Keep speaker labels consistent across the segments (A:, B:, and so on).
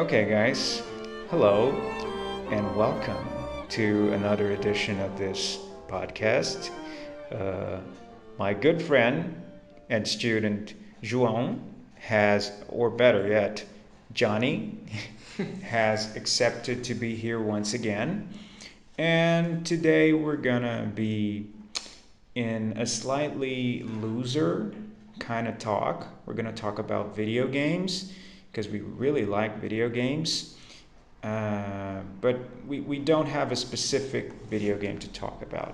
A: Okay, guys, hello and welcome to another edition of this podcast. Uh, my good friend and student João has, or better yet, Johnny, has accepted to be here once again. And today we're gonna be in a slightly looser kind of talk. We're gonna talk about video games because we really like video games. But we don't have a specific video game to talk about.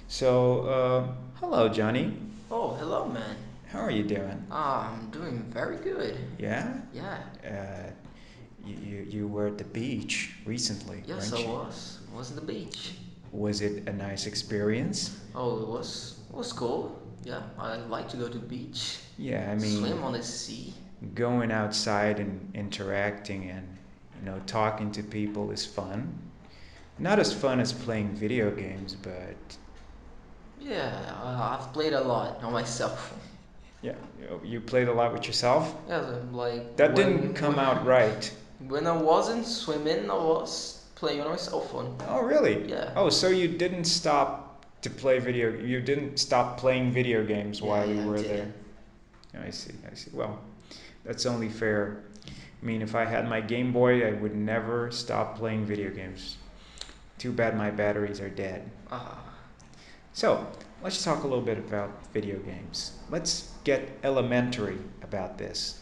A: So, hello, Johnny.
B: Oh, hello, man.
A: How are you doing?
B: I'm doing very good.
A: Yeah?
B: Yeah.
A: Uh, you were at the beach recently,
B: Yes,
A: weren't
B: I
A: you?
B: was. Was in the beach.
A: Was it a nice experience?
B: Oh, it was cool. Yeah, I like to go to the beach,
A: Yeah, I mean,
B: swim on the sea.
A: going outside and interacting and talking to people is fun. Not as fun as playing video games, but
B: Yeah, I've played a lot on myself.
A: yeah, you played a lot with yourself.
B: Yeah, like
A: That didn't come out right.
B: when I wasn't swimming, I was playing on my cell phone.
A: Oh, really?
B: Yeah.
A: Oh, so you didn't stop to play video. You didn't stop playing video games while you
B: I
A: were
B: did.
A: there. I see. I see. Well, that's only fair. I mean, if I had my Game Boy, I would never stop playing video games. Too bad my batteries are dead.
B: Ah.
A: So, let's talk a little bit about video games. Let's get elementary about this.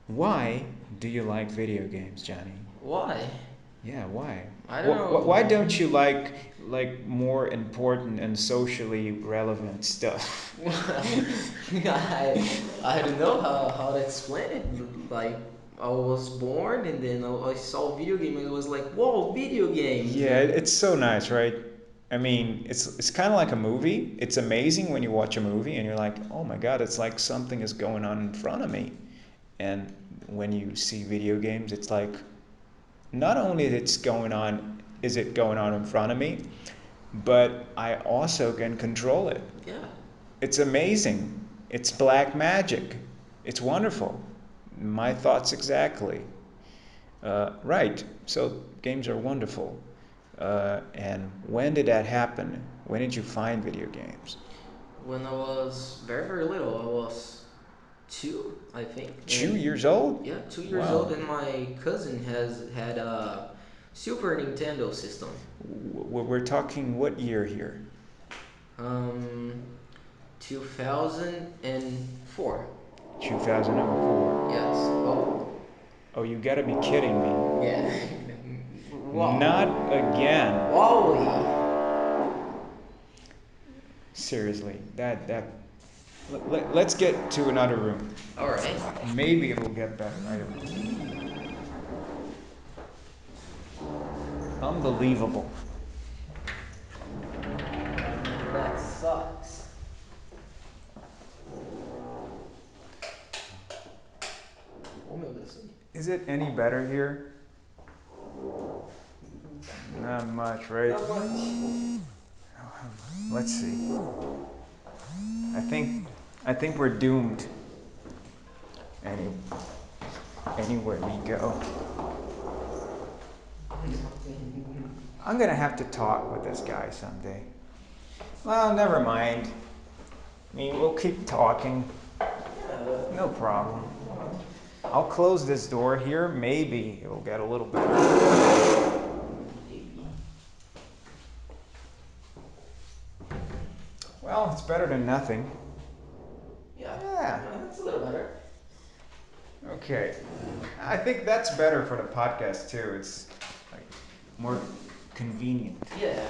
A: Why do you like video games, Johnny?
B: Why?
A: Yeah, why?
B: I don't know.
A: Why don't you like more important and socially relevant stuff?
B: I don't know how to explain it. Like I was born and then I saw video game and it was like, whoa, video games.
A: Yeah, it's so nice, right? I mean, it's kind of like a movie. It's amazing when you watch a movie and you're like, "Oh my God, it's like something is going on in front of me." And when you see video games, it's like not only is it going on in front of me, but I also can control it.
B: Yeah.
A: It's amazing. It's black magic. It's wonderful. My thoughts exactly. Right. So games are wonderful. And when did that happen? When did you find video games?
B: When I was very very little, I was 2, I think.
A: 2 years old?
B: Yeah, 2 years
A: Wow.
B: old, and my cousin has had a Super Nintendo system.
A: We're talking what year here?
B: Um, 2004.
A: 2004.
B: Yes. Oh.
A: Oh, you gotta be kidding me.
B: Yeah. Wow.
A: Not again.
B: Wowie.
A: Seriously, let's get to another room.
B: All right.
A: Maybe it'll get better. I don't know. Unbelievable.
B: That sucks. Oh meu Deus.
A: Is it any better here? Not much, right?
B: Not much.
A: Let's see. I think we're doomed. Anywhere we go. I'm gonna have to talk with this guy someday. Well, never mind. I mean, we'll keep talking. No problem. I'll close this door here. Maybe it'll get a little better. Well, it's better than nothing.
B: Yeah.
A: Yeah.
B: That's a little better.
A: Okay. I think that's better for the podcast too. It's like more convenient.
B: Yeah.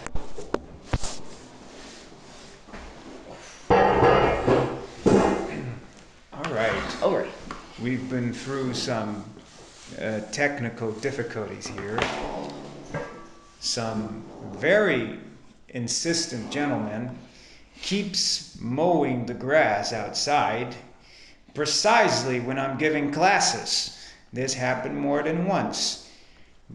A: All right.
B: All right.
A: We've been through some technical difficulties here. Some very insistent gentleman keeps mowing the grass outside precisely when I'm giving classes. This happened more than once.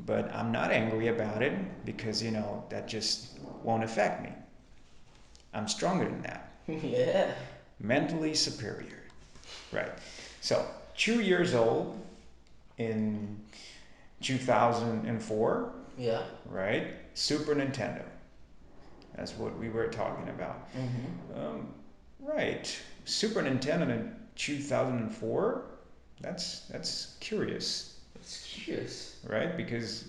A: But I'm not angry about it because, that just won't affect me. I'm stronger than that.
B: Yeah.
A: Mentally superior. Right. So, 2 years old in 2004,
B: Yeah.
A: right? Super Nintendo. That's what we were talking about. Right. Super Nintendo in 2004? That's curious,
B: It's curious.
A: right? Because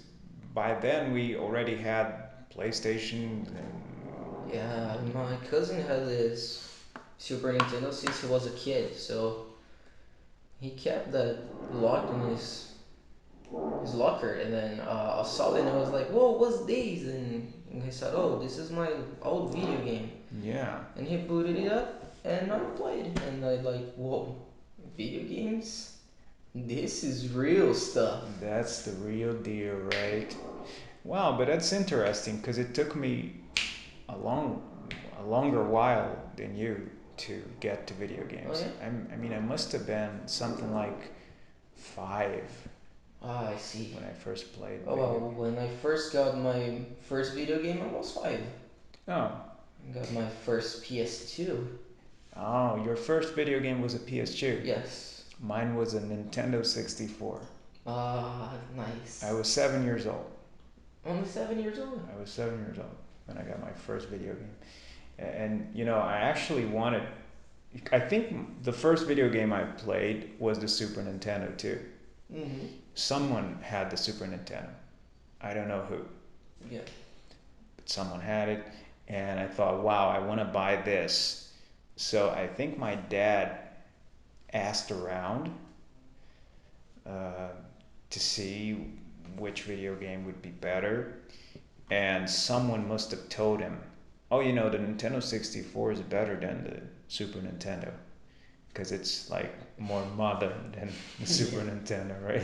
A: by then we already had PlayStation and
B: Yeah, my cousin had this Super Nintendo since he was a kid, so he kept that locked in his locker, and then I saw it and I was like, "Whoa, what's these?" And he said, "Oh, this is my old video game."
A: yeah,
B: And he booted it up, and I played, and I like, "Whoa, video games? This is real stuff."
A: that's the real deal, right? Wow, but that's interesting because it took me a long, a longer while than you to get to video
B: Oh
A: games.
B: yeah.
A: I mean, I must have been something like 5
B: Ah, I see.
A: when I first played
B: Oh
A: video
B: well,
A: games.
B: when I first got my first video game, I was 5.
A: Oh,
B: I got my first PS2.
A: oh, your first video game was a PS2.
B: Yes.
A: Mine was a Nintendo 64.
B: Ah, nice.
A: I was 7 years old.
B: Only 7 years old.
A: I was 7 years old when I got my first video game. And you know, I actually wanted. I think the first video game I played was the Super Nintendo too.
B: Mm-hmm.
A: Someone had the Super Nintendo. I don't know who,
B: Yeah.
A: but someone had it, and I thought, wow, I want to buy this. So I think my dad asked around uh, to see which video game would be better, and someone must have told him, oh, you know, the Nintendo 64 is better than the Super Nintendo because it's like more modern than the Super Nintendo, right?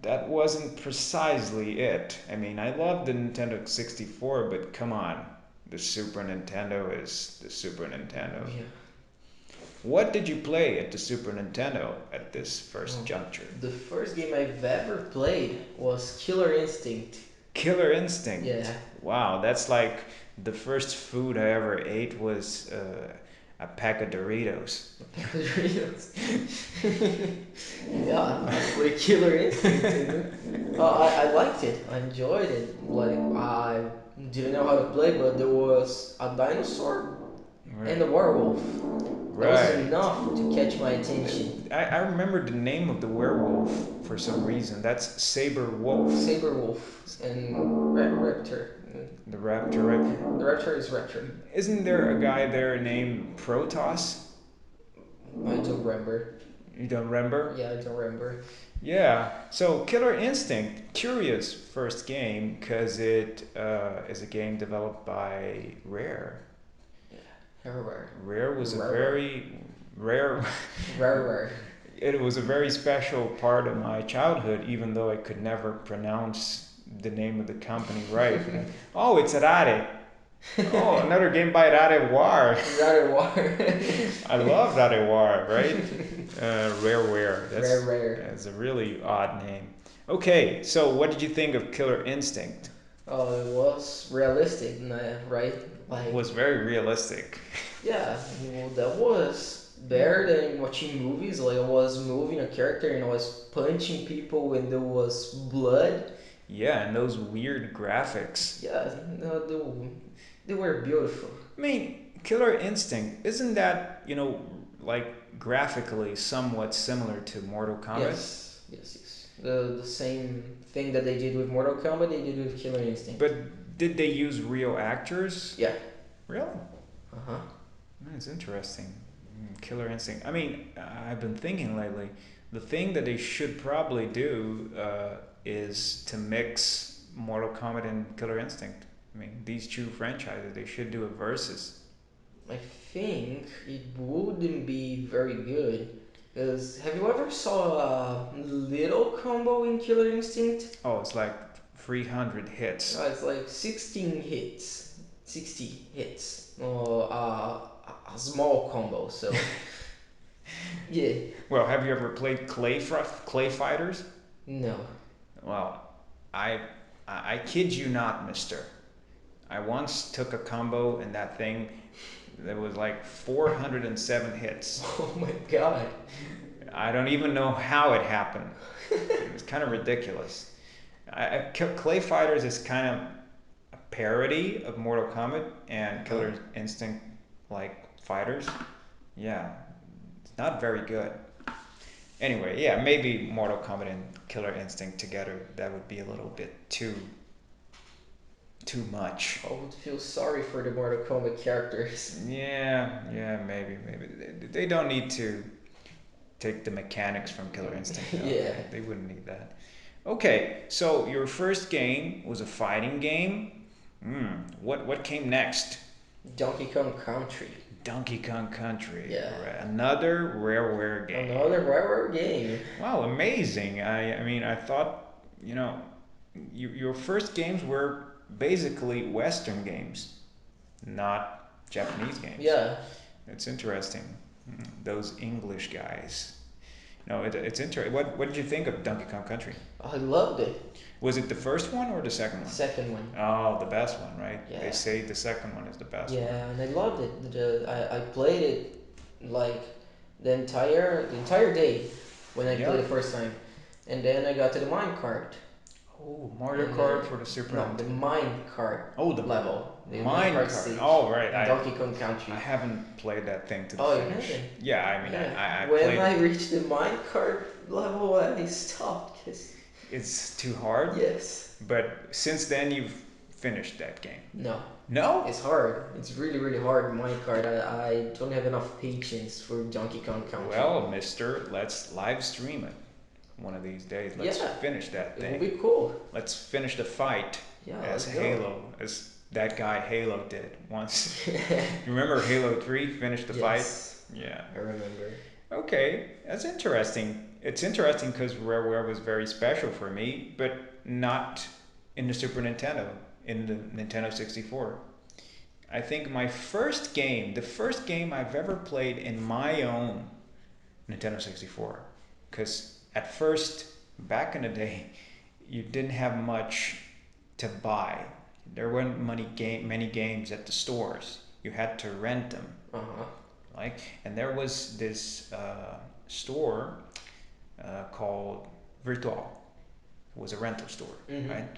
A: That wasn't precisely it. I mean, I love the Nintendo 64, but come on, the Super Nintendo is the Super Nintendo.
B: Yeah.
A: What did you play at the Super Nintendo at this first
B: Oh.
A: juncture?
B: The first game I've ever played was Killer Instinct.
A: Killer Instinct.
B: Yeah.
A: Wow, that's like the first food I ever ate was a pack of Doritos.
B: Doritos. Yeah, that's pretty Killer Instinct. I liked it. I enjoyed it. Like I didn't know how to play, but there was a dinosaur and a werewolf. That was
A: Right.
B: enough to catch my attention.
A: I remember the name of the werewolf for some reason. That's Saber Wolf.
B: Saber wolf and raptor.
A: The raptor, right?
B: The raptor is raptor.
A: Isn't there a guy there named Protoss?
B: I don't remember.
A: You don't remember?
B: Yeah, I don't remember.
A: Yeah. So Killer Instinct, curious first game because it is a game developed by Rare.
B: Rare.
A: Rare was a
B: Rare.
A: very rare.
B: Rare.
A: It was a very special part of my childhood, even though I could never pronounce the name of the company right. Oh, it's Rare. Oh, another game by Rare War.
B: Rare War.
A: I love Rare War, right? Rareware.
B: Rare.
A: That's a really odd name. Okay, so what did you think of Killer Instinct?
B: Oh, it was realistic, right? Like
A: It was very realistic.
B: yeah, well, that was better than watching movies. Like I was moving a character and I was punching people when there was blood.
A: Yeah, and those weird graphics.
B: Yeah, no, they were beautiful.
A: I mean, Killer Instinct, isn't that, you know, like graphically somewhat similar to Mortal Kombat?
B: Yes. The same thing that they did with Mortal Kombat, they did with Killer Instinct.
A: But did they use real actors?
B: Yeah.
A: Really?
B: Uh-huh.
A: That's interesting. Killer Instinct. I mean, I've been thinking lately, the thing that they should probably do is to mix Mortal Kombat and Killer Instinct. I mean, these two franchises, they should do a versus.
B: I think it wouldn't be very good. Because have you ever saw a little combo in Killer Instinct?
A: Oh, it's like 300 hits.
B: It's like 16 hits. 60 hits. Or a small combo, so. Yeah.
A: Well, have you ever played Clay Fighters?
B: No.
A: Well, I kid you not, mister. I once took a combo in that thing that was like 407 hits.
B: Oh my god.
A: I don't even know how it happened. It was kind of ridiculous. Clay Fighters is kind of a parody of Mortal Kombat and Killer Instinct like fighters. Yeah, it's not very good. Anyway, yeah, maybe Mortal Kombat and Killer Instinct together, that would be a little bit too much.
B: I would feel sorry for the Mortal Kombat characters.
A: Yeah, maybe. They don't need to take the mechanics from Killer Instinct. No,
B: Yeah.
A: they wouldn't need that. Okay, so your first game was a fighting game. What came next?
B: Donkey Kong Country.
A: Donkey Kong Country.
B: Yeah.
A: Another Rareware game.
B: Another rare game.
A: Wow, amazing. I mean, I thought, your first games were basically Western games, not Japanese games.
B: Yeah.
A: It's interesting. Those English guys. No, it's interesting. What did you think of Donkey Kong Country?
B: I loved it.
A: Was it the first one or the second one?
B: Second one.
A: Oh, the best one, right?
B: Yeah.
A: They say the second one is the best one.
B: Yeah, and I loved it. I played it like the entire day when I played the first time, and then I got to the mine cart.
A: Oh, Mario Kart for the Super
B: No, the mine cart.
A: Oh, the
B: level. The
A: mine cart.
B: stage
A: Oh, right.
B: in Donkey Kong Country.
A: I haven't played that thing to the
B: Oh, you
A: finish.
B: haven't?
A: Yeah, I mean,
B: Yeah.
A: I
B: when
A: played.
B: I reached the mine cart level, I stopped. 'Cause
A: It's too hard.
B: yes.
A: But since then, you've finished that game.
B: No.
A: No?
B: It's hard. It's really, really hard minecart. I don't have enough patience for Donkey Kong Country.
A: Well, mister, let's live stream it one of these days. Let's finish that thing.
B: It would be cool.
A: Let's finish the fight as Halo, as that guy Halo did once. You remember Halo 3? Finished the fight? Yeah.
B: I remember.
A: Okay, that's interesting. It's interesting because Rareware was very special for me, but not in the Super Nintendo, in the Nintendo 64. I think the first game I've ever played in my own Nintendo 64, because at first, back in the day, you didn't have much to buy. There weren't many games at the stores. You had to rent them. Like, and there was this store called Virtual. It was a rental store, right?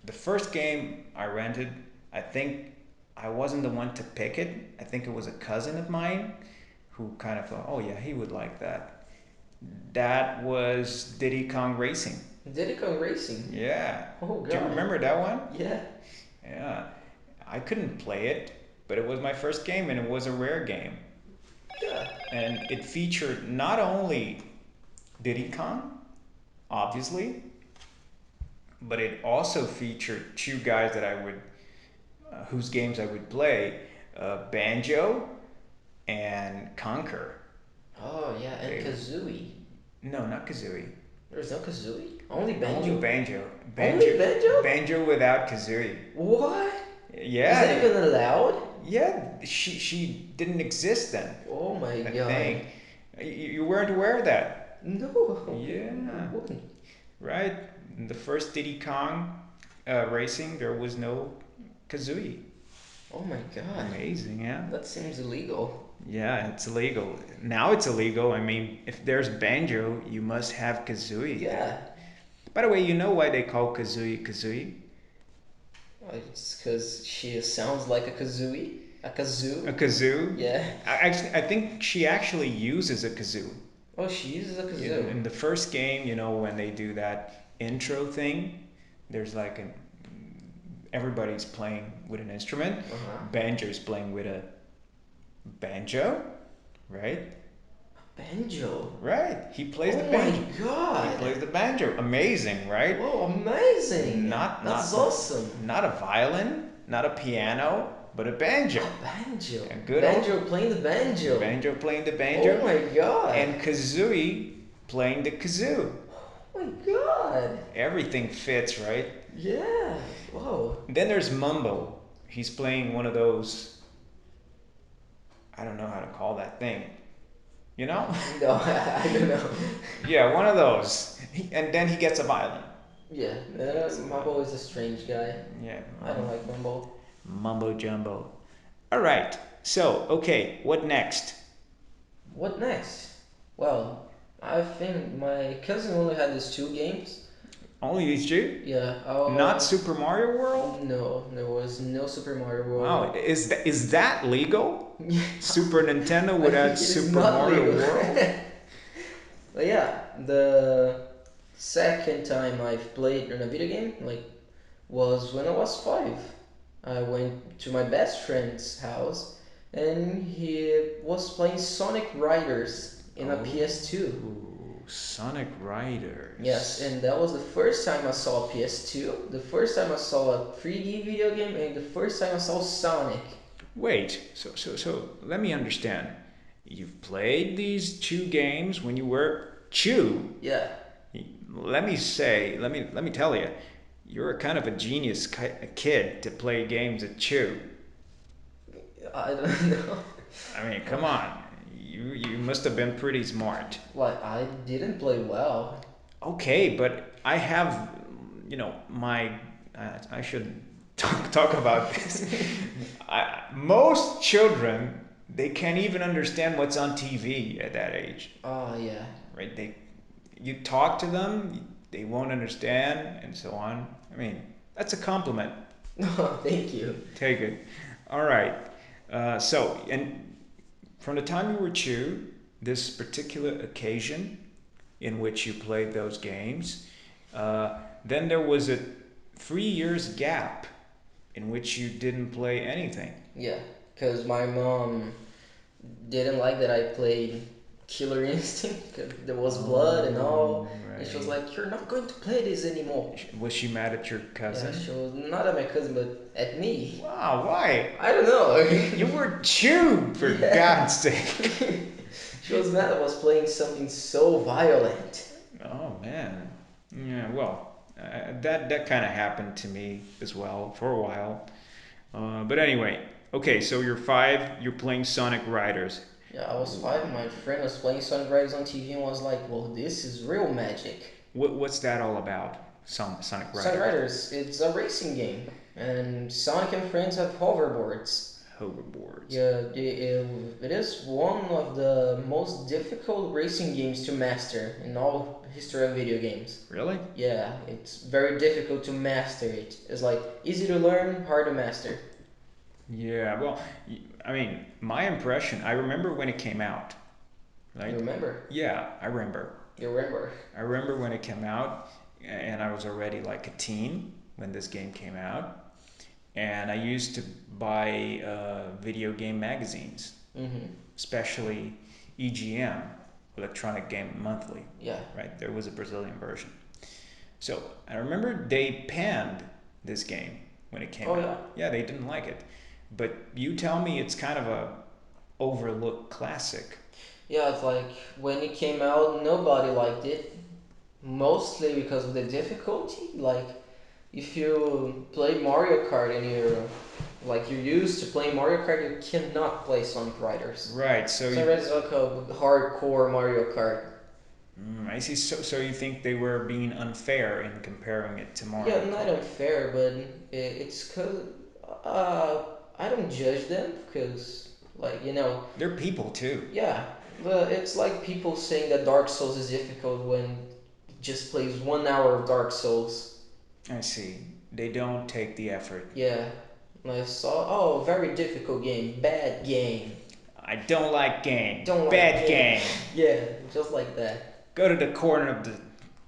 A: The first game I rented, I think I wasn't the one to pick it. I think it was a cousin of mine who kind of thought, oh yeah, he would like that. That was Diddy Kong Racing.
B: Diddy Kong Racing?
A: Yeah.
B: Oh, God.
A: Do you remember that one?
B: Yeah.
A: Yeah. I couldn't play it, but it was my first game and it was a rare game.
B: Yeah.
A: And it featured not only Diddy Kong, obviously, but it also featured two guys that whose games I would play, Banjo and Conker.
B: Oh, yeah, and Kazooie.
A: No, not Kazooie.
B: There's no Kazooie? Only Banjo?
A: Only Banjo.
B: Only Banjo?
A: Banjo without Kazooie.
B: What?
A: Yeah.
B: Is that even allowed?
A: Yeah, she didn't exist then.
B: Oh my
A: I
B: God.
A: think. You weren't aware of that?
B: No.
A: Yeah.
B: I wouldn't.
A: Right? In the first Diddy Kong racing, there was no Kazooie.
B: Oh my God.
A: Amazing, yeah?
B: That seems illegal.
A: Yeah, it's illegal. Now it's illegal. I mean, if there's Banjo, you must have Kazooie.
B: Yeah.
A: By the way, you know why they call Kazooie Kazooie?
B: It's because she sounds like a kazooie. A kazoo.
A: A kazoo?
B: Yeah.
A: I think she actually uses a kazoo.
B: Oh, she uses a kazoo.
A: In the first game, when they do that intro thing, there's like everybody's playing with an instrument. Banjo's playing with a banjo, right?
B: Banjo.
A: Right. He plays the banjo.
B: Oh my God.
A: He plays the banjo. Amazing, right?
B: Whoa, amazing. That's awesome.
A: Not a violin, not a piano, but a banjo.
B: A banjo.
A: A good
B: banjo playing the banjo.
A: Banjo playing the banjo.
B: Oh my God.
A: And Kazooie playing the kazoo.
B: Oh my God.
A: Everything fits, right?
B: Yeah. Whoa.
A: Then there's Mumbo. He's playing one of those, I don't know how to call that thing. You know?
B: No, I don't know.
A: Yeah, one of those. And then he gets a violin.
B: Yeah, Mumbo is a strange guy.
A: Yeah.
B: I don't like Mumbo.
A: Mumbo jumbo. All right. So, okay, what next?
B: What next? Well, I think my cousin only had these two games.
A: Only these two?
B: Yeah.
A: Not Super Mario World?
B: No, there was no Super Mario
A: Wow,
B: World.
A: is that legal?
B: Yeah,
A: Super Nintendo
B: I
A: without
B: think it is
A: Super
B: not
A: Mario
B: legal.
A: World?
B: But yeah, the second time I've played in a video game was when I was 5. I went to my best friend's house and he was playing Sonic Riders in a
A: Oh,
B: PS2.
A: Sonic
B: Yes,
A: Riders.
B: and that was the first time I saw a PS2, the first time I saw a 3D video game, and the first time I saw Sonic.
A: Wait, so let me understand. You've played these two games when you were two.
B: Yeah,
A: Let me tell you, you're a kind of a genius kid to play games at two.
B: I don't know.
A: I mean, come on. You must have been pretty smart.
B: What, I didn't play well.
A: Okay, but I have, my. I should talk about this. Most children, they can't even understand what's on TV at that age,
B: Oh, yeah.
A: right? You talk to them, they won't understand, and so on. I mean, that's a compliment.
B: No, thank you.
A: Take it. All right. And from the time you were two, this particular occasion in which you played those games, then there was a 3 years gap in which you didn't play anything.
B: Yeah, because my mom didn't like that I played Killer Instinct because there was blood and all. And she was
A: Right.
B: like, "You're not going to play this anymore."
A: Was she mad at your
B: Yeah,
A: cousin?
B: she was not at my cousin, but at me.
A: Wow, why?
B: I don't know.
A: You were two, for
B: Yeah.
A: God's sake.
B: She was mad I was playing something so violent.
A: Oh man. Yeah. Well, that kind of happened to me as well for a while. But anyway, okay. So you're 5. You're playing Sonic Riders.
B: Yeah, I was 5 and my friend was playing Sonic Riders on TV and was like, "Well, this is real magic."
A: What's that all about? Sonic
B: Sonic
A: Riders.
B: Riders, it's a racing game, and Sonic and friends have hoverboards.
A: Hoverboards.
B: Yeah, it is one of the most difficult racing games to master in all history of video games.
A: Really?
B: Yeah, it's very difficult to master it. It's like easy to learn, hard to master.
A: Yeah. Well, I mean, my impression. I remember when it came out.
B: You
A: Right?
B: remember?
A: Yeah, I remember.
B: You remember?
A: I remember when it came out, and I was already like a teen when this game came out. And I used to buy video game magazines,
B: Mm-hmm.
A: especially EGM, Electronic Game Monthly.
B: Yeah.
A: Right? There was a Brazilian version. So I remember they panned this game when it came
B: Oh
A: out.
B: yeah.
A: Yeah, they didn't like it. But you tell me it's kind of a overlooked classic.
B: Yeah, it's like when it came out, nobody liked it. Mostly because of the difficulty. Like, if you play Mario Kart and you're used to playing Mario Kart, you cannot play Sonic Riders.
A: Right. So
B: Sonic Riders is like a hardcore Mario Kart.
A: I see. So you think they were being unfair in comparing it to Mario
B: Yeah, not
A: Kart?
B: unfair, but it's cause uh, I don't judge them because
A: They're people too.
B: yeah, but it's like people saying that Dark Souls is difficult when it just plays 1 hour of Dark Souls.
A: I see. They don't take the effort.
B: Yeah, and I saw very difficult game, bad game,
A: I don't like game.
B: don't like
A: Bad game.
B: Yeah, just like that.
A: Go to the corner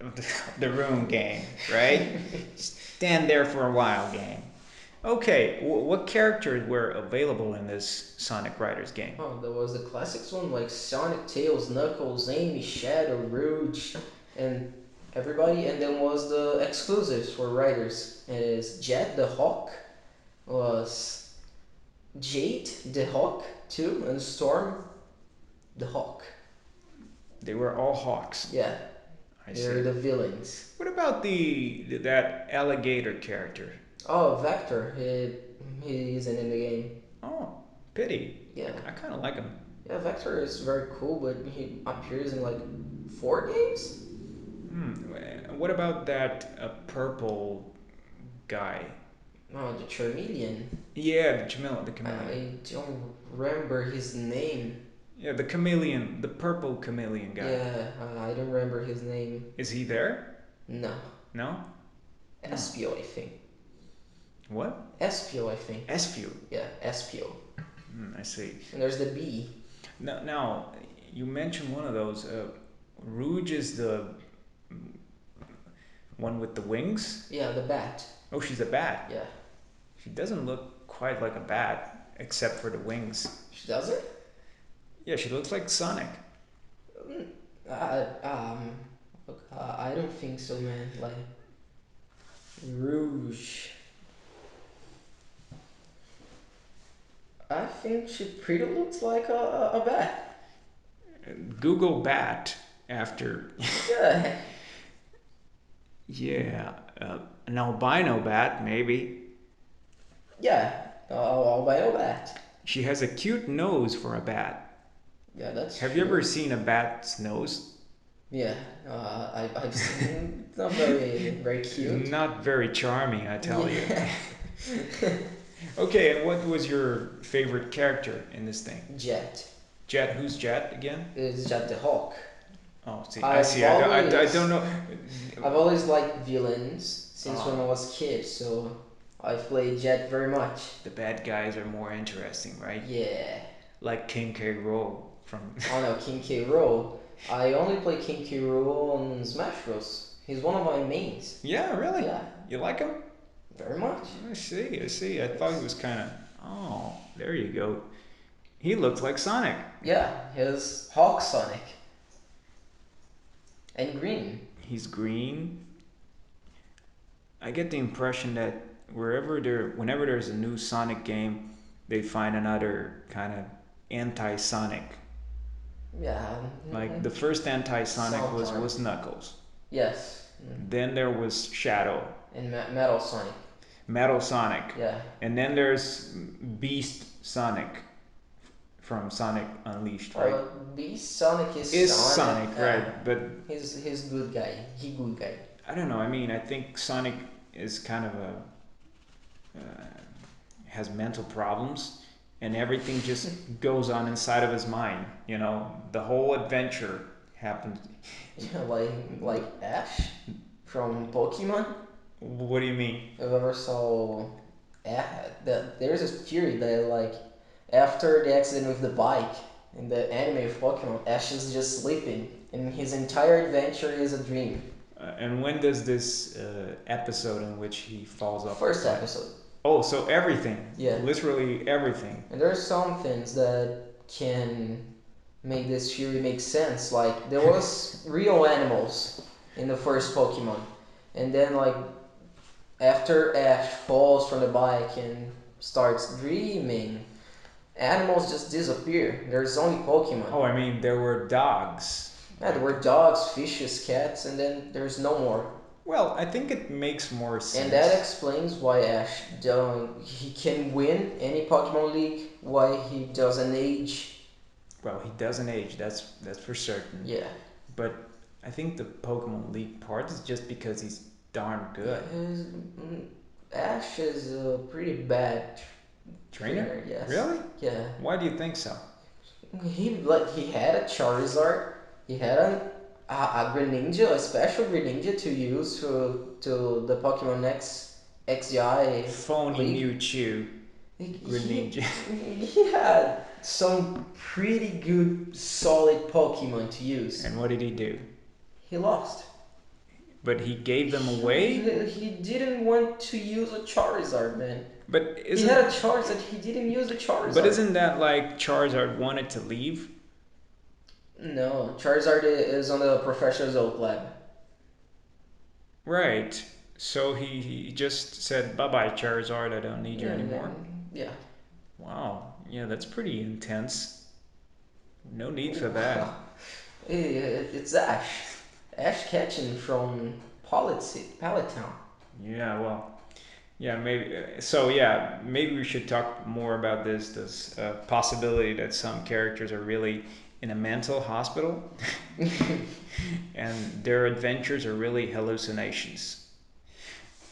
A: of the room game, right? Stand there for a while game. Okay, what characters were available in this Sonic Riders game?
B: Oh, there was the classics one like Sonic, Tails, Knuckles, Amy, Shadow, Rouge, and everybody. And then was the exclusives for Riders. It is Jet the Hawk, was Jade the Hawk too, and Storm the Hawk.
A: They were all hawks.
B: Yeah,
A: I
B: they're
A: see.
B: the villains.
A: What about that alligator character?
B: Oh, Vector, he isn't in the game.
A: Oh, pity.
B: Yeah,
A: I kind of like him.
B: yeah, Vector is very cool, but he appears in like 4 games.
A: What about that purple guy?
B: Oh, the Charmeleon.
A: Yeah, the chameleon. The chameleon.
B: I don't remember his name.
A: Yeah, the chameleon, the purple chameleon guy.
B: Yeah, I don't remember his name.
A: Is he there?
B: No.
A: No?
B: Espio, I think.
A: What?
B: Espio, I think.
A: Espio.
B: Yeah, Espio.
A: I see.
B: And there's the bee.
A: Now, you mentioned one of those. Rouge is the one with the wings?
B: Yeah, the bat.
A: Oh, she's a bat.
B: Yeah.
A: She doesn't look quite like a bat, except for the wings.
B: She doesn't?
A: Yeah, she looks like Sonic.
B: I don't think so, man. Like, Rouge. I think she pretty looks like a bat.
A: Google bat after.
B: Yeah.
A: Yeah, an albino bat, maybe.
B: Yeah, albino bat.
A: She has a cute nose for a bat.
B: Yeah, that's
A: Have
B: true.
A: you ever seen a bat's nose?
B: Yeah, I've seen. It's not very cute.
A: Not very charming, I tell you.
B: Yeah.
A: Okay, and what was your favorite character in this thing?
B: Jet.
A: Jet, who's Jet again?
B: It's Jet the Hawk.
A: Oh, see,
B: I've
A: I don't know.
B: I've always liked villains since
A: Oh.
B: when I was a kid, so I've played Jet very much.
A: The bad guys are more interesting, right?
B: Yeah.
A: Like King K. Rool from.
B: Oh no, King K. Rool. I only play King K. Rool on Smash Bros. He's one of my mains.
A: Yeah, really?
B: Yeah,
A: You like him?
B: very much.
A: I see. I thought he was kind of. Oh, there you go. He looks like Sonic.
B: Yeah, he's Hawk Sonic. And green.
A: He's green. I get the impression that whenever there's a new Sonic game, they find another kind of anti-Sonic.
B: Yeah.
A: Like the first anti-Sonic was
B: Sometimes.
A: Knuckles.
B: Yes.
A: Then there was Shadow,
B: And Metal Sonic.
A: Metal Sonic,
B: Yeah.
A: and then there's Beast Sonic from Sonic Unleashed, right?
B: Beast Sonic is
A: Sonic,
B: yeah.
A: right? But
B: He's good guy. He good guy.
A: I don't know. I mean, I think Sonic is kind of a has mental problems, and everything just goes on inside of his mind. You know, the whole adventure happens.
B: Yeah, like Ash from Pokemon.
A: What do you mean?
B: If ever saw there's this theory that like after the accident with the bike in the anime of Pokemon, Ash is just sleeping and his entire adventure is a dream.
A: And when does this episode in which he falls off?
B: First
A: the bike?
B: episode.
A: Oh, so everything.
B: Yeah.
A: Literally everything.
B: And there are some things that can make this theory make sense. Like there was real animals in the first Pokemon, and then like after Ash falls from the bike and starts dreaming, animals just disappear. There's only Pokemon.
A: Oh, I mean, there were dogs.
B: Yeah, there were dogs, fishes, cats, and then there's no more.
A: Well, I think it makes more sense.
B: And that explains why Ash he can win any Pokemon League, why he doesn't age.
A: Well, he doesn't age. That's for certain.
B: Yeah.
A: But I think the Pokemon League part is just because he's darn good.
B: Ash is a pretty bad
A: Trainer?
B: Yes.
A: Really?
B: Yeah.
A: Why do you think so?
B: He had a Charizard. He had a Greninja, a special Greninja to use to the Pokemon XY.
A: Phony Mewtwo. Greninja.
B: He had some pretty good, solid Pokemon to use.
A: And what did he do?
B: He lost.
A: But he gave them away?
B: He didn't want to use a Charizard, man.
A: But
B: He had a Charizard, he didn't use a Charizard.
A: But isn't that like Charizard wanted to leave?
B: No, Charizard is on the Professor's Oak Lab.
A: Right. So he just said, bye-bye, Charizard, I don't need you anymore.
B: Yeah.
A: Wow. Yeah, that's pretty intense. No need for that.
B: It's Ash. Ash Ketchum from Pallet Town.
A: Yeah, well, yeah, maybe. So yeah, maybe we should talk more about this possibility that some characters are really in a mental hospital, and their adventures are really hallucinations.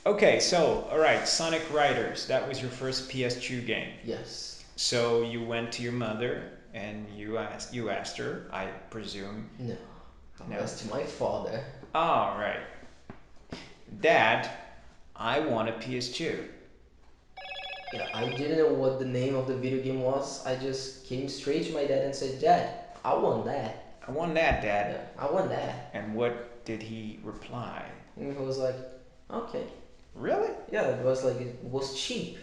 A: Okay, so all right, Sonic Riders. That was your first PS2 game.
B: Yes.
A: So you went to your mother and you asked her, I presume.
B: No,
A: No.
B: that's to my father.
A: All right. Dad, I want a PS2.
B: Yeah, I didn't know what the name of the video game was. I just came straight to my dad and said, Dad, I want that.
A: I want that, Dad.
B: Yeah, I want that.
A: And what did he reply?
B: And he was like, okay.
A: Really?
B: Yeah, it was cheap.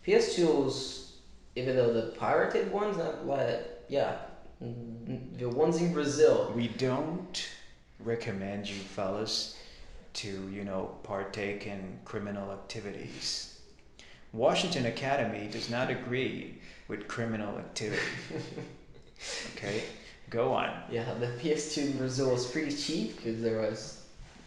B: PS2s, even though the pirated ones, not like, yeah, the ones in Brazil.
A: We don't recommend you fellas to, partake in criminal activities. Washington Academy does not agree with criminal activity. Okay, go on.
B: Yeah, the PS2 in Brazil was pretty cheap because there was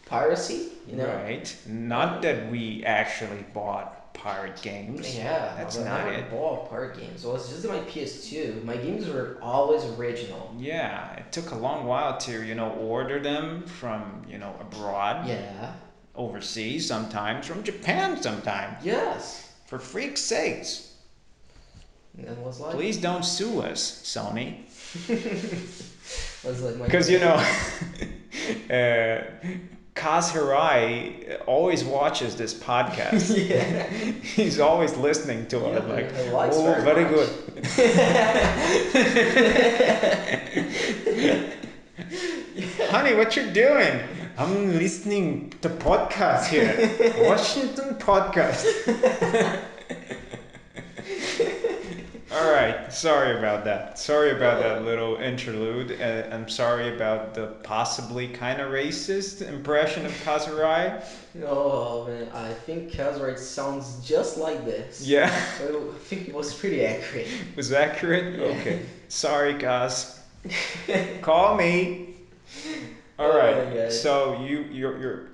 B: piracy,
A: Right. Not that we actually bought pirate games.
B: Yeah,
A: That's
B: but
A: not
B: I never
A: it.
B: bought pirate games. It was just my PS2. My games were always original.
A: Yeah, it took a long while to, order them from, abroad.
B: Yeah.
A: Overseas sometimes, from Japan sometimes.
B: Yes.
A: For freak's sakes.
B: And it was like.
A: Please don't sue us, Sony.
B: Was like my.
A: Because, Kaz Hirai always watches this podcast.
B: Yeah.
A: He's always listening to it. Very good. Honey, what you doing? I'm listening to podcast here. Washington podcast. All right. Sorry about that. Sorry about that little interlude. I'm sorry about the possibly kind of racist impression of Kazurai.
B: Oh man, I think Kazright sounds just like this.
A: Yeah.
B: So I think it was pretty accurate.
A: Was that accurate?
B: Yeah.
A: Okay. Sorry, Kaz. Call me. All right. So you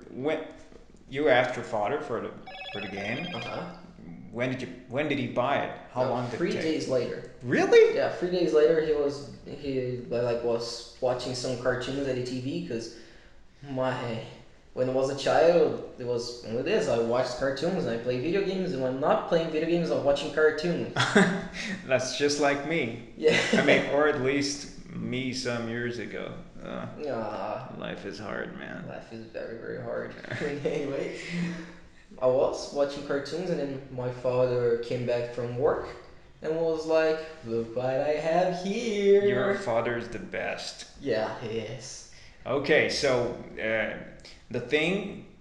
A: asked your father for the game.
B: Uh-huh.
A: When did he buy it? How long did it
B: 3
A: take?
B: days later.
A: Really?
B: Yeah, 3 days later he was watching some cartoons at the TV because when I was a child it was only this. I watched cartoons and I play video games, and when I'm not playing video games I'm watching cartoons.
A: That's just like me.
B: Yeah.
A: I mean, or at least me some years ago.
B: Yeah.
A: Life is hard, man.
B: Life is very, very hard. Anyway, I was watching cartoons, and then my father came back from work and was like, look what I have here.
A: Your father's the best.
B: Yeah, he is.
A: Okay, so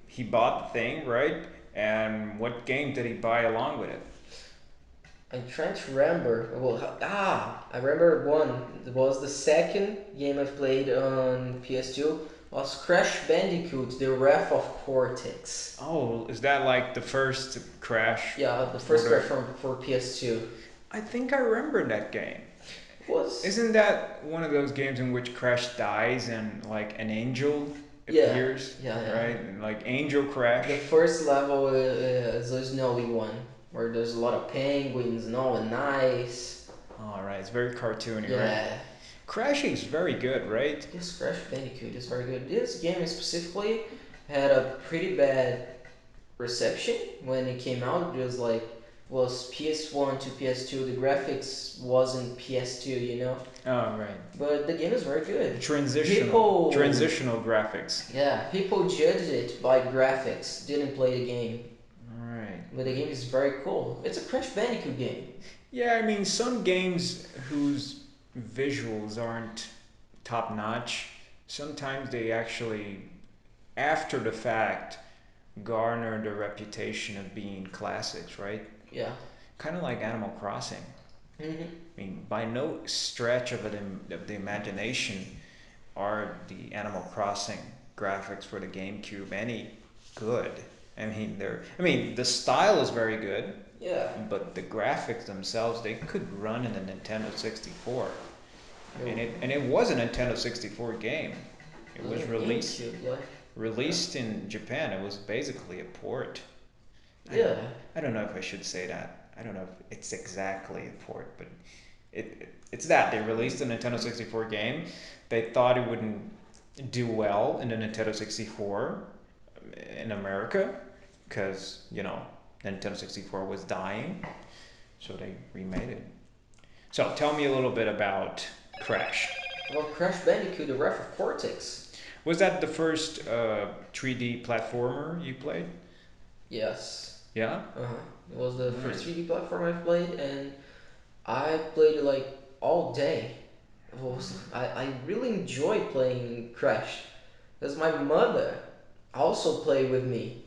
A: he bought the thing, right? And what game did he buy along with it?
B: I'm trying to remember. I remember one. It was the second game I've played on PS2. Was Crash Bandicoot: The Wrath of Cortex.
A: Oh, is that like the first Crash?
B: Yeah, the first Crash for PS2.
A: I think I remember that game.
B: Was
A: Isn't that one of those games in which Crash dies and like an angel appears?
B: Yeah.
A: Right? And, like Angel Crash.
B: The first level is a snowy one where there's a lot of penguins and all and ice.
A: All right, it's very cartoony,
B: Yeah.
A: right? Crashing is very good, right?
B: This Crash Bandicoot is very good. This game specifically had a pretty bad reception when it came out. It was PS1 to PS2. The graphics wasn't PS2,
A: Oh, right.
B: But the game is very good.
A: Transitional graphics.
B: Yeah, people judged it by graphics, didn't play the game.
A: All right.
B: But the game is very cool. It's a Crash Bandicoot game.
A: Yeah, I mean, some games whose visuals aren't top notch, sometimes they actually, after the fact, garner the reputation of being classics, right?
B: Yeah.
A: Kind of like Animal Crossing.
B: Mm-hmm.
A: I mean, by no stretch of the imagination are the Animal Crossing graphics for the GameCube any good. I mean, the style is very good.
B: Yeah.
A: But the graphics themselves, they could run in a Nintendo 64. And it was a Nintendo 64 game. It was released released in Japan. It was basically a port.
B: Yeah.
A: I don't know if I should say that. I don't know if it's exactly a port, but it's that. They released a Nintendo 64 game. They thought it wouldn't do well in the Nintendo 64 in America because, Nintendo 64 was dying. So they remade it. So tell me a little bit about Crash.
B: Well, Crash Bandicoot, the Wrath of Cortex.
A: Was that the first 3D platformer you played?
B: Yes.
A: Yeah?
B: Uh-huh. It was the
A: Right.
B: first 3D platform I played, and I played it like all day. I really enjoy playing Crash because my mother also played with me.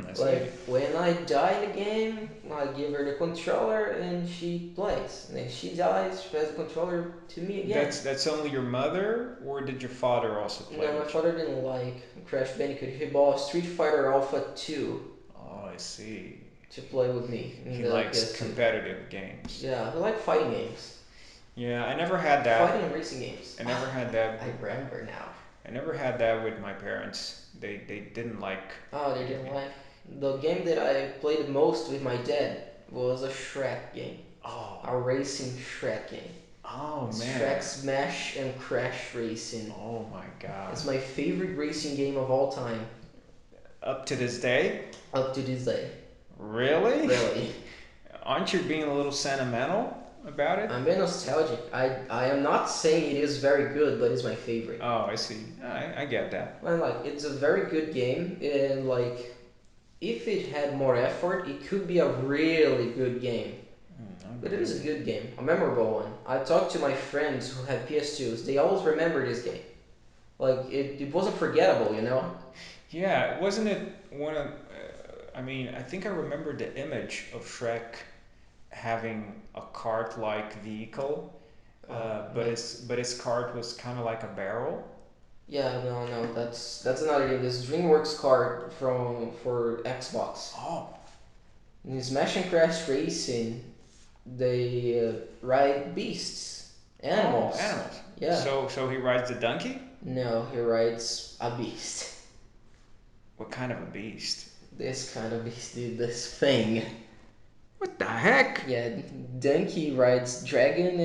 A: I see.
B: Like when I die in the game, I give her the controller and she plays. And then she dies, she passes the controller to me again.
A: That's only your mother, or did your father also play
B: No, my
A: with you?
B: father didn't like Crash Bandicoot. He bought Street Fighter Alpha 2
A: Oh, I see.
B: to play with me in
A: He
B: the
A: likes
B: PS2.
A: competitive games.
B: Yeah, I like fighting games.
A: Yeah, I never had
B: Fighting
A: that.
B: and racing games.
A: I never had that.
B: I remember now.
A: I never had that with my parents. They didn't like.
B: Oh, they didn't like. The game that I played the most with my dad was a Shrek game.
A: Oh.
B: A racing Shrek game.
A: Oh man.
B: Shrek Smash and Crash Racing.
A: Oh my god.
B: It's my favorite racing game of all time.
A: Up to this day?
B: Up to this day.
A: Really?
B: Really.
A: Aren't you being a little sentimental about it?
B: I'm being nostalgic. I am not saying it is very good, but it's my favorite.
A: Oh, I see. I get that.
B: Well, like, it's a very good game, and like, if it had more effort, it could be a really good game. But it is a good game, a memorable one. I talked to my friends who had PS2s. They always remember this game. Like, it wasn't forgettable, you know?
A: Yeah, wasn't it one of? I mean, I think I remember the image of Shrek having a cart-like vehicle, but
B: No.
A: his cart was kind of like a barrel.
B: Yeah, no, that's another game. This DreamWorks card for Xbox.
A: Oh,
B: In Smash and Crash Racing, they ride beasts,
A: oh,
B: animals.
A: animals.
B: Yeah.
A: So he rides the donkey.
B: No, he rides a beast.
A: What kind of a beast?
B: This kind of beast, dude, this thing.
A: What the heck?
B: Yeah, Donkey rides dragon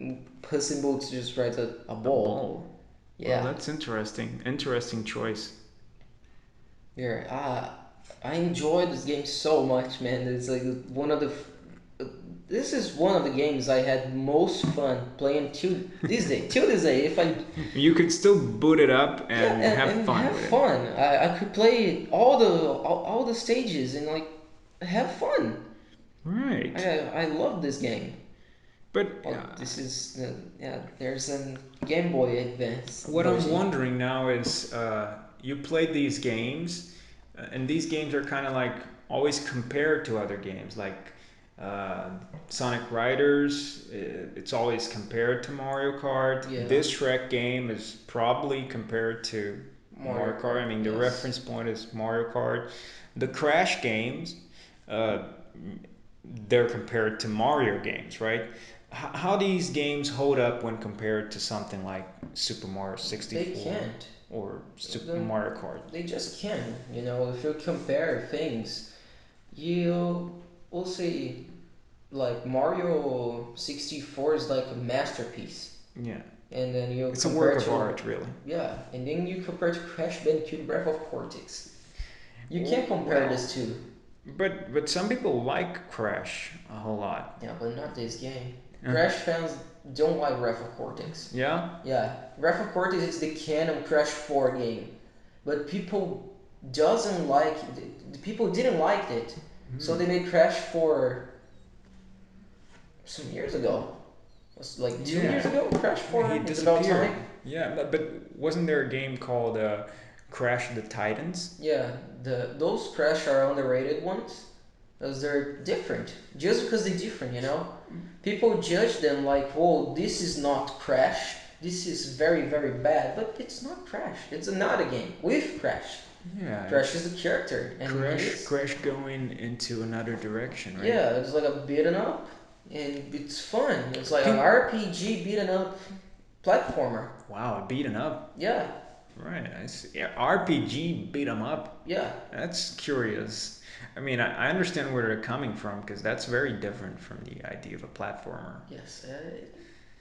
B: and Puss in Boots just rides a
A: A
B: bull.
A: bull.
B: Yeah.
A: Well, that's interesting. Interesting choice.
B: Yeah, I enjoy this game so much, man. It's like one of the. This is one of the games I had most fun playing till this day. Till this day, if I
A: You could still boot it up
B: yeah
A: and have
B: and
A: fun
B: have
A: with it.
B: fun. I could play all the stages and like have fun.
A: Right.
B: I love this game.
A: But
B: Well, this is yeah. There's a Game Boy Advance
A: what I'm
B: version.
A: wondering now is you played these games, and these games are kind of like always compared to other games, like uh, Sonic Riders. It's always compared to Mario Kart.
B: Yeah.
A: This Shrek game is probably compared to Mario Kart. I mean, the
B: Yes.
A: reference point is Mario Kart. The Crash games, uh, they're compared to Mario games, right? How these games hold up when compared to something like Super Mario
B: They
A: 64
B: can't.
A: or Super
B: The-
A: Mario Kart?
B: They just can. You know, if you compare things, you will see like Mario 64 is like a masterpiece.
A: Yeah,
B: And then you
A: it's a
B: compare
A: work of
B: to
A: art, really.
B: yeah, and then you compare to Crash Bandicoot Breath of Cortex. You can't compare
A: Well,
B: this two.
A: but some people like Crash a whole lot.
B: Yeah, but not this game.
A: Uh,
B: Crash fans don't like Breath of Cortex.
A: yeah,
B: Yeah, Breath of Cortex is the canon Crash 4 game, but people doesn't like the people didn't like it, so they made Crash 4 some years ago. It was like 2 years
A: yeah.
B: ago. Crash 4.
A: He
B: It's about
A: disappeared.
B: time.
A: Yeah, but wasn't there a game called Crash the Titans?
B: Yeah, those Crash are underrated ones, because they're different. Just because they're different, you know, people judge them like, whoa, this is not Crash. This is very very bad, but it's not Crash. It's another game with Crash.
A: Yeah,
B: Crash is the character, and
A: Crash going into another direction, right?
B: yeah, it's like a beaten up, and it's fun. It's like an
A: Can-
B: RPG beaten up platformer.
A: Wow, beaten up.
B: Yeah,
A: Right, I see. Yeah, RPG beat 'em up.
B: yeah,
A: That's curious. I mean, I understand where they're coming from because that's very different from the idea of a platformer.
B: yes,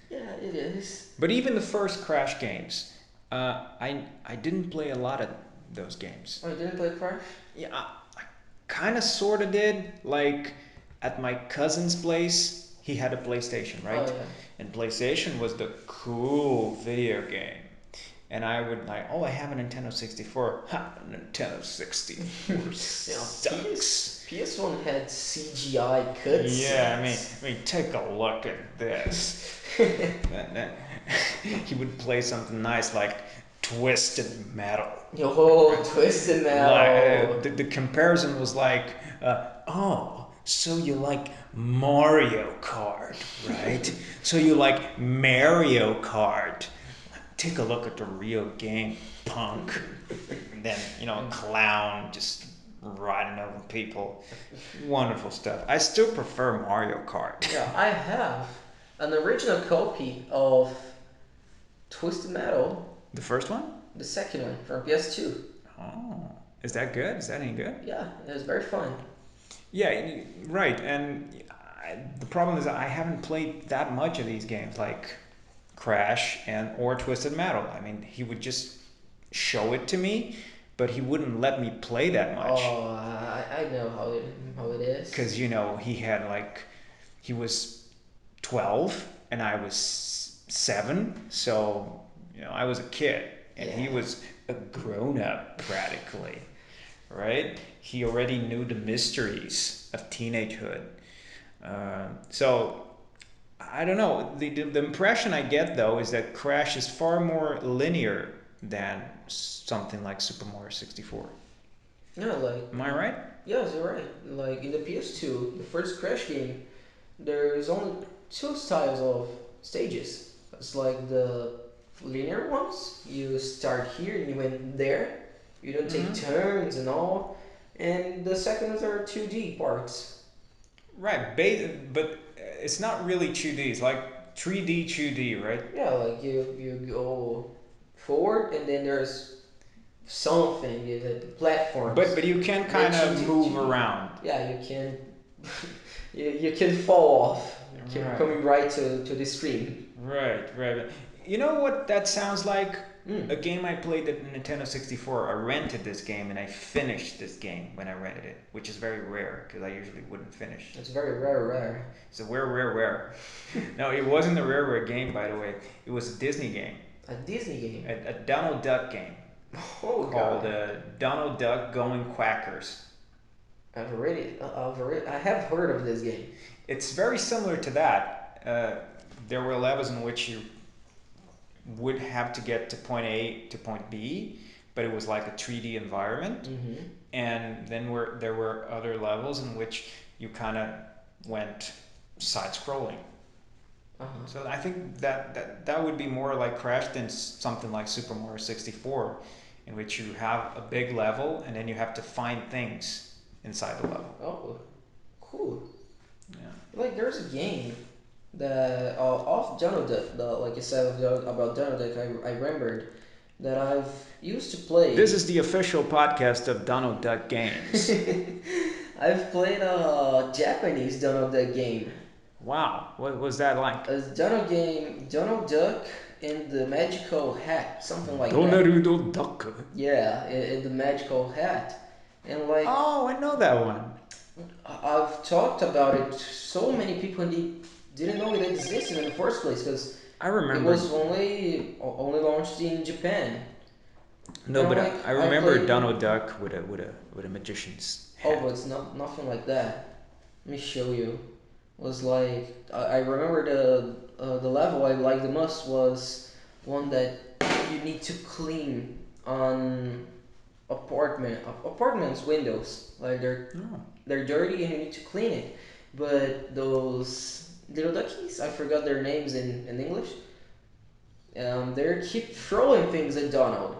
B: yeah, it is.
A: But even the first Crash games, I didn't play a lot of those games.
B: Oh, you didn't play Crash?
A: Yeah, I kind of sort of did. Like at my cousin's place, he had a PlayStation,
B: Oh
A: right?
B: yeah.
A: And PlayStation was the cool video game. And I would like, oh, I have a Nintendo 64. Ha, Nintendo 64
B: Yeah,
A: sucks.
B: PS1 had CGI cutscenes.
A: Yeah, I mean, take a look at this. Then he would play something nice like Twisted Metal.
B: Yo, Twisted Metal.
A: Like, the comparison was like, oh, so you like Mario Kart, right? So you like Mario Kart. Take a look at the real game, punk. And then, a clown just riding over people. Wonderful stuff. I still prefer Mario Kart.
B: Yeah, I have an original copy of Twisted Metal,
A: The first one?
B: the second one from PS2.
A: Oh, is that good? Is that any good?
B: Yeah, it was very fun.
A: Yeah, right. And the problem is I haven't played that much of these games, like Crash or Twisted Metal. I mean, he would just show it to me, but he wouldn't let me play that much.
B: Oh, I know how it is.
A: Because he was 12 and I was 7, so I was a kid and he was a grown up practically, right? He already knew the mysteries of teenagehood. So I don't know. The impression I get though is that Crash is far more linear than something like Super Mario 64.
B: Yeah, like.
A: Am I right?
B: Yes, you're right. Like in the PS2, the first Crash game, there's only two styles of stages. It's like the linear ones. You start here and you went there. You don't take turns and all. And the second ones are 2D parts.
A: Right, but it's not really 2D. It's like 3D, 2D, right?
B: Yeah, like you go forward and then there's something, the platforms.
A: But you can kind of move around.
B: Yeah, you can. you can fall off.
A: Right.
B: Coming right to the screen.
A: Right. You know what that sounds like?
B: Mm.
A: A game I played at Nintendo 64. I rented this game and I finished this game when I rented it, which is very rare because I usually wouldn't finish.
B: It's very rare.
A: It's a rare. No, it wasn't a rare game, by the way. It was a Disney game.
B: A Disney game?
A: A Donald Duck game.
B: Oh,
A: called
B: God.
A: Donald Duck Going Quackers.
B: I have heard of this game.
A: It's very similar to that. There were levels in which you would have to get to point A to point B, but it was like a 3D environment.
B: Mm-hmm.
A: And then there were other levels in which you kind of went side-scrolling.
B: Uh-huh.
A: So I think that would be more like Crash than something like Super Mario 64, in which you have a big level and then you have to find things inside the level.
B: Oh, cool.
A: Yeah.
B: Like there's a game that off Donald Duck, like you said about Donald Duck, I remembered that I've used to play.
A: This is the official podcast of Donald Duck Games.
B: I've played a Japanese Donald Duck game.
A: Wow, what was that like?
B: A Donald Duck in the magical hat, something like that.
A: Donald Duck.
B: Yeah, in the magical hat. And like,
A: oh, I know that one.
B: I've talked about it. So many people didn't know it existed in the first place because
A: I remember
B: it was only launched in Japan.
A: No,
B: and
A: but
B: like,
A: I remember
B: played,
A: Donald Duck with a magician's hat.
B: Oh, but it's nothing like that. Let me show you. It was like I remember the level I liked the most was one that you need to clean on apartments windows, like they're dirty and you need to clean it, but those little duckies, I forgot their names in English, they keep throwing things at Donald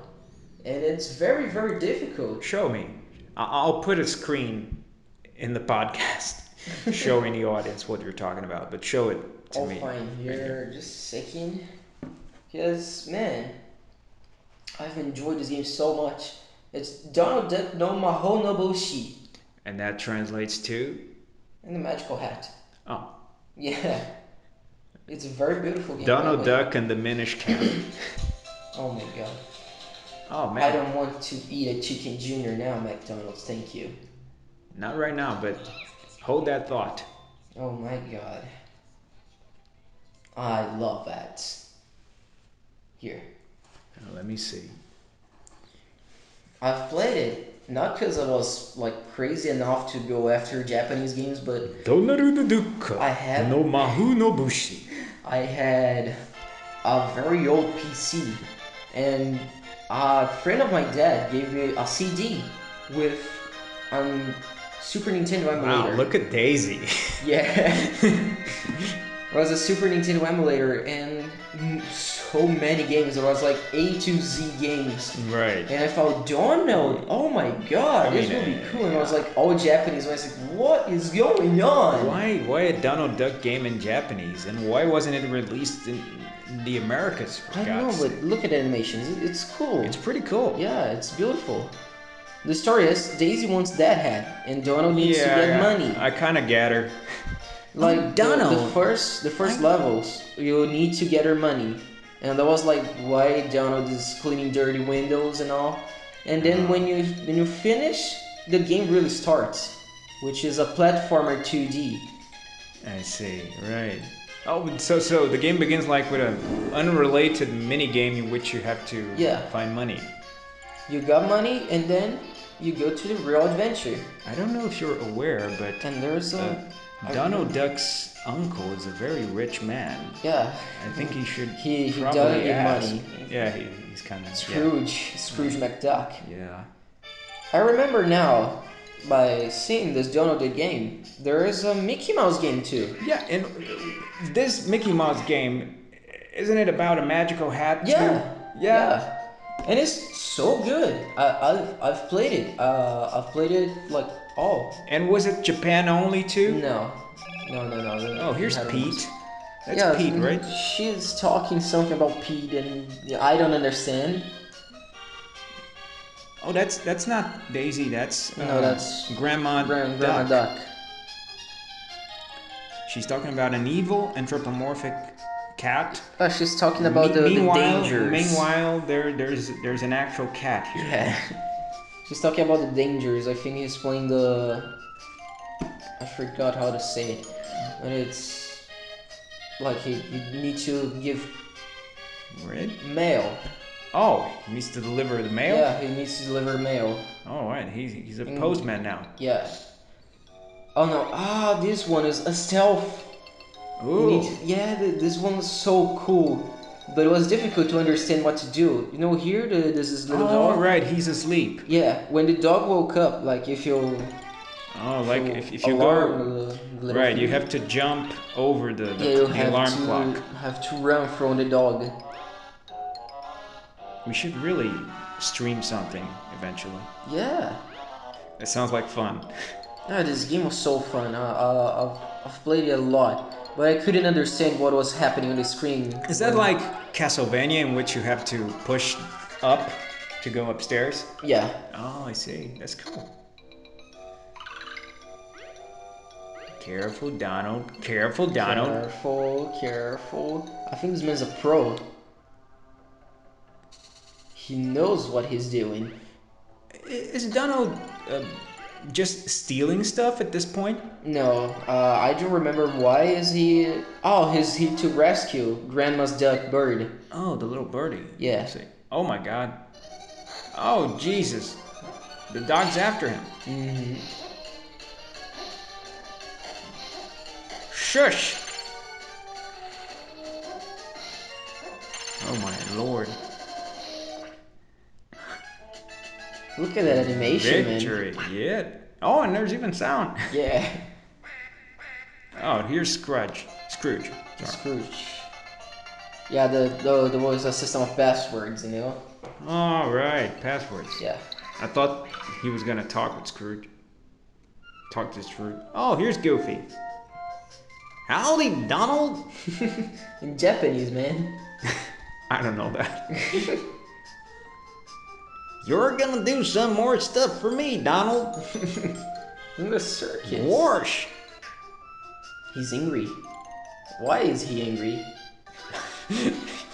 B: and it's very very difficult.
A: Show me. I'll put a screen in the podcast showing the audience what you're talking about, but show it to me.
B: I'll find here just a second, because man, I've enjoyed this game so much. It's Donald Duck no Maho no Boshi.
A: And that translates to?
B: In the magical hat.
A: Oh.
B: Yeah. It's a very beautiful game.
A: Donald Duck and the Minish Cap.
B: Oh my god.
A: Oh man.
B: I don't want to eat a chicken junior now, McDonald's, thank you.
A: Not right now, but hold that thought.
B: Oh my god. I love that. Here.
A: Let me see.
B: I've played it, not because I was like crazy enough to go after Japanese games, but I had
A: no Mahu no Bushi.
B: I had a very old PC, and a friend of my dad gave me a CD with Super Nintendo emulator.
A: Wow, look at Daisy.
B: Yeah. It was a Super Nintendo emulator and so many games. There was like A to Z games.
A: Right.
B: And I thought, Donald, oh my god, this will be cool. And I was like, all Japanese. And I was like, what is going on?
A: Why a Donald Duck game in Japanese? And why wasn't it released in the Americas, for
B: I don't
A: God's
B: know,
A: sake?
B: but look at the animations. It's cool.
A: It's pretty cool.
B: Yeah, it's beautiful. The story is, Daisy wants that hat, and Donald needs to get money.
A: I kind of get her.
B: Like
A: Donald.
B: the first levels, you need to get her money, and that was like why Donald is cleaning dirty windows and all. And then when you finish, the game really starts, which is a platformer 2D.
A: I see. Right. Oh, so the game begins like with an unrelated mini game in which you have to find money.
B: You got money, and then you go to the real adventure.
A: I don't know if you're aware, but
B: And there's
A: Donald Duck's uncle is a very rich man.
B: Yeah.
A: I think he should
B: He
A: probably
B: doesn't give
A: ask.
B: money.
A: Yeah, he's kind of
B: Scrooge McDuck.
A: Yeah.
B: I remember now, by seeing this Donald Duck game, there is a Mickey Mouse game too.
A: Yeah, and this Mickey Mouse game, isn't it about a magical hat?
B: Yeah.
A: Too? Yeah.
B: And it's so good. I've played it. I've played it like all.
A: And was it Japan only too?
B: No.
A: Oh, here's Pete. That's
B: yeah,
A: Pete, right?
B: She's talking something about Pete, and I don't understand.
A: Oh, that's not Daisy. That's
B: No, that's
A: Grandma
B: Duck.
A: She's talking about an evil anthropomorphic cat.
B: She's talking about the dangers.
A: Meanwhile, there's an actual cat here.
B: Yeah. She's talking about the dangers. I think he's playing the... I forgot how to say it. But it's... like you need to give... mail.
A: Oh, he needs to deliver the mail?
B: Yeah, he needs to deliver mail.
A: Oh, right. He's a postman now.
B: Yeah. Oh no. This one is a stealth.
A: Ooh.
B: This one was so cool. But it was difficult to understand what to do. You know, here there's this little dog.
A: Oh, right. He's asleep.
B: Yeah, when the dog woke up, like if you...
A: Oh, like if you go... Right, you have to jump over the alarm clock.
B: You have to run from the dog.
A: We should really stream something eventually.
B: Yeah.
A: It sounds like fun.
B: Yeah, this game was so fun. I've played it a lot. But I couldn't understand what was happening on the screen.
A: Is that like Castlevania in which you have to push up to go upstairs?
B: Yeah.
A: Oh, I see. That's cool. Careful, Donald. Careful, Donald.
B: Careful. I think this man's a pro. He knows what he's doing.
A: Is Donald just stealing stuff at this point?
B: No, I don't remember why is he... Oh, he to rescue Grandma's duck bird.
A: Oh, the little birdie.
B: Yeah.
A: Let's see. Oh my God. Oh, Jesus. The dog's after him.
B: Mm-hmm.
A: Shush! Oh my Lord.
B: Look at that animation,
A: Victory, yeah. Oh, and there's even sound.
B: Yeah.
A: Oh, here's Scrooge. Sorry.
B: Scrooge. Yeah, there was a system of passwords, you know?
A: All right, passwords.
B: Yeah.
A: I thought he was gonna talk with Scrooge. Talk to Scrooge. Oh, here's Goofy. Howdy, Donald.
B: In Japanese, man.
A: I don't know that. You're gonna do some more stuff for me, Donald.
B: In the circus.
A: Wash.
B: He's angry. Why is he angry?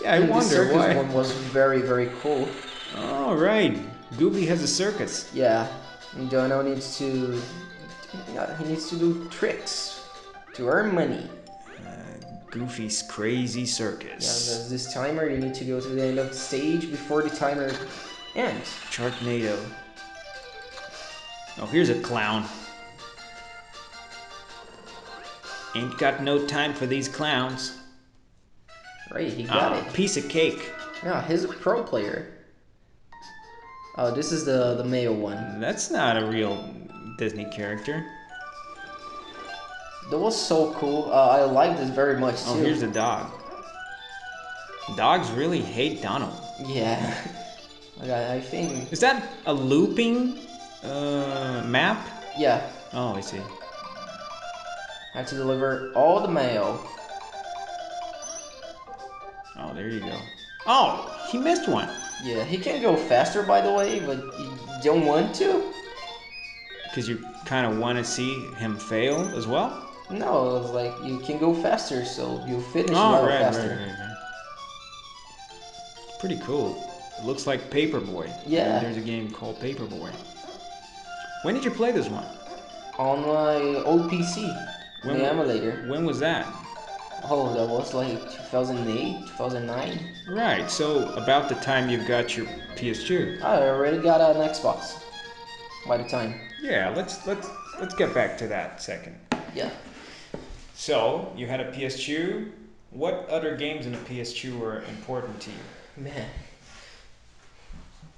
A: Yeah, I wonder
B: the circus
A: why.
B: one was very, very cool.
A: All right, Goofy has a circus.
B: Yeah, and Dono needs to... he needs to do tricks to earn money.
A: Goofy's Crazy
B: Yeah,
A: Circus.
B: there's this timer. You need to go to the end of the stage before the timer ends.
A: Sharknado. Oh, here's a clown. Ain't got no time for these clowns.
B: Right, he got it.
A: Piece of cake.
B: Yeah, he's a pro player. Oh, this is the male one.
A: That's not a real Disney character.
B: That was so cool. I like this very much too.
A: Oh, here's the dog. Dogs really hate Donald.
B: Yeah. I think.
A: Is that a looping map?
B: Yeah.
A: Oh, I see.
B: I have to deliver all the mail.
A: Oh, there you go. Oh, he missed one.
B: Yeah, he can go faster, by the way, but you don't want to?
A: Because you kind of want to see him fail as well?
B: No, it's like you can go faster, so you finish
A: Oh,
B: level
A: right.
B: faster.
A: Pretty cool. It looks like Paperboy.
B: Yeah.
A: There's a game called Paperboy. When did you play this one?
B: On my old PC, the emulator.
A: When was that?
B: Oh, that was like 2008, 2009.
A: Right, so about the time you got your PS2.
B: I already got an Xbox by the time.
A: Yeah, let's get back to that second.
B: Yeah.
A: So, you had a PS2. What other games in the PS2 were important to you?
B: Man.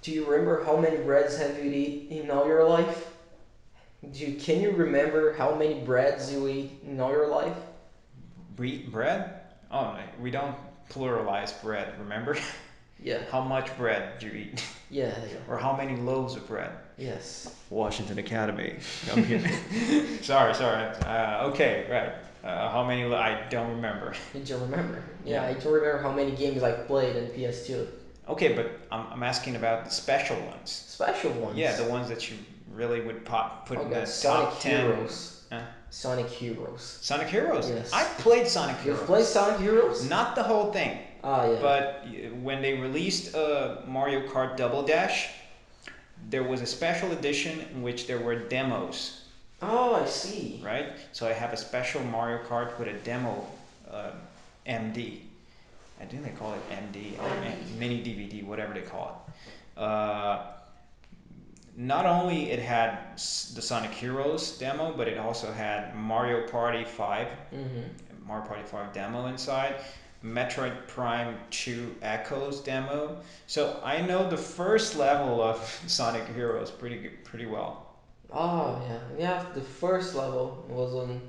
B: Do you remember how many breads have you eaten in all your life? Can you remember how many breads you eat in all your life?
A: Bread? Oh, we don't pluralize bread, remember?
B: Yeah.
A: How much bread do you eat?
B: Yeah.
A: Or how many loaves of bread?
B: Yes.
A: Washington Academy. Sorry. Okay, right. How many? I don't remember.
B: You don't remember? Yeah, I don't remember how many games I played in PS2.
A: Okay, but I'm asking about the special ones.
B: Special ones?
A: Yeah, the ones that you really would put in the
B: Sonic
A: top 10.
B: Heroes. Sonic Heroes.
A: Sonic Heroes?
B: Yes.
A: I played Sonic Heroes.
B: You've played Sonic Heroes?
A: Not the whole thing.
B: Ah, yeah.
A: But when they released Mario Kart Double Dash, there was a special edition in which there were demos.
B: Oh, I see.
A: Right? So I have a special Mario Kart with a demo MD. I think they call it MD or mini DVD, whatever they call it. Not only it had the Sonic Heroes demo, but it also had Mario Party 5, Mario Party 5 demo inside, Metroid Prime 2 Echoes demo. So I know the first level of Sonic Heroes pretty well.
B: Oh, yeah. Yeah, the first level was on...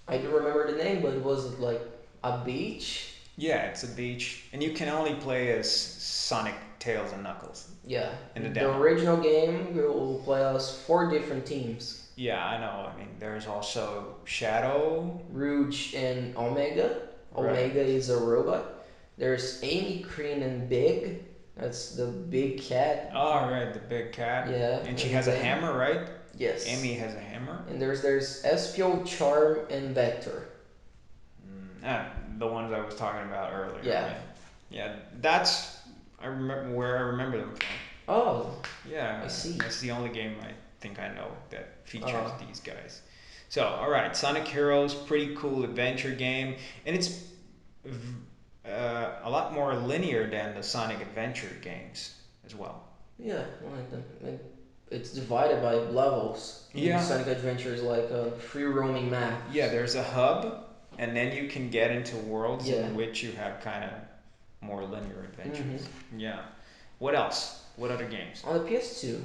B: I don't remember the name, but it was like a beach.
A: Yeah, it's a beach, and you can only play as Sonic, Tails, and Knuckles.
B: Yeah.
A: In the demo.
B: The original game will play as 4 different teams.
A: Yeah, I know. I mean, there's also Shadow,
B: Rouge, and Omega.
A: Right.
B: Omega is a robot. There's Amy, Cream, and Big. That's the big cat.
A: Oh, right, the big cat.
B: Yeah.
A: And she has a hammer, right?
B: Yes.
A: Amy has a hammer.
B: And there's Espio, Charm, and Vector.
A: The ones I was talking about earlier.
B: Yeah.
A: Right? Yeah, that's where I remember them from.
B: Oh.
A: Yeah.
B: I see.
A: That's the only game I think I know that features these guys. So, all right, Sonic Heroes, pretty cool adventure game, and it's a lot more linear than the Sonic Adventure games as well.
B: Yeah, it's divided by levels.
A: Yeah.
B: Sonic Adventure is like a free roaming map.
A: Yeah, there's a hub, and then you can get into worlds
B: Yeah.
A: in which you have kind of more linear adventures. Yeah. What else? What other games?
B: On the PS2,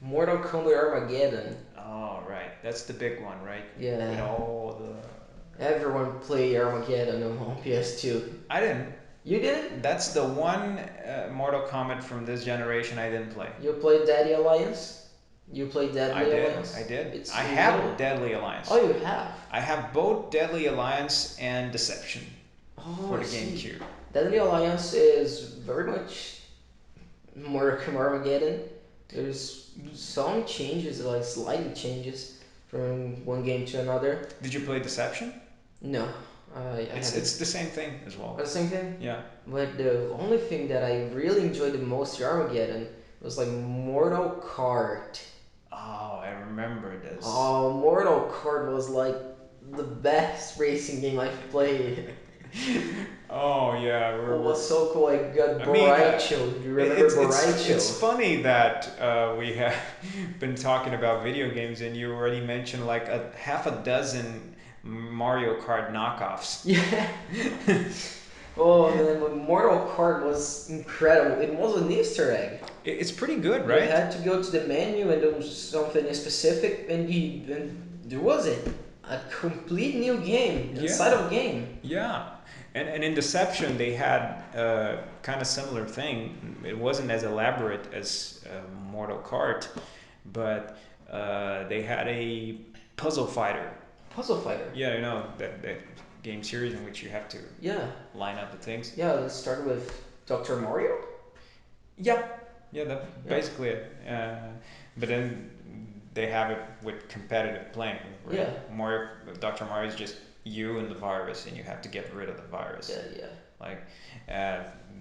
B: Mortal Kombat Armageddon.
A: Oh, right. That's the big one, right?
B: Yeah.
A: With all the...
B: Everyone played Armageddon on PS2.
A: I didn't.
B: You didn't?
A: That's the one Mortal Kombat from this generation I didn't play.
B: You played Deadly Alliance? You played Deadly Alliance?
A: I did.
B: It's
A: I have Deadly Alliance.
B: Oh, you have?
A: I have both Deadly Alliance and Deception for the GameCube.
B: Deadly Alliance is very much Mortal Kombat Armageddon. There's some changes, like slight changes from one game to another.
A: Did you play Deception?
B: No.
A: It's the same thing as well.
B: The same thing?
A: Yeah.
B: But the only thing that I really enjoyed the most in Armageddon was like Mortal Kart.
A: Oh, I remember this.
B: Oh, Mortal Kart was like the best racing game I've played.
A: Oh yeah,
B: It was so cool. I got
A: I mean,
B: Borracho. Do you remember Borracho?
A: it's funny that we have been talking about video games and you already mentioned like a half a dozen Mario Kart knockoffs.
B: Yeah. Oh man, but Mortal Kombat was incredible. It was an Easter egg.
A: It's pretty good,
B: You
A: right?
B: had to go to the menu and do something specific, and there was it. A complete new game inside
A: Yeah.
B: of a game.
A: Yeah, and in Deception they had a kind of similar thing. It wasn't as elaborate as Mortal Kart, but they had a puzzle fighter.
B: Puzzle Fighter.
A: Yeah, you know that game series in which you have to
B: Yeah.
A: line up the things.
B: Yeah, let's start with Dr. Mario.
A: Yeah, yeah, that's
B: Yeah.
A: basically it. But then they have it with competitive playing. Right?
B: Yeah.
A: Mario, Dr. Mario is just you and the virus, and you have to get rid of the virus.
B: Yeah, yeah.
A: Like,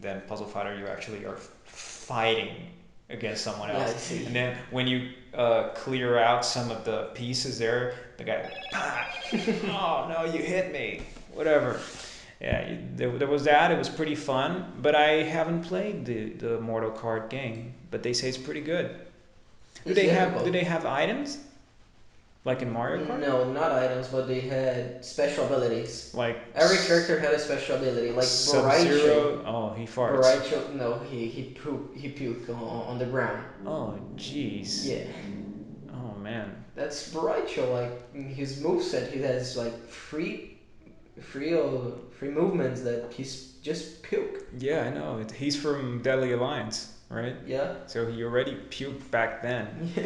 A: then Puzzle Fighter, you actually are fighting against someone
B: Yeah, I
A: else.
B: see.
A: And then when you clear out some of the pieces there, the guy, oh no, you hit me, whatever. Yeah, there was that. It was pretty fun, but I haven't played the Mortal Kombat game. But they say it's pretty good. Do
B: It's
A: they
B: difficult.
A: have items like in Mario Kart?
B: No, not items, but they had special abilities.
A: Like
B: Every character had a special ability, like Borracho.
A: Sub-Zero. Oh, he farts.
B: Borracho, no, he puked on the ground.
A: Oh, jeez.
B: Yeah,
A: Oh man.
B: that's Borracho. Like his moveset, he has like free movements that he's just puke.
A: Yeah, I know. He's from Deadly Alliance, right?
B: Yeah.
A: So he already puked back then.
B: Yeah.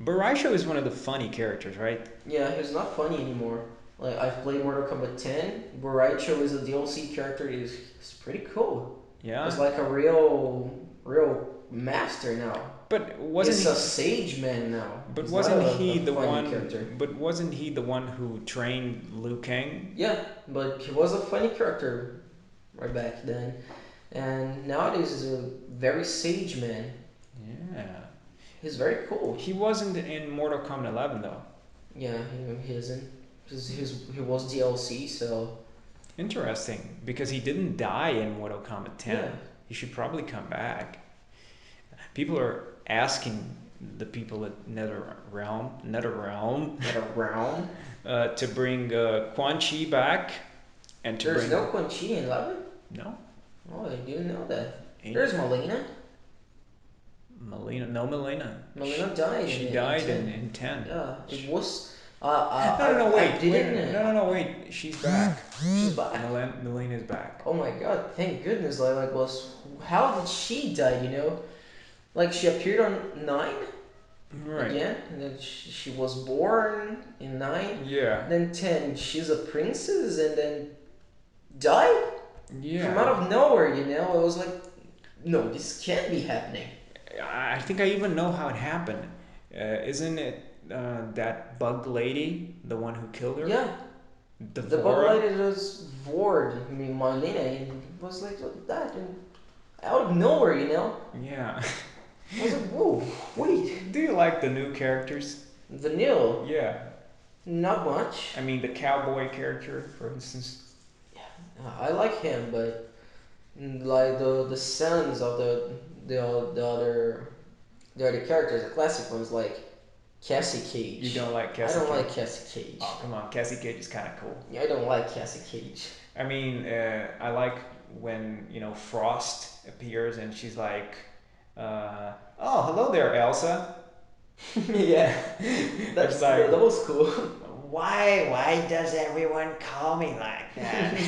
A: Barisho is one of the funny characters, right?
B: Yeah, he's not funny anymore. Like I've played Mortal Kombat 10. Borracho is a DLC character. He's pretty cool.
A: Yeah.
B: He's like a real master now.
A: But wasn't
B: He's
A: he?
B: a sage man now.
A: But
B: He's
A: wasn't
B: not
A: he the
B: funny
A: one?
B: character.
A: But wasn't he the one who trained Liu Kang?
B: Yeah, but he was a funny character right back then, and nowadays he's a very sage man.
A: Yeah.
B: He's very cool.
A: He wasn't in Mortal Kombat 11 though.
B: Yeah, he isn't. He was DLC, so
A: Interesting, because he didn't die in Mortal Kombat 10.
B: yeah.
A: He should probably come back. People are asking the people at NetherRealm
B: At a round.
A: to bring Quan Chi back and to
B: There's
A: bring
B: no Quan Chi in 11?
A: no
B: Oh, I didn't know that.
A: ain't
B: There's Melina.
A: Melina.
B: Melina died.
A: She
B: in
A: died
B: 10.
A: in 10.
B: Yeah, it was.
A: No,
B: I
A: wait,
B: didn't.
A: wait. She's back.
B: She's back.
A: Melina's back.
B: Oh my god, thank goodness. How did she die, you know? Like, she appeared on 9
A: Right.
B: again, and then she was born in 9.
A: Yeah.
B: Then 10, she's a princess, and then died?
A: Yeah.
B: From out of nowhere, you know? I was like, no, this can't be happening.
A: I think I even know how it happened. Isn't it that bug lady, the one who killed her?
B: Yeah, the bug
A: Devora?
B: lady was Vord, I mean, Marlena, and it was like that, and out of nowhere, you know?
A: Yeah.
B: I was like, whoa, wait.
A: Do you like the new characters?
B: Vanille,
A: Yeah.
B: not much.
A: I mean, the cowboy character, for instance.
B: I like him, but like the sons of the other characters, the classic ones like Cassie Cage.
A: You don't like
B: I
A: Cassie
B: don't
A: Cage?
B: like Cassie Cage.
A: Oh, come on. Cassie Cage is kind of cool.
B: Yeah, I don't like Cassie Cage.
A: I mean, I like when, Frost appears and she's like, oh, hello there, Elsa.
B: Yeah,
A: It's like,
B: that was cool.
A: why does everyone call me like that?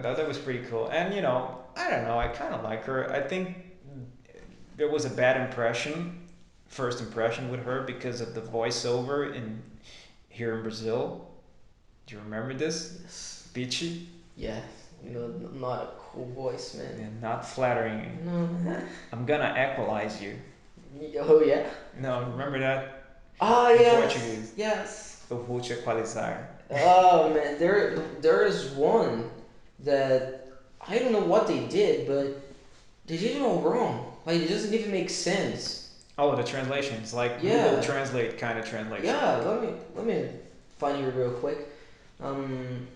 A: That was pretty cool. And, I don't know, I kind of like her. I think there was a bad first impression with her because of the voiceover here in Brazil. Do you remember this?
B: Yes.
A: Beachy?
B: Yeah, not a cool voice, man.
A: And not flattering.
B: No.
A: I'm gonna equalize you.
B: Oh yeah.
A: No, remember that?
B: Ah
A: In
B: yes.
A: Portuguese.
B: Yes.
A: Eu vou te equalizar.
B: Oh man, there is one that I don't know what they did, but they did it all wrong. Like it doesn't even make sense.
A: Oh, the translations, like Google
B: Yeah,
A: Translate kind of translation.
B: yeah. Let me find you real quick. Um,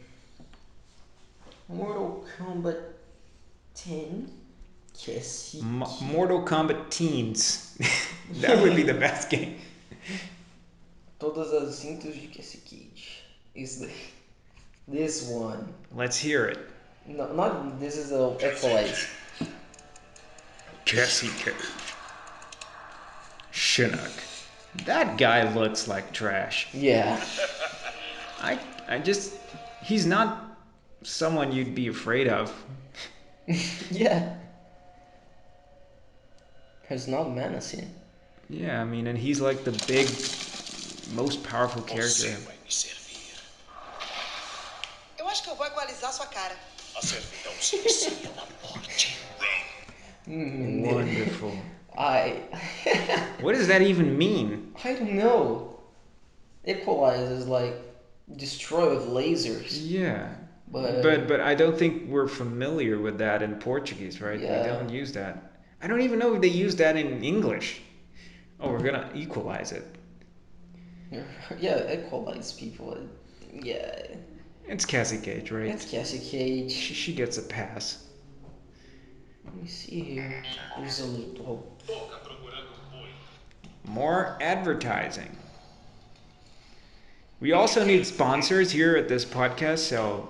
B: Mortal Kombat 10. Cassie
A: Mortal Kombat Teens. That would be the best game.
B: Todas as cintas de Cassie Cage. Is this one?
A: Let's hear it.
B: No, not this is a Equalize.
A: Cassie Cage. Chinook. That guy looks like trash.
B: Yeah.
A: I just, he's not someone you'd be afraid of.
B: Yeah. He's not menacing.
A: Yeah, I mean, and he's like the big, most powerful character.
C: Eu acho que eu vou equalizar sua cara.
A: Wonderful.
B: I
A: What does that even mean?
B: I don't know. Equalize is like destroy with lasers.
A: Yeah.
B: But
A: But I don't think we're familiar with that in Portuguese, right?
B: Yeah.
A: We don't use that. I don't even know if they use that in English. Oh, we're gonna equalize it.
B: yeah, equalize people. Yeah.
A: It's Cassie Cage, right?
B: It's Cassie Cage.
A: She gets a pass.
B: Let me see here. There's a little.
A: More advertising. We also need sponsors here at this podcast, so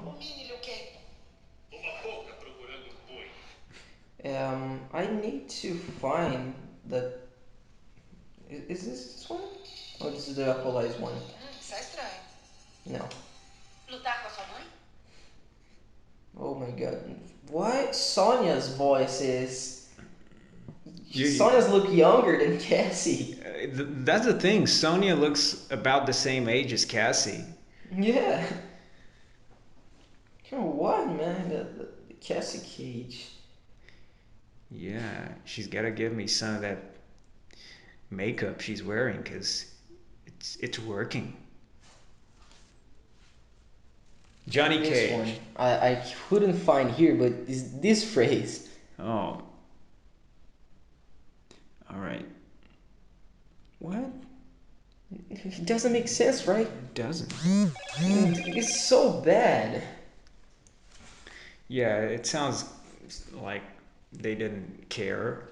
B: I need to find the. Is this one? Oh, this is the equalize one.
C: Isso é estranho.
B: No.
C: Lutar com a sua mãe?
B: Oh my god. What? Sonya's voice is.
A: You-
B: Sonya's look younger than Cassie.
A: that's the thing. Sonya looks about the same age as Cassie.
B: Yeah. Come on, what, man? The Cassie Cage.
A: Yeah, she's got to give me some of that makeup she's wearing because it's working. Johnny
B: This
A: Cage.
B: one. I couldn't find here, but is this phrase.
A: Oh. All right. What?
B: It doesn't make sense, right?
A: It doesn't.
B: It's so bad.
A: Yeah, it sounds like they didn't care.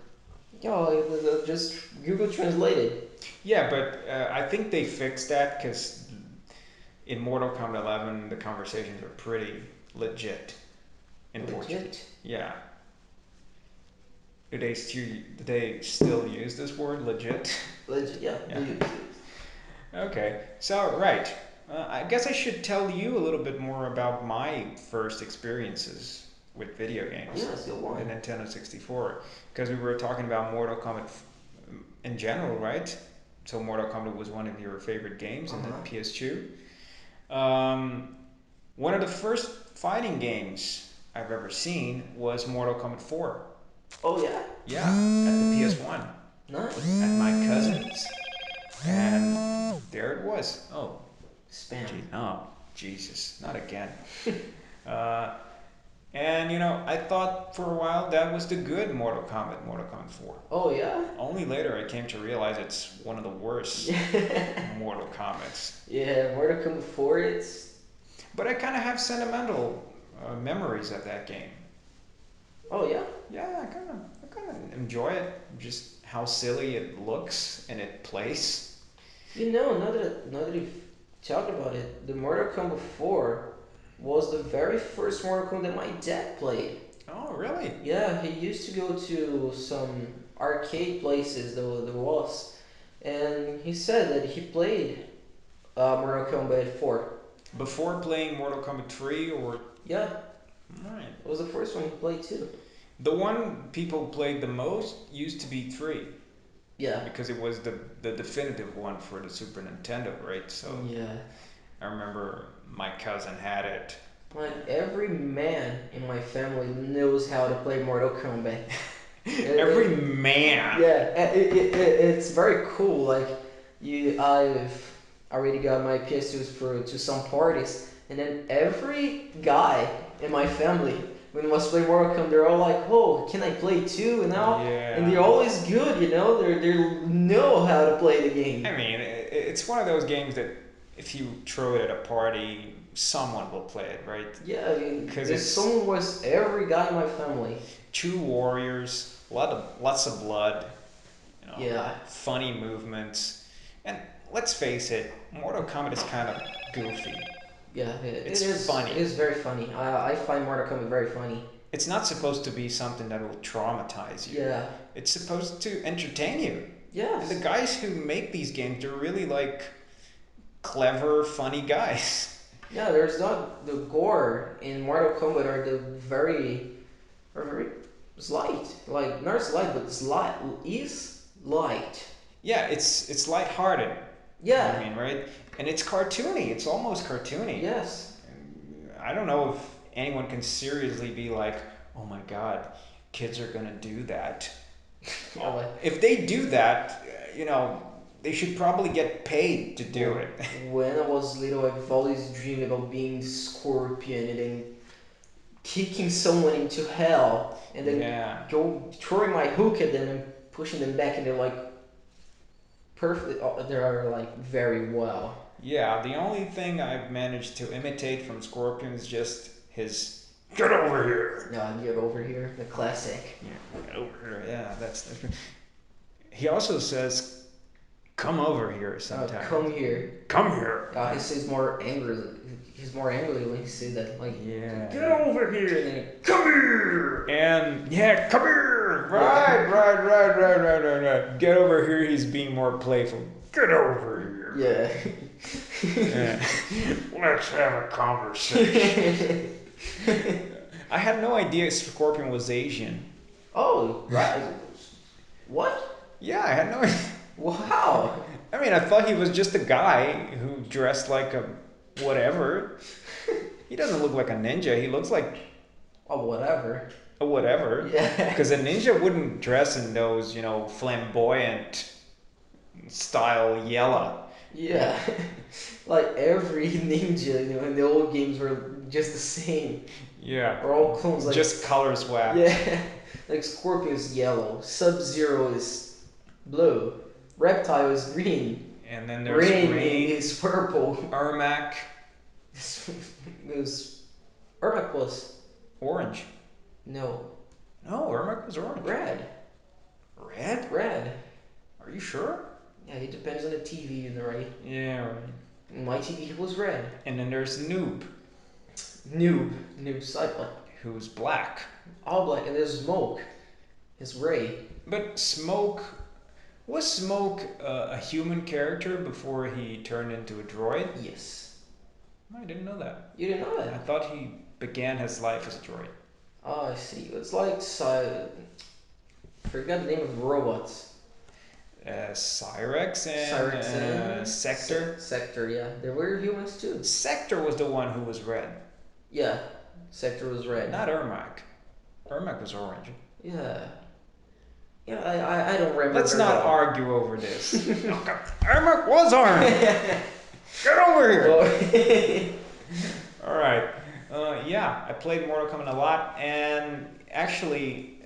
B: Yo, it was just Google translated.
A: Yeah, but I think they fixed that because in Mortal Kombat 11, the conversations are pretty legit in Portuguese.
B: Legit?
A: Yeah. Do they still use this word, legit?
B: Legit, yeah.
A: Yeah. Okay, so right. I guess I should tell you a little bit more about my first experiences with video games.
B: Yes, go on.
A: The Nintendo 64, because we were talking about Mortal Kombat in general, right? So Mortal Kombat was one of your favorite games in the PS2. One of the first fighting games I've ever seen was Mortal Kombat 4.
B: Oh yeah?
A: Yeah, at the PS1.
B: Nice.
A: At my cousin's. And there it was. Oh,
B: Spam.
A: oh, Jesus, not again. And you know, I thought for a while that was the good Mortal Kombat 4.
B: Oh yeah?
A: Only later I came to realize it's one of the worst Mortal Kombats.
B: Yeah, Mortal Kombat 4, it's...
A: But I kind of have sentimental memories of that game.
B: Oh yeah?
A: Yeah, I kind of enjoy it. Just how silly it looks and it plays.
B: You know, now that you've talked about it, the Mortal Kombat 4 was the very first Mortal Kombat that my dad played.
A: Oh, really?
B: Yeah, he used to go to some arcade places there was, and he said that he played Mortal Kombat 4.
A: Before playing Mortal Kombat 3 or...
B: Yeah,
A: Right.
B: it was the first one he played too.
A: The one people played the most used to be 3.
B: Yeah.
A: Because it was the definitive one for the Super Nintendo, right? So
B: Yeah.
A: I remember my cousin had it.
B: Like every man in my family knows how to play Mortal Kombat.
A: Every man.
B: Yeah, it's very cool. Like I've already got my PS2s to some parties, and then every guy in my family, when we must play Mortal Kombat, they're all like, "Oh, can I play too?" And now,
A: Yeah.
B: and they're always good, you know. They know how to play the game.
A: I mean, it's one of those games that if you throw it at a party, someone will play it, right?
B: Yeah, I mean,
A: 'Cause
B: there's
A: it's-
B: someone was every guy in my family.
A: Two warriors, lots of blood, you know,
B: Yeah.
A: funny movements, and let's face it, Mortal Kombat is kind of goofy.
B: Yeah,
A: It's
B: it is
A: funny.
B: It is very funny. I find Mortal Kombat very funny.
A: It's not supposed to be something that will traumatize you.
B: Yeah.
A: It's supposed to entertain you.
B: Yes.
A: And the guys who make these games, they're really like clever, funny guys.
B: Yeah, there's not the gore in Mortal Kombat are very slight. Like not slight, but slight is light.
A: Yeah, it's lighthearted.
B: Yeah.
A: I mean, right? And it's cartoony. It's almost cartoony.
B: Yes.
A: I don't know if anyone can seriously be like, oh my god, kids are gonna do that.
B: Yeah, like,
A: If they do that, you know, they should probably get paid to do it.
B: when I was little, I've always dreamed about being Scorpion and then kicking someone into hell and then
A: Yeah.
B: go throwing my hook at them and pushing them back, and they're like perfect. They are like very well.
A: Yeah, the only thing I've managed to imitate from Scorpion is just his "get over here."
B: No, get over here, the classic.
A: Yeah, get over here. Yeah, that's. He also says, "Come over here" sometimes.
B: Come here.
A: Come here.
B: He says more angrily. He's more angry when he says that. Like,
A: Yeah.
B: get over here. And then,
A: Come here. And yeah, come here. Right. Get over here. He's being more playful. Get over here.
B: yeah.
A: Yeah. Let's have a conversation. I had no idea Scorpion was Asian.
B: Oh, right. What?
A: Yeah, I had no idea.
B: Wow.
A: I mean, I thought he was just a guy who dressed like a whatever. He doesn't look like a ninja. He looks like
B: Oh, whatever.
A: a whatever.
B: Yeah.
A: Because a ninja wouldn't dress in those, you know, flamboyant style yellow.
B: Yeah. Like every ninja, you know, in the old games were just the same.
A: Yeah.
B: Or all clones. Like,
A: Just color swap.
B: yeah. Like Scorpion is yellow. Sub-Zero is blue. Reptile is green.
A: And then there's
B: Rain
A: Rain,
B: is purple.
A: Ermac,
B: Ermac was
A: orange.
B: no
A: No, Ermac was orange.
B: red.
A: Red?
B: Red.
A: Are you sure?
B: Yeah, it depends on the TV, you know, right?
A: Yeah, right.
B: In my TV, it was red.
A: And then there's Noob,
B: Noob Cycle.
A: who's black.
B: All black, and there's Smoke. It's gray.
A: But was Smoke a human character before he turned into a droid?
B: Yes.
A: I didn't know that.
B: You didn't know
A: I
B: that?
A: thought he began his life as a droid.
B: Oh, I see. It's like forgot the name of the robots.
A: Cyrex and,
B: Cyrex and
A: Sector.
B: Sector, yeah. There were humans too.
A: Sector was the one who was red,
B: Yeah. Sector was red.
A: not Ermac. Ermac was orange.
B: Yeah. Yeah, I don't remember.
A: Let's
B: very
A: not
B: well.
A: argue over this. Okay. Ermac was orange. Get over here.
B: Oh.
A: All right. Yeah, I played Mortal Kombat a lot, and actually,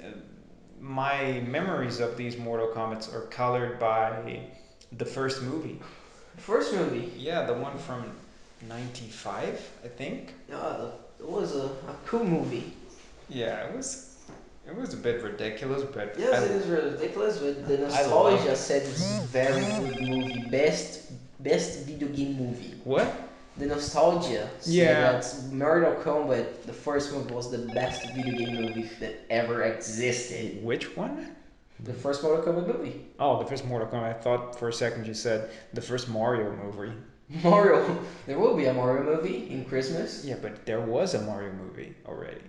A: my memories of these Mortal Kombat are colored by the first movie.
B: First movie.
A: Yeah, the one from '95, I think.
B: Yeah, it was a cool movie.
A: Yeah, it was a bit ridiculous, but
B: Yes, it is ridiculous, but the
A: I love
B: nostalgia
A: it.
B: said it's a very good movie. Best video game movie.
A: What?
B: The nostalgia said
A: Yeah.
B: that Mortal Kombat, the first movie, was the best video game movie that ever existed.
A: Which one?
B: The first Mortal Kombat movie.
A: Oh, the first Mortal Kombat. I thought for a second you said the first Mario movie.
B: Mario. There will be a Mario movie in Christmas.
A: Yeah, but there was a Mario movie already.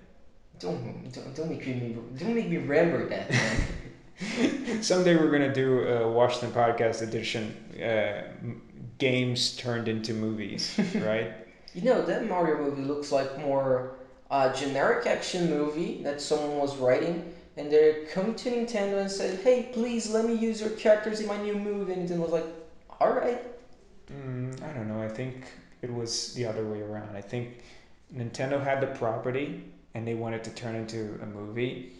B: Don't make me remember that, man.
A: Someday we're gonna do a Washington Podcast edition. Games turned into movies, right?
B: You know, that Mario movie looks like more a generic action movie that someone was writing, and they come to Nintendo and said, "Hey, please let me use your characters in my new movie." And Nintendo was like, "All right."
A: I don't know. I think it was the other way around. I think Nintendo had the property, and they wanted to turn into a movie,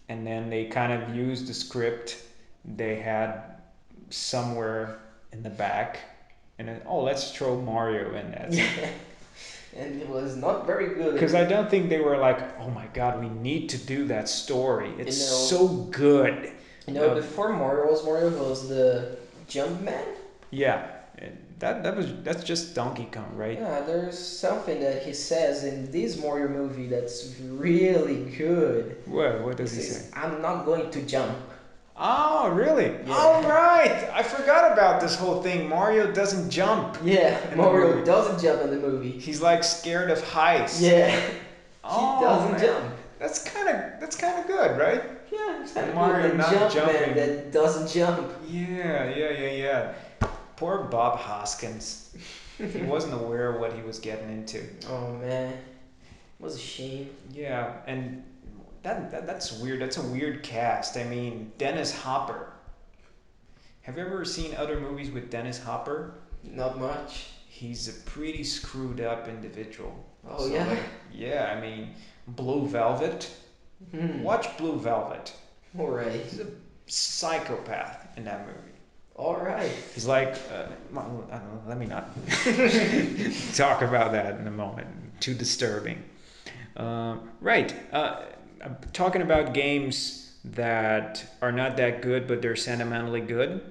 A: and then they kind of used the script they had somewhere in the back, and then, oh, let's throw Mario in that.
B: And it was not very good.
A: Because I don't think they were like, oh my god, we need to do that story. It's
B: You know,
A: so good.
B: Before Mario was the Jumpman.
A: Yeah, that's just Donkey Kong, right?
B: Yeah, there's something that he says in this Mario movie that's really good.
A: What does he
B: says,
A: say?
B: I'm not going to jump.
A: Oh, really?
B: Yeah.
A: All right. I forgot about this whole thing. Mario doesn't jump.
B: Yeah, Mario doesn't jump in the movie.
A: He's like scared of heights.
B: Yeah,
A: oh,
B: he doesn't
A: man.
B: jump.
A: That's kind of good, right?
B: Yeah, it's kind of
A: Mario
B: good.
A: not
B: Jump
A: jumping.
B: man that doesn't jump.
A: Yeah. Poor Bob Hoskins. He wasn't aware of what he was getting into.
B: Oh man, it was a shame.
A: Yeah, and that's weird. That's a weird cast. I mean, Dennis Hopper. Have you ever seen other movies with Dennis Hopper?
B: Not much.
A: He's a pretty screwed up individual.
B: Oh, yeah?
A: Yeah, I mean, Blue Velvet. Watch Blue Velvet.
B: Alright.
A: He's a psychopath in that movie.
B: Alright.
A: He's like, well, I don't know, let me not talk about that in a moment. Too disturbing. Right. I'm talking about games that are not that good, but they're sentimentally good.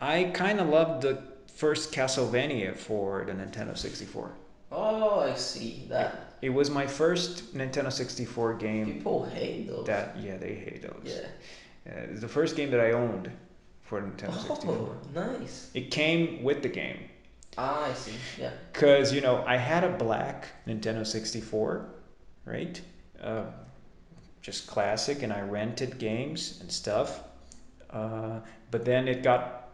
A: I kind of loved the first Castlevania for the Nintendo 64.
B: Oh, I see that.
A: It was my first Nintendo 64 game.
B: People hate those.
A: They hate those.
B: Yeah.
A: It was the first game that I owned for Nintendo 64.
B: Oh, nice.
A: It came with the game.
B: Ah, I see. Yeah.
A: Because, I had a black Nintendo 64, right? Just classic, and I rented games and stuff. But then it got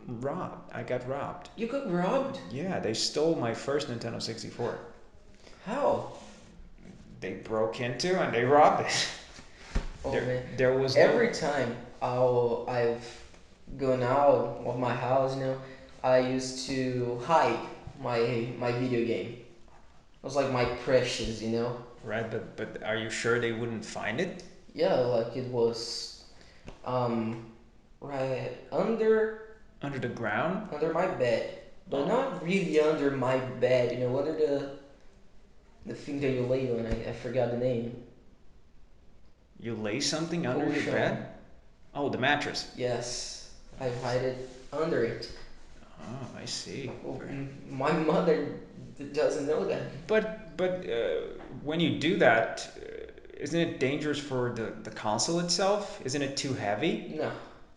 A: robbed. I got robbed.
B: You got robbed?
A: Yeah, they stole my first Nintendo 64.
B: How?
A: They broke into and they robbed it.
B: Oh man.
A: There was
B: every time I've gone out of my house, I used to hide my video game. It was like my precious,
A: Right, but are you sure they wouldn't find it?
B: Yeah, like it was right under
A: the ground?
B: Under my bed. But not really under my bed, under the thing that you lay on. I forgot the name.
A: You lay something under your bed? Oh, the mattress.
B: Yes. I hide it under it.
A: Oh, I see.
B: Well, my mother doesn't know that.
A: But when you do that, isn't it dangerous for the console itself? Isn't it too heavy?
B: No.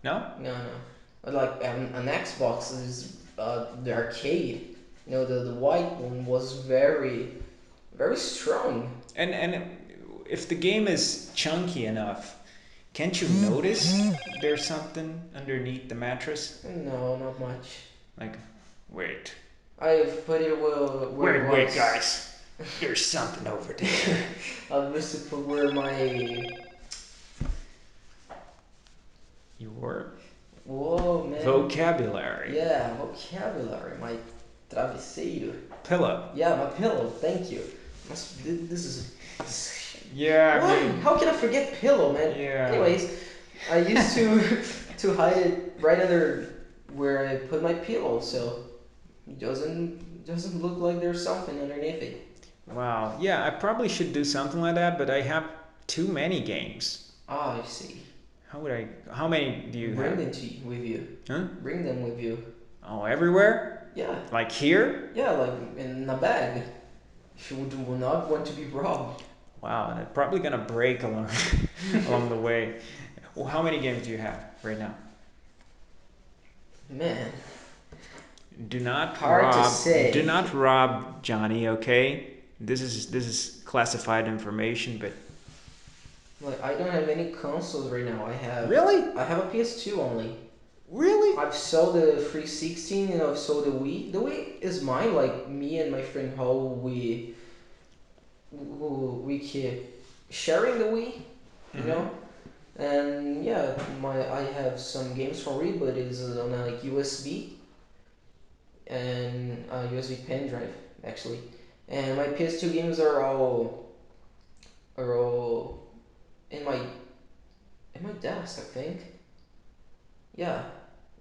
A: No?
B: No. Like an Xbox is the arcade. The white one was very, very strong.
A: And if the game is chunky enough, can't you notice there's something underneath the mattress?
B: No, not much.
A: Like, wait.
B: I've put it where
A: Wait, guys. There's something over there.
B: I used to put where my...
A: Your
B: Whoa, man.
A: vocabulary.
B: Yeah, vocabulary. My travesseiro.
A: Pillow.
B: Yeah, my pillow. Thank you. This is...
A: Yeah,
B: Why? How can I forget pillow, man?
A: Yeah.
B: Anyways, I used to hide it right under where I put my pillow, so it doesn't look like there's something underneath it.
A: Wow. Yeah, I probably should do something like that, but I have too many games.
B: Ah, I see.
A: How many do you
B: Bring
A: have?
B: them with you.
A: Huh?
B: Bring them with you.
A: Oh, everywhere?
B: Yeah.
A: Like here?
B: Yeah, like in a bag. If you would not want to be robbed.
A: Wow, and it's probably gonna break along the way. Well, how many games do you have right now?
B: Man.
A: Do not
B: Hard
A: rob.
B: to say.
A: Do not rob Johnny. Okay, this is classified information, but.
B: Like, I don't have any consoles right now. I have a PS2 only.
A: Really?
B: I've sold the 360 and I've sold the Wii. The Wii is mine. Like me and my friend Hall, we keep sharing the Wii, you know. And yeah, I have some games for Wii, but it's on a like USB and a USB pen drive actually. And my PS2 games are all or in my desk, I think. Yeah,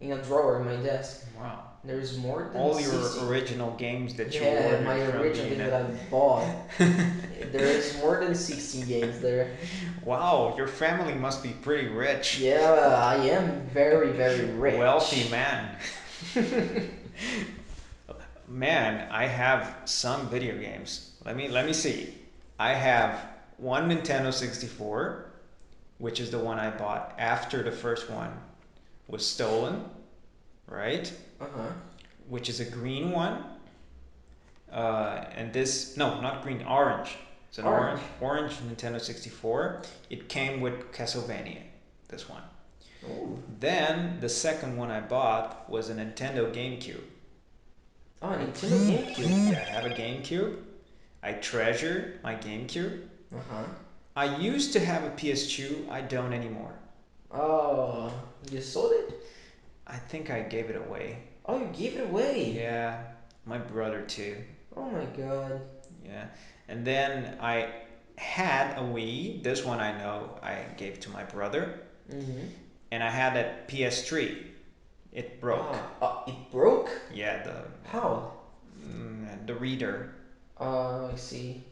B: in a drawer in my desk.
A: Wow.
B: There's more than
A: All your
B: 60.
A: original games that you
B: Yeah,
A: ordered
B: my
A: from
B: original
A: the
B: game that I bought. There is more than 16 games there.
A: Wow, your family must be pretty rich.
B: Yeah, I am very, very rich.
A: Wealthy man. Man, I have some video games. Let me see. I have one Nintendo 64, which is the one I bought after the first one was stolen, right?
B: Uh-huh.
A: Which is a green one. And this, no, not green, orange. It's an orange Nintendo 64. It came with Castlevania, this one.
B: Ooh.
A: Then the second one I bought was a Nintendo GameCube.
B: Oh, Nintendo GameCube.
A: Yeah, I have a GameCube. I treasure my GameCube.
B: Uh-huh.
A: I used to have a PS2. I don't anymore.
B: Oh, you sold it?
A: I think I gave it away.
B: Oh, you gave it away?
A: Yeah, my brother too.
B: Oh my god.
A: Yeah, and then I had a Wii. This one I know I gave to my brother.
B: Mm-hmm.
A: And I had a PS3. It broke.
B: It broke?
A: Yeah,
B: How?
A: the reader.
B: I see.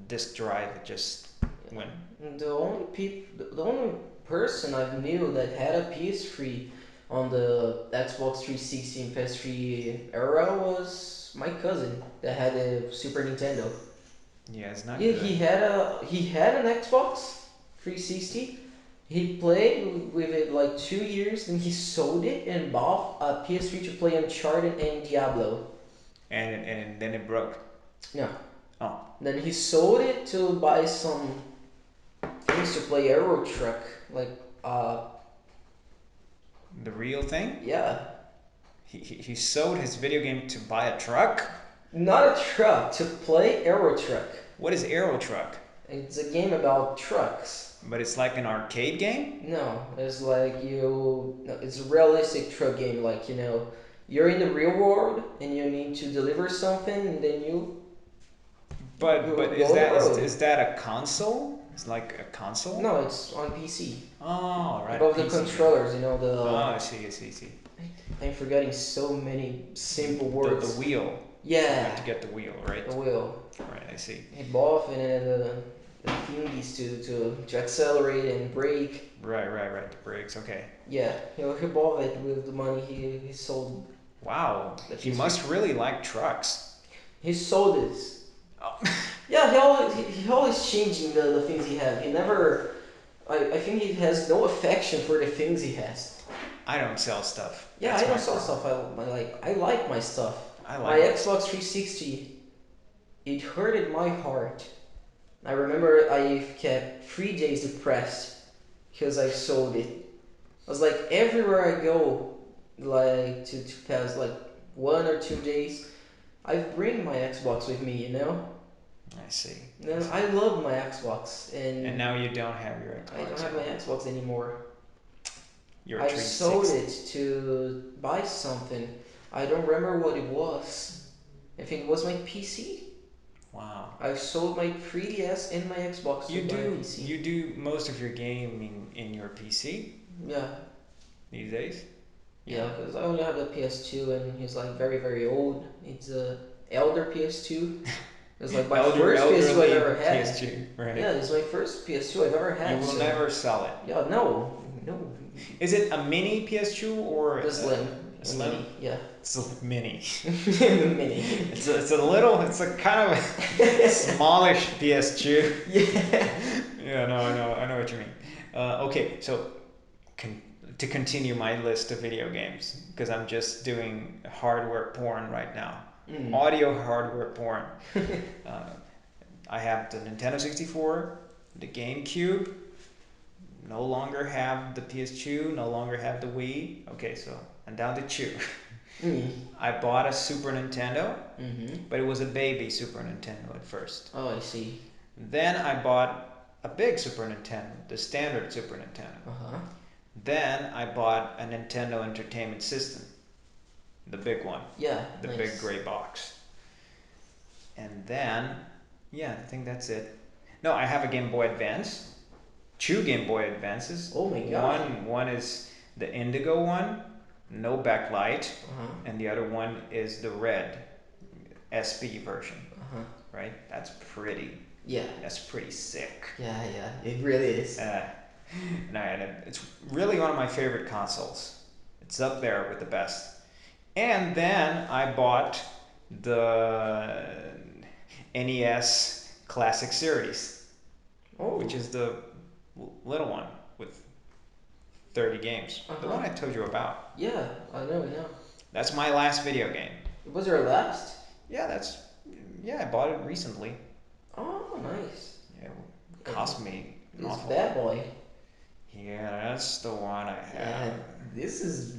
A: Disk drive just went.
B: The only person I knew that had a PS3 on the Xbox 360 and PS3 era was my cousin that had a Super Nintendo.
A: Yeah, it's not
B: Yeah,
A: good.
B: he had an Xbox 360. He played with it like 2 years, then he sold it and bought a PS3 to play Uncharted and Diablo.
A: And then it broke.
B: No.
A: Oh.
B: Then he sold it to buy some things to play Euro Truck, like
A: The real thing?
B: yeah.
A: He sold his video game to buy a truck?
B: Not a truck, to play Euro Truck.
A: What is Aero Truck?
B: It's a game about trucks.
A: But it's like an arcade game?
B: No, it's like it's a realistic truck game. Like, you're in the real world and you need to deliver something, and then you.
A: But is that a console? It's like a console?
B: No, it's on PC.
A: Oh, right.
B: Above the
A: PC.
B: controllers,
A: Oh, I see.
B: I'm forgetting so many simple words.
A: The wheel.
B: Yeah.
A: You have to get the wheel, right?
B: The wheel.
A: Right, I see.
B: Hit off and then the thingies to accelerate and brake.
A: Right. The brakes. Okay.
B: Yeah, he bought it with the money he sold.
A: Wow. He must really like trucks.
B: He sold this.
A: Oh.
B: Yeah, he always changing the things he has. He never. I think he has no affection for the things he has.
A: I don't sell stuff.
B: Yeah,
A: That's
B: I don't
A: my
B: sell
A: problem.
B: stuff. I like my stuff.
A: I
B: My
A: like
B: Xbox 360. It hurted my heart. I remember I kept 3 days depressed because I sold it. I was like, everywhere I go, like to pass like 1 or 2 days, I bring my Xbox with me,
A: I see.
B: And I love my Xbox,
A: And now you don't have your Xbox.
B: I don't have my Xbox anymore.
A: Your
B: I
A: 360.
B: sold it to buy something. I don't remember what it was. I think it was my PC.
A: Wow.
B: I sold my 3DS and my Xbox to buy a PC.
A: You do most of your gaming in your PC?
B: Yeah.
A: These days?
B: Yeah, because I only have the PS2 and he's like very, very old. It's a elder PS2. It's like my first PS2 I've ever had.
A: PS2, right?
B: Yeah, it's my first PS2 I've ever had.
A: You will never sell it.
B: Yeah, no.
A: Is it a mini PS2 or
B: The Slim?
A: A Slim?
B: Mini, yeah.
A: It's a mini.
B: The Mini.
A: It's a kind of a smallish PS2.
B: Yeah.
A: Yeah, no, I know what you mean. Okay, so to continue my list of video games, because I'm just doing hardware porn right now. Audio hardware porn. I have the Nintendo 64, the GameCube, no longer have the PS2, no longer have the Wii. Okay, so I'm down to 2. I bought a Super Nintendo, but it was a baby Super Nintendo at first.
B: Oh, I see.
A: Then I bought a big Super Nintendo, the standard Super Nintendo.
B: Uh-huh.
A: Then I bought a Nintendo Entertainment System, the big one.
B: Yeah,
A: The big gray box. And then, yeah, I think that's it. No, I have a Game Boy Advance. 2 Game Boy Advances.
B: Oh my god.
A: One is the indigo one, no backlight,
B: Uh-huh.
A: and the other one is the red SP version.
B: Uh-huh.
A: Right? That's pretty.
B: Yeah.
A: That's pretty sick.
B: Yeah, it really is.
A: And it's really one of my favorite consoles. It's up there with the best. And then I bought the NES Classic Series, which is the little one with 30 games. The one I told you about.
B: Yeah, I know.
A: That's my last video game.
B: Was your last?
A: Yeah, I bought it recently.
B: Oh, nice.
A: Yeah, it cost me an
B: This
A: awful
B: bad
A: lot.
B: boy.
A: Yeah, that's the one I have.
B: Yeah, this is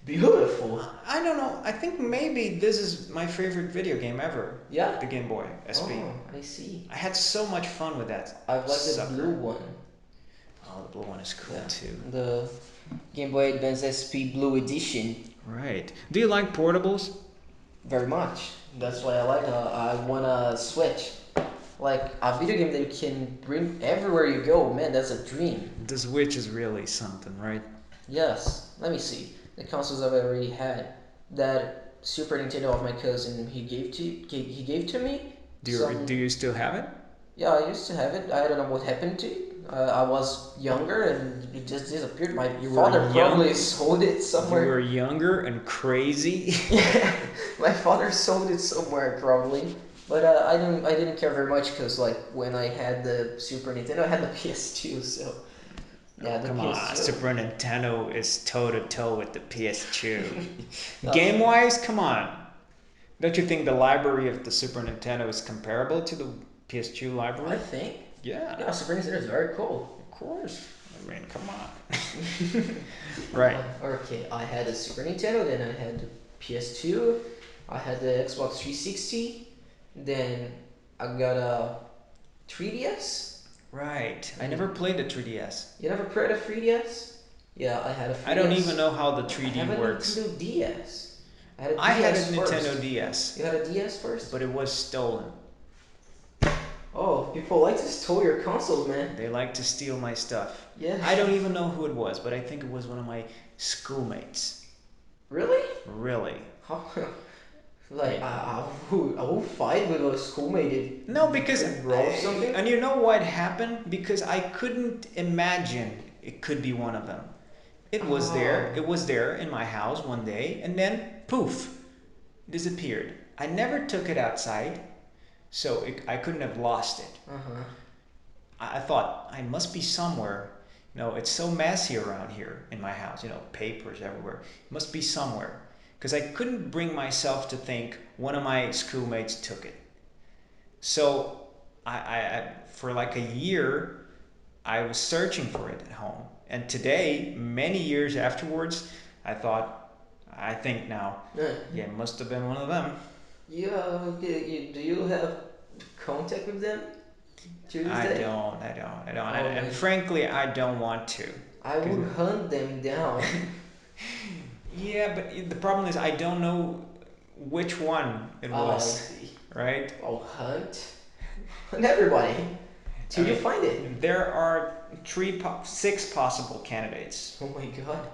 B: beautiful.
A: I don't know. I think maybe this is my favorite video game ever.
B: Yeah?
A: The Game Boy SP.
B: Oh, I see.
A: I had so much fun with that.
B: I like the blue one.
A: Oh, the blue one is cool too.
B: The Game Boy Advance SP Blue Edition.
A: Right. Do you like portables?
B: Very much. That's why I want a Switch. Like a video game that you can bring everywhere you go. Man, that's a dream.
A: The Switch is really something, right?
B: Yes. Let me see. The consoles I've already had. That Super Nintendo of my cousin he gave to me.
A: Do you still have it?
B: Yeah, I used to have it. I don't know what happened to it. I was younger and it just disappeared. My father probably sold it somewhere.
A: You were younger and crazy.
B: Yeah, my father sold it somewhere probably. But I didn't care very much because like when I had the Super Nintendo, I had the PS2. So yeah, the
A: Come
B: PS2.
A: on, Super Nintendo is toe to toe with the PS2. Game wise, come on. Don't you think the library of the Super Nintendo is comparable to the PS2 library?
B: I think.
A: Yeah.
B: Yeah, Super Nintendo is very cool.
A: Of course. I mean, come on. Right.
B: Okay, I had the Super Nintendo, then I had the PS2, I had the Xbox 360, then I got a 3DS.
A: Right. I never played the 3DS.
B: You never played a 3DS? Yeah, I had a 3DS.
A: I don't even know how the
B: I
A: 3D
B: have
A: works.
B: a Nintendo DS. I had a DS
A: I had a
B: first.
A: Nintendo DS,
B: You had a DS first?
A: but it was stolen.
B: Oh, people like to steal your consoles, man.
A: They like to steal my stuff.
B: Yeah.
A: I don't even know who it was, but I think it was one of my schoolmates.
B: Really?
A: Really.
B: How? Like, I will fight with a schoolmate.
A: No, because
B: rob something?
A: and you know what happened? Because I couldn't imagine it could be one of them. It was there. It was there in my house one day, and then poof, disappeared. I never took it outside, so I couldn't have lost it. I thought I must be somewhere. You know, it's so messy around here in my house. You know, papers everywhere. It must be somewhere. Because I couldn't bring myself to think one of my schoolmates took it. So I for like a year, I was searching for it at home. And today, many years afterwards, I think now, yeah, it must have been one of them.
B: Yeah, do you have contact with them to this
A: I
B: day?
A: don't.
B: Oh,
A: And frankly, I don't want to.
B: I would hunt them down.
A: Yeah, but the problem is I don't know which one it
B: I
A: was,
B: see.
A: right?
B: Oh, hunt? Hunt everybody. Till you find it.
A: There are 6 possible candidates.
B: Oh my god.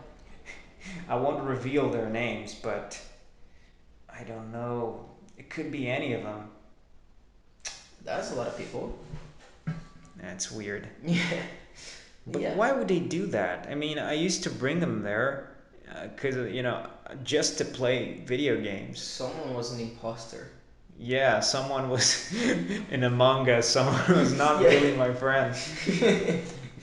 A: I won't reveal their names, but I don't know. It could be any of them.
B: That's a lot of people.
A: That's weird.
B: Yeah.
A: But
B: Yeah.
A: why would they do that? I mean, I used to bring them there because, just to play video games.
B: Someone was an imposter.
A: Yeah, someone was in Among Us. Someone was not
B: Yeah.
A: really my friend.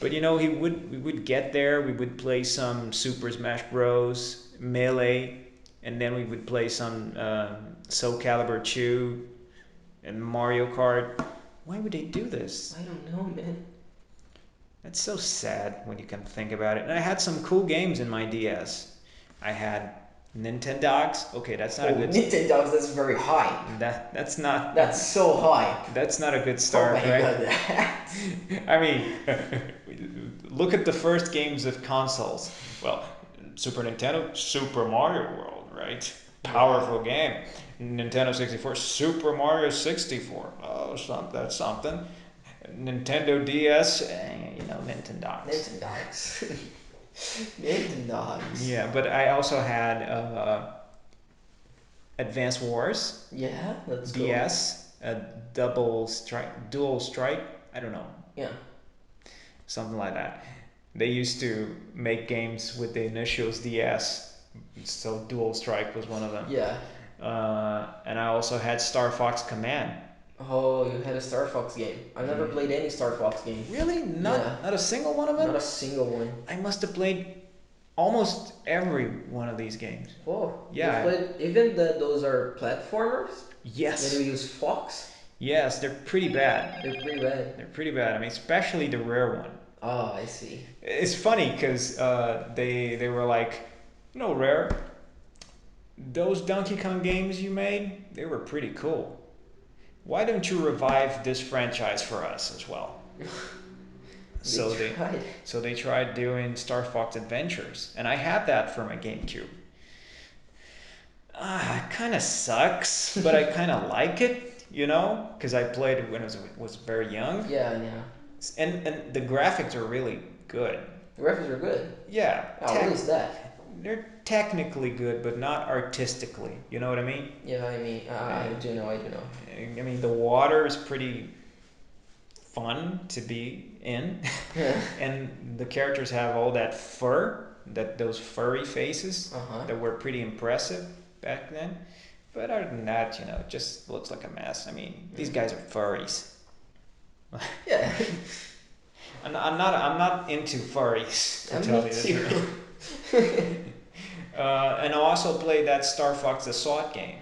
A: But we would get there. We would play some Super Smash Bros, Melee, and then we would play some Soul Calibur 2 and Mario Kart. Why would they do this?
B: I don't know, man.
A: That's so sad when you can think about it. And I had some cool games in my DS. I had Nintendogs. Okay, that's not a good.
B: Nintendogs, that's very high.
A: That's not.
B: That's so high.
A: That's not a good start,
B: oh my
A: right?
B: God.
A: I mean, look at the first games of consoles. Well, Super Nintendo, Super Mario World, right? Powerful game. Nintendo 64, Super Mario 64. Oh, that's something. Nintendo DS, Nintendogs.
B: Nintendogs. Nintendogs.
A: Yeah, but I also had Advance Wars,
B: Yeah, that's
A: DS, Dual Strike. I don't know,
B: cool. Yeah.
A: something like that. They used to make games with the initials DS, so Dual Strike was one of them.
B: Yeah.
A: And I also had Star Fox Command.
B: Oh, you had a Star Fox game. I've never
A: Yeah.
B: played any Star Fox game.
A: Really? Not a single one of them?
B: Not a single one.
A: I must have played almost every one of these games.
B: Oh.
A: Yeah.
B: You played even those are platformers?
A: Yes.
B: That you use Fox?
A: Yes, they're pretty bad.
B: They're pretty bad.
A: They're pretty bad. I mean, especially the rare one.
B: Oh, I see.
A: It's funny because they were like, Rare, those Donkey Kong games you made, they were pretty cool. Why don't you revive this franchise for us as well? So they tried doing Star Fox Adventures, and I had that for my GameCube. It kind of sucks, but I kind of like it, because I played it when I was very young.
B: Yeah.
A: And the graphics are really good.
B: The graphics are good.
A: Yeah.
B: What is that?
A: They're technically good, but not artistically. You know what I mean?
B: Yeah, I mean, I do know.
A: I mean, the water is pretty fun to be in,
B: Yeah.
A: and the characters have all that fur, those furry faces that were pretty impressive back then. But other than that, it just looks like a mess. I mean, these guys are furries.
B: Yeah.
A: I'm not into furries, to tell you the truth. And I also played that Star Fox Assault game.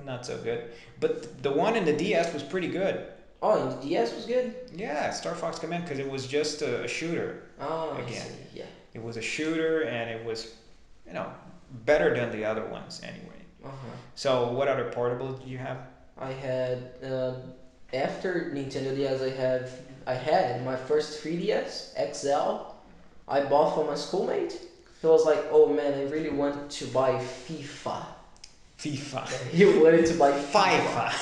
A: Not so good. But the one in the DS was pretty good.
B: Oh, and the DS was good?
A: Yeah, Star Fox Command, because it was just a shooter.
B: Oh,
A: again.
B: I see. Yeah.
A: It was a shooter, and it was, better than the other ones anyway. So what other portables do you have?
B: I had after Nintendo DS, I had my first 3DS XL. I bought for my schoolmate. He was like, "Oh man, I really want to buy FIFA."
A: FIFA.
B: He wanted to buy
A: FIFA.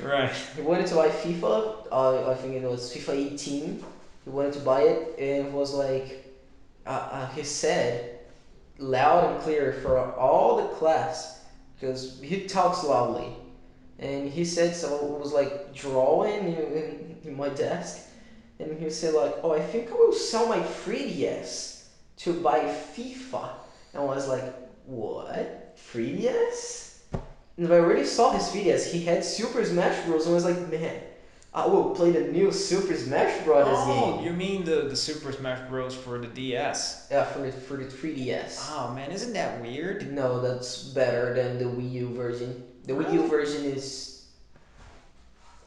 A: Right.
B: He wanted to buy FIFA. I think it was FIFA 18. He wanted to buy it, and it was like, he said, loud and clear for all the class, because he talks loudly, and he said, so it was like drawing in my desk, and he said like, "Oh, I think I will sell my 3DS to buy FIFA." And I was like, "What? 3DS?" And I already saw his 3DS. He had Super Smash Bros. And I was like, "Man, I will play the new Super Smash Bros. Game."
A: Oh, you mean the Super Smash Bros. For the DS?
B: Yeah, for the 3DS.
A: Oh man, isn't that weird?
B: No, that's better than the Wii U version. The Wii U version is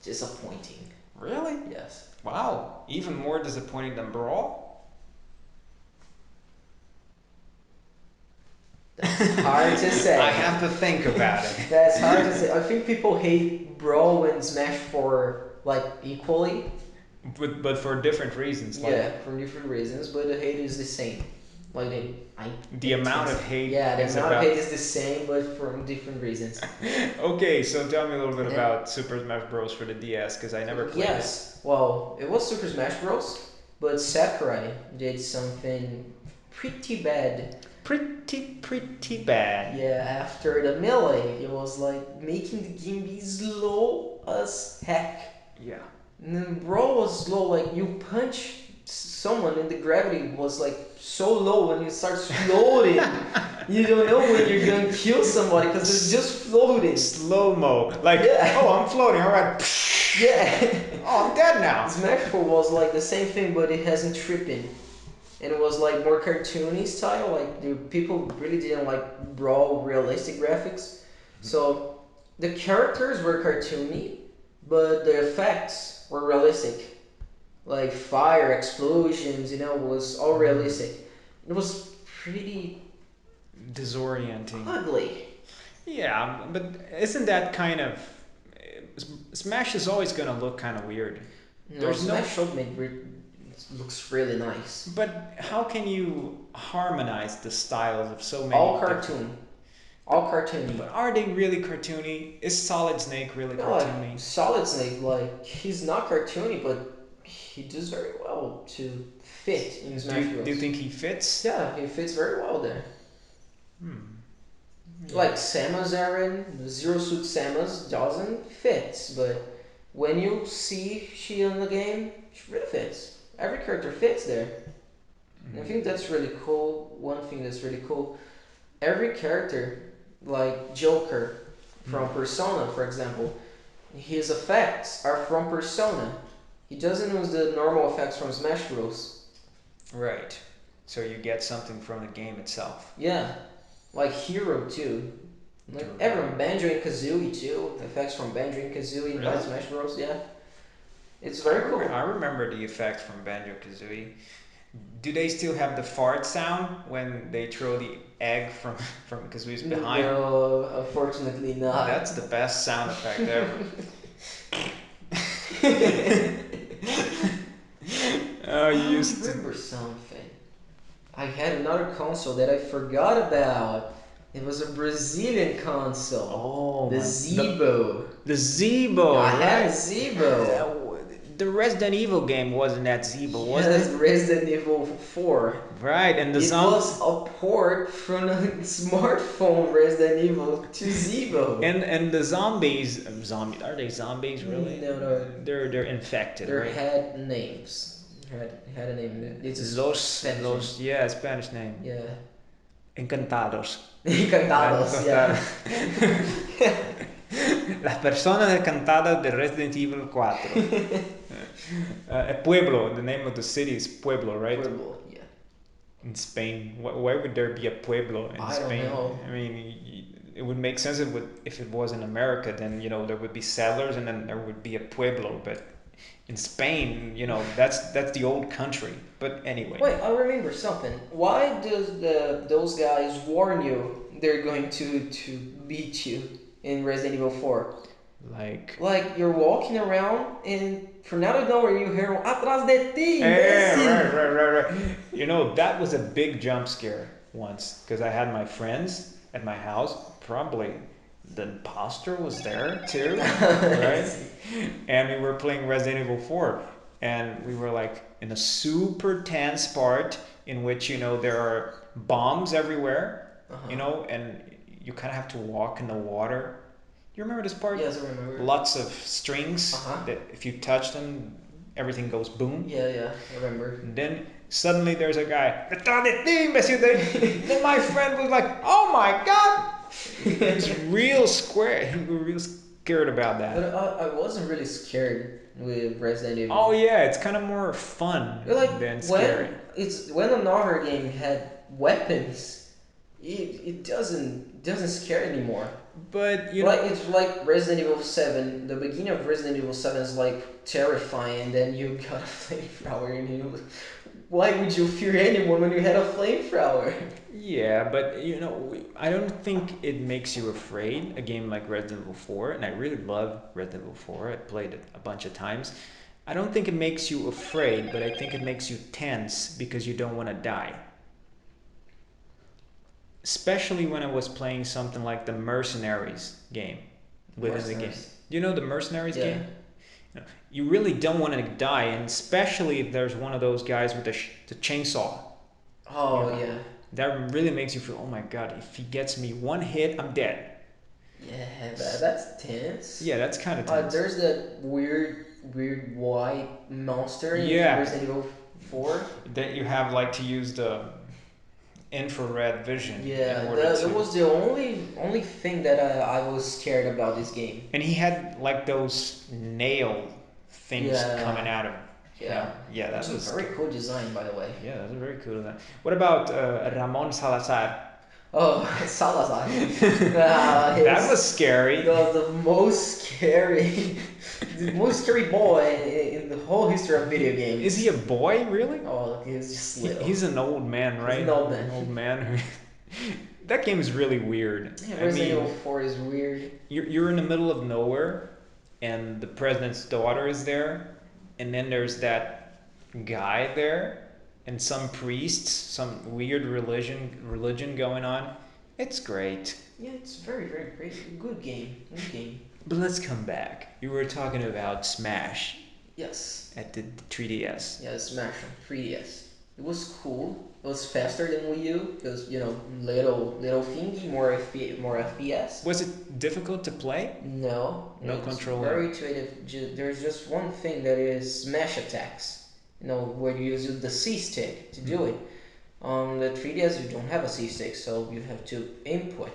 B: disappointing.
A: Really?
B: Yes.
A: Wow, even more disappointing than Brawl?
B: That's hard to say.
A: I have to think about it.
B: That's hard to say. I think people hate Brawl and Smash for equally.
A: But for different reasons.
B: Yeah, for different reasons, but the hate is the same.
A: The amount of hate.
B: Yeah, the amount of hate is the same, but for different reasons.
A: Okay, so tell me a little bit about Super Smash Bros. For the DS, because I never played it.
B: Yes, well, it was Super Smash Bros., but Sakurai did something pretty bad.
A: Pretty bad.
B: Yeah, after the melee, it was making the game be slow as heck.
A: Yeah.
B: And then Brawl was slow, you punch someone and the gravity was so low when you start floating. You don't know when you're gonna kill somebody because it's just floating.
A: Slow-mo.
B: Yeah.
A: Oh, I'm floating, alright.
B: Yeah.
A: Oh, I'm dead now.
B: Smash 4 was the same thing, but it hasn't tripping. And it was more cartoony style. The people really didn't like Brawl realistic graphics. So the characters were cartoony, but the effects were realistic. Fire, explosions, was all realistic. It was pretty
A: disorienting.
B: Ugly.
A: Yeah, but isn't that kind of... Smash is always going to look kind of weird.
B: No, Smash Ultimate looks really nice.
A: But how can you harmonize the styles of so many...
B: All cartoon. All cartoony.
A: But are they really cartoony? Is Solid Snake really
B: No, like
A: cartoony?
B: Solid Snake, like he's not cartoony, but he does very well to fit in Smash Bros.
A: Do you think he fits?
B: Yeah, he fits very well there.
A: Yeah.
B: Like Samus Aran, Zero Suit Samus doesn't fit, but when you see she in the game, she really fits. Every character fits there. And I think that's really cool. One thing that's really cool, every character, like Joker from Persona, for example, his effects are from Persona. He doesn't use the normal effects from Smash Bros.
A: Right. So you get something from the game itself.
B: Yeah, like Hero too. Like everyone, Banjo and Kazooie too. The effects from Banjo and Kazooie in
A: Really?
B: Smash Bros. Yeah, it's very cool.
A: I remember the effects from Banjo Kazooie. Do they still have the fart sound when they throw the egg from Kazooie's behind?
B: No, unfortunately not.
A: That's the best sound effect ever. Oh, you used to.
B: remember something. I had another console that I forgot about. It was a Brazilian console.
A: Oh,
B: the Zeebo.
A: The Zeebo.
B: I had a
A: right?
B: Zeebo.
A: The Resident Evil game wasn't that Zeebo, was
B: Yes,
A: it?
B: Resident Evil 4.
A: Right, and the
B: It was a port from a smartphone Resident Evil to Zeebo.
A: and the zombies, are they zombies really?
B: No.
A: They're infected,
B: They
A: right?
B: had names. Had a name. It's a
A: Los,
B: Spanish name.
A: yeah, Spanish name.
B: Yeah.
A: Encantados.
B: Encantados, yeah.
A: Las personas encantadas de Resident Evil 4. Pueblo, the name of the city is Pueblo, right?
B: Pueblo, yeah.
A: In Spain. Why would there be a Pueblo in Spain?
B: I don't know.
A: I mean, it would make sense if it was in America, then, there would be settlers and then there would be a Pueblo, but in Spain, that's the old country. But anyway.
B: Wait, I remember something. Why does those guys warn you they're going to beat you in Resident Evil 4? Like you're walking around and from out of nowhere you hear atrás de ti.
A: Right. That was a big jump scare once because I had my friends at my house. Probably the imposter was there too, right? And we were playing Resident Evil 4, and we were like in a super tense part in which there are bombs everywhere, and you kind of have to walk in the water. You remember this part?
B: Yes, I remember.
A: Lots of strings that if you touch them, everything goes boom.
B: Yeah, I remember.
A: And then suddenly there's a guy. Then my friend was like, "Oh my god!" It's real square. He was real scared about that.
B: But I wasn't really scared with Resident Evil.
A: Oh yeah, it's kind of more fun than scary.
B: When another game had weapons, it doesn't scare anymore.
A: But
B: it's like Resident Evil 7. The beginning of Resident Evil 7 is like terrifying, and then you got a flamethrower, and why would you fear anyone when you had a flamethrower?
A: Yeah, but I don't think it makes you afraid. A game like Resident Evil 4, and I really love Resident Evil 4. I played it a bunch of times. I don't think it makes you afraid, but I think it makes you tense because you don't want to die. Especially when I was playing something like the Mercenaries game within the game. Do you know the Mercenaries game? You really don't want to die, and especially if there's one of those guys with the chainsaw.
B: Oh, yeah.
A: That really makes you feel, oh my god, if he gets me one hit, I'm dead.
B: Yeah, that's tense.
A: Yeah, that's kind of tense.
B: There's that weird white monster in Resident Evil 4.
A: That you have to use the infrared vision.
B: Yeah, that was the only thing that I was scared about this game.
A: And he had those nail things coming out of him. Yeah, that was
B: a very cool design, by the way.
A: Yeah, that's a very cool design. What about Ramon Salazar?
B: Oh, Salazar.
A: That was scary.
B: The most scary boy in the whole history of video games.
A: Is he a boy, really?
B: Oh, he's just little.
A: He's an old man, right?
B: He's an old man.
A: An old man. That game is really weird.
B: Yeah, Resident Evil 4 is weird.
A: You're in the middle of nowhere, and the president's daughter is there, and then there's that guy there, and some priests, some weird religion going on. It's great.
B: Yeah, it's very, very great. Good game. Good game.
A: But let's come back. You were talking about Smash
B: Yes.
A: at the 3DS.
B: Yeah, Smash on 3DS. It was cool. It was faster than Wii U because little thingy, more FPS.
A: Was it difficult to play?
B: No,
A: No
B: it's
A: controller.
B: very intuitive. There's just one thing that is smash attacks. Where you use the C stick to do it. On the 3DS, you don't have a C stick, so you have to input.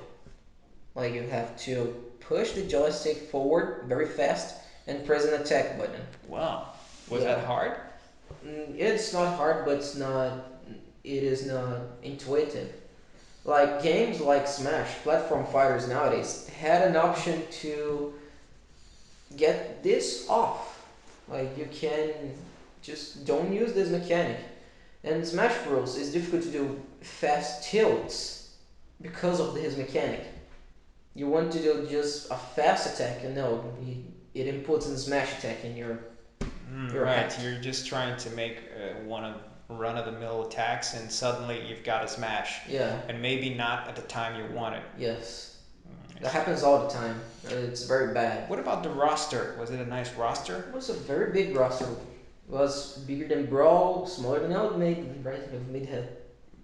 B: Like you have to push the joystick forward very fast and press an attack button.
A: Wow. Was
B: Yeah.
A: that hard?
B: It's not hard, but it is not intuitive. Like games like Smash, platform fighters nowadays had an option to get this off. Like you can just don't use this mechanic. And Smash Bros is difficult to do fast tilts because of his mechanic. You want to do just a fast attack, and no, it inputs in Smash attack in your
A: Right.
B: hat.
A: You're just trying to make one of run-of-the-mill attacks, and suddenly you've got a Smash.
B: Yeah.
A: And maybe not at the time you want it.
B: Yes. That happens all the time. It's very bad.
A: What about the roster? Was it a nice roster?
B: It was a very big roster. It was bigger than Brawl, smaller than Ultimate, right? Ultimate had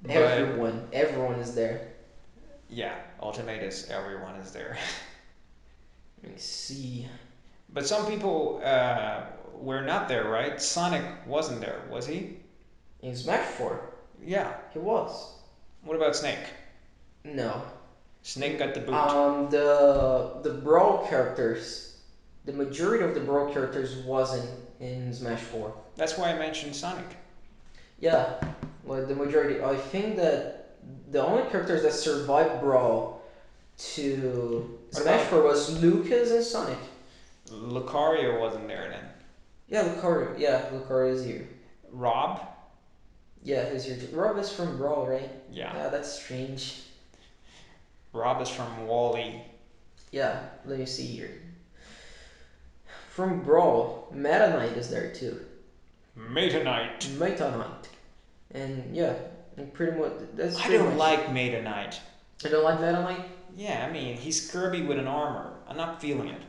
B: everyone. Everyone is there.
A: Yeah, Ultimate is everyone is there.
B: Let me see.
A: But some people were not there, right? Sonic wasn't there, was he?
B: In Smash 4,
A: Yeah.
B: he was.
A: What about Snake?
B: No.
A: Snake got the boot.
B: The Brawl characters, the majority of the Brawl characters wasn't in Smash 4.
A: That's why I mentioned Sonic.
B: Yeah, like the majority. I think that the only characters that survived Brawl to Smash 4 was Lucas and Sonic.
A: Lucario wasn't there then.
B: Yeah, Lucario. Yeah, Lucario is here.
A: Rob?
B: Yeah, he's here too. Rob is from Brawl, right?
A: Yeah.
B: Yeah, that's strange.
A: Rob is from Wally.
B: Yeah, let me see here. From Brawl, Meta Knight is there too.
A: Meta Knight.
B: Meta Knight. And yeah, and pretty much that's
A: I
B: pretty
A: don't
B: much
A: like Meta Knight.
B: You don't like Meta Knight?
A: Yeah, I mean, he's Kirby with an armor. I'm not feeling it.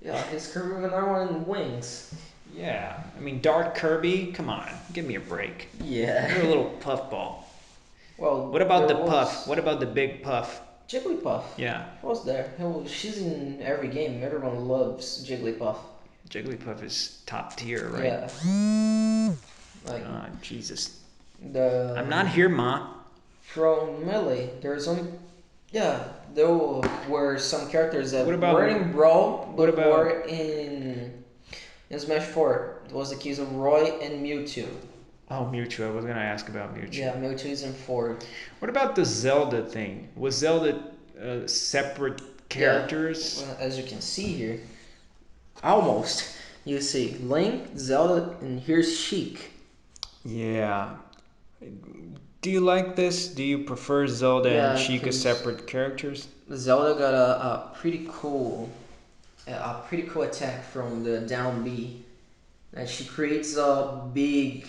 B: Yeah, his curve with an armor and wings.
A: Yeah, I mean, Dark Kirby, come on, give me a break.
B: Yeah.
A: You're a little puffball.
B: Well,
A: What about the
B: there was
A: puff? What about the big puff?
B: Jigglypuff.
A: Yeah,
B: Was there? She's in every game. Everyone loves Jigglypuff.
A: Jigglypuff is top tier, right?
B: Yeah. Like
A: Jesus.
B: the.
A: I'm not here, Ma.
B: From Melee. There's only. Yeah, there were some characters that
A: What about-
B: were in Brawl, but
A: what about-
B: were in Smash 4. It was the case of Roy and Mewtwo.
A: Oh, Mewtwo. I was gonna ask about Mewtwo.
B: Yeah, Mewtwo is in 4.
A: What about the Zelda thing? Was Zelda separate characters?
B: Well, as you can see here, almost. You see Link, Zelda, and here's Sheik.
A: Yeah. Do you like this? Do you prefer Zelda
B: Yeah,
A: and Sheik as
B: 'cause-
A: separate characters?
B: Zelda got a pretty cool attack from the down B. And she creates a big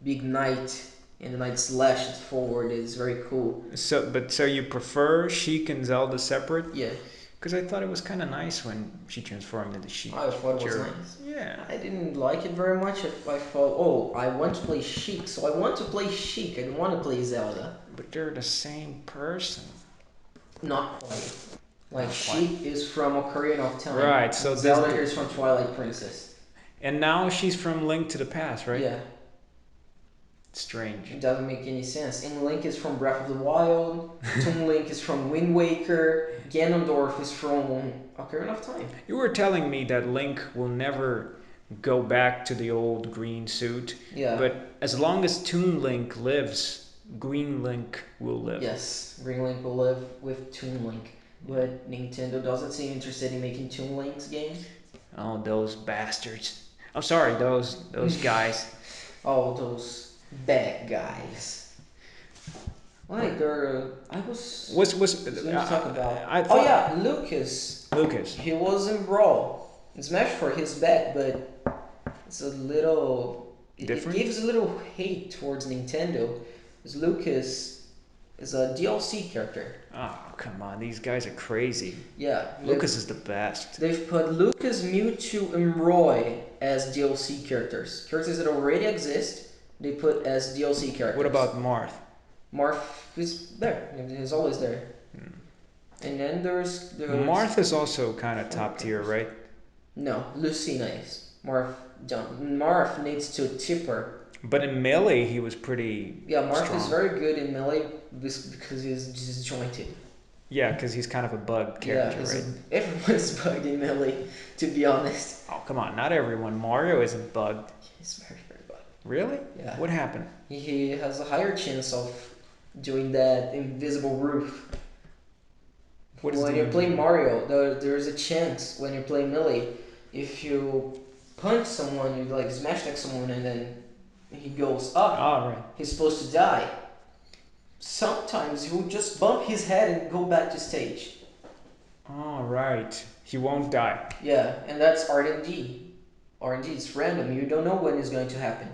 B: knight, and the knight slashes forward. It's very cool.
A: So you prefer Sheik and Zelda separate?
B: Yeah,
A: Because I thought it was kind of nice when she transformed into Sheik.
B: I thought it was
A: Sure.
B: nice.
A: Yeah.
B: I didn't like it very much. I thought, oh, I want to play Sheik, so I want to play Sheik. I don't want to play Zelda.
A: But they're the same person.
B: Not quite. Like
A: Not
B: Sheik is from Ocarina of Time.
A: Right, so this-
B: Zelda here is from Twilight Princess.
A: And now she's from Link to the Past, right?
B: Yeah,
A: Strange.
B: it doesn't make any sense. And Link is from Breath of the Wild. Toon Link is from Wind Waker. Ganondorf is from Ocarina of Time.
A: You were telling me that Link will never go back to the old green suit.
B: Yeah.
A: But as long as Toon Link lives, Green Link will live.
B: Yes, Green Link will live with Toon Link. But Nintendo doesn't seem interested in making Toon Link's game.
A: Oh, those bastards. I'm sorry, those guys.
B: Oh, those bad guys. Like, I was...
A: Was
B: Let me talk about...
A: I
B: Oh
A: thought
B: yeah, Lucas.
A: Lucas.
B: He was in Brawl. In Smash 4, he's back, but it's a little... It
A: Different?
B: gives a little hate towards Nintendo. Because Lucas is a DLC character.
A: Oh, come on. These guys are crazy.
B: Yeah.
A: Lucas is the best.
B: They've put Lucas, Mewtwo, and Roy as DLC characters. Characters that already exist, they put as DLC characters.
A: What about Marth?
B: Marth is there. He's always there. And then there's
A: Marth is also kind of top tier, right?
B: No, Lucina is. Marth needs to tip her.
A: But in Melee, he was pretty
B: Marth
A: strong.
B: is very good in Melee because he's disjointed.
A: Yeah, because he's kind of a bug character, right?
B: Everyone's bugged in Melee, to be honest.
A: Oh, come on. Not everyone. Mario isn't bugged.
B: He's very, very bugged.
A: Really?
B: Yeah.
A: What happened?
B: He has a higher chance of doing that invisible roof. When you play Mario, there's a chance when you play Melee, if you punch someone, you like smash next someone and then he goes up,
A: right.
B: he's supposed to die. Sometimes he will just bump his head and go back to stage.
A: Oh, right. He won't die.
B: Yeah, and that's RNG. RNG is random, you don't know when it's going to happen.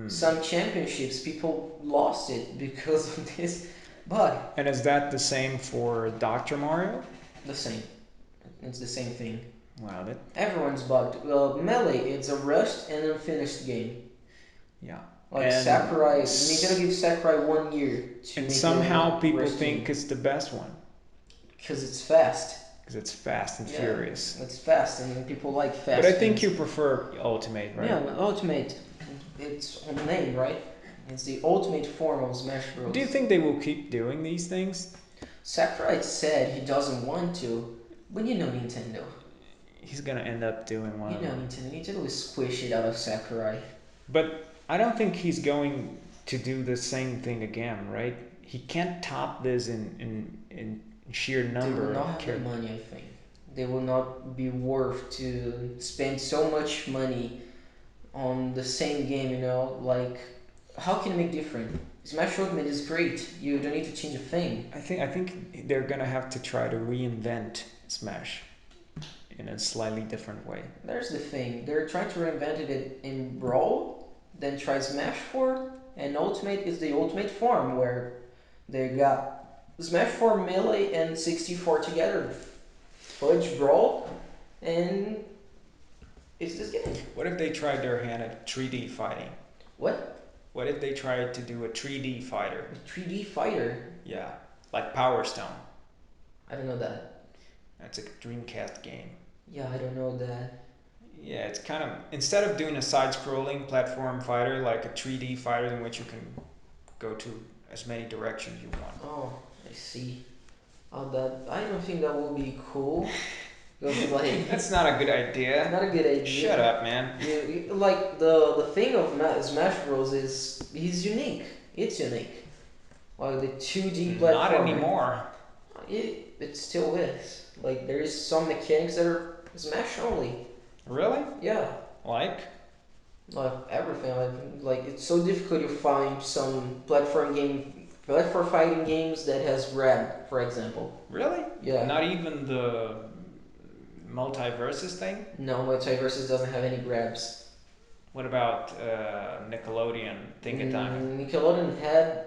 B: Some championships, people lost it because of this bug.
A: And is that the same for Dr. Mario?
B: The same. It's the same thing.
A: Wow, that...
B: Everyone's bugged. Well, Melee, it's a rushed and unfinished game.
A: Yeah.
B: Like
A: and
B: Sakurai, Nintendo gives Sakurai 1 year to
A: and
B: make
A: somehow
B: a
A: people
B: rushed
A: think
B: game.
A: it's the best one.
B: Because it's fast.
A: Because it's fast and furious.
B: It's fast, and people like fast.
A: But I think
B: games.
A: you prefer Ultimate, right?
B: Yeah, Ultimate. It's on the name, right? It's the ultimate form of Smash Bros.
A: Do you think they will keep doing these things?
B: Sakurai said he doesn't want to, but you know Nintendo.
A: He's gonna end up doing one.
B: You know Nintendo. Nintendo will squish it out of Sakurai.
A: But I don't think he's going to do the same thing again, right? He can't top this in sheer number.
B: They will not have the money, I think. They will not be worth to spend so much money on the same game, you know? Like, how can you make different? Smash Ultimate is great. You don't need to change a thing.
A: I think they're gonna have to try to reinvent Smash in a slightly different way.
B: There's the thing. They're trying to reinvent it in Brawl, then try Smash 4, and Ultimate is the ultimate form where they got Smash 4, Melee, and 64 together. Fudge Brawl, and it's this game.
A: What if they tried their hand at 3D fighting?
B: What?
A: What if they tried to do a 3D fighter?
B: A 3D fighter?
A: Yeah, like Power Stone.
B: I don't know that.
A: That's a Dreamcast game.
B: Yeah, I don't know that.
A: Yeah, it's kind of, instead of doing a side-scrolling platform fighter, like a 3D fighter in which you can go to as many directions you want.
B: Oh, I see. I don't think that will be cool. Like,
A: That's not a good idea.
B: not a good idea.
A: Shut up, man.
B: Like the thing of Smash Bros is he's unique. It's unique. Like the 2D platform.
A: Not anymore.
B: It still is. Like there is some mechanics that are Smash only.
A: Really?
B: Yeah.
A: Like?
B: Like everything. Like it's so difficult to find some platform fighting games that has grab, for example.
A: Really?
B: Yeah.
A: Not even the multiverses thing?
B: No, Multiverses doesn't have any grabs.
A: What about Nickelodeon Think-A-Time?
B: Nickelodeon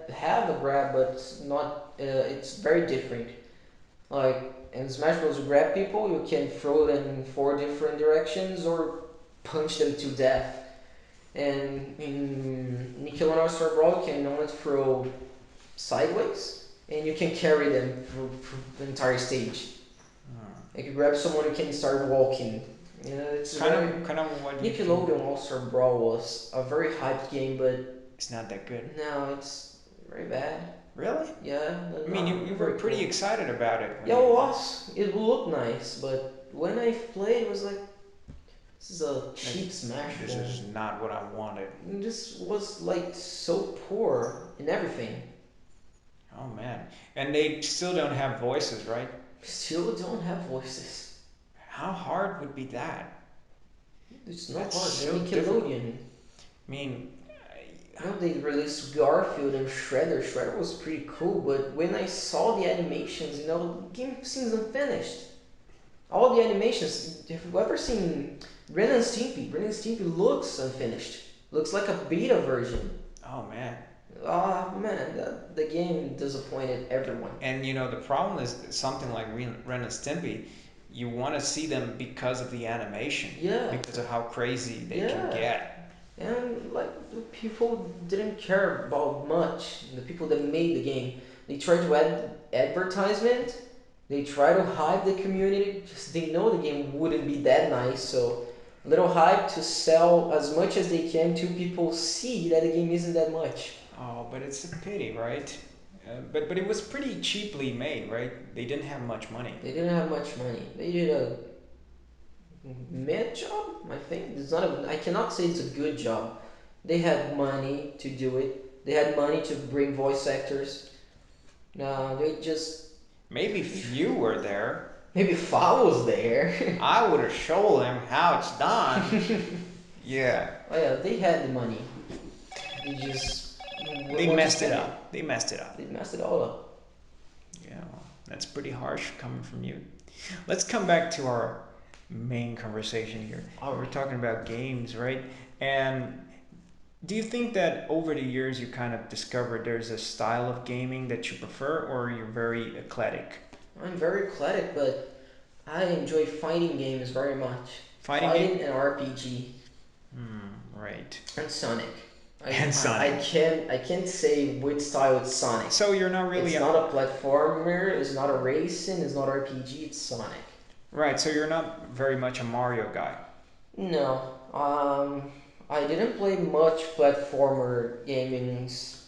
B: have a grab, but it's not. It's very different. Like in Smash Bros, you grab people, you can throw them in 4 different directions or punch them to death. And in Nickelodeon All-Star Brawl, you can only throw sideways, and you can carry them through the entire stage. Like you grab someone, you can start walking. You know, it's
A: kind of what
B: Nickelodeon All-Star Brawl was a very hyped game, but
A: it's not that good.
B: no, it's very bad.
A: Really?
B: Yeah.
A: I mean, you were pretty excited about it.
B: Yeah, it was. It looked nice, but when I played, it was like, this is a cheap Smash
A: This
B: game.
A: is not what I wanted.
B: This was like so poor in everything.
A: Oh man, and they still don't have voices, right?
B: Still don't have voices.
A: How hard would be that?
B: It's not
A: That's
B: hard.
A: so
B: Nickelodeon.
A: I mean,
B: You know, they released Garfield and Shredder. Shredder was pretty cool, but when I saw the animations, you know, the game seems unfinished. All the animations, have you ever seen Ren and Stimpy? Ren and Stimpy looks unfinished. Looks like a beta version.
A: oh man,
B: Man, the game disappointed everyone.
A: And the problem is something like Ren and Stimpy. You want to see them because of the animation,
B: Yeah.
A: because of how crazy they can
B: Yeah.
A: get.
B: And like the people didn't care about much. The people that made the game, they tried to add advertisement. They try to hype the community. Just they know the game wouldn't be that nice, so a little hype to sell as much as they can to people see that the game isn't that much.
A: Oh, but it's a pity, right? But it was pretty cheaply made, right? They didn't have much money.
B: They didn't have much money. They did a mid job, I think. It's not a, I cannot say it's a good job. They had money to do it. They had money to bring voice actors. No, they just
A: Maybe if you were there,
B: maybe if I was there.
A: I would have shown them how it's done. Yeah.
B: Oh yeah, they had the money. They just
A: They
B: what
A: messed
B: to
A: it
B: say?
A: up. They messed it up.
B: They messed it all up.
A: Yeah, well, that's pretty harsh coming from you. Let's come back to our main conversation here. We're talking about games, right? And do you think that over the years you kind of discovered there's a style of gaming that you prefer, or you're very eclectic?
B: I'm very eclectic, but I enjoy fighting games very much.
A: Fighting
B: Fighting and RPG
A: Right.
B: and Sonic.
A: And Sonic.
B: I can't say which style it's Sonic.
A: So you're not really
B: It's not a platformer. It's not a racing. It's not RPG. It's Sonic.
A: right. So you're not very much a Mario guy.
B: No. I didn't play much platformer gamings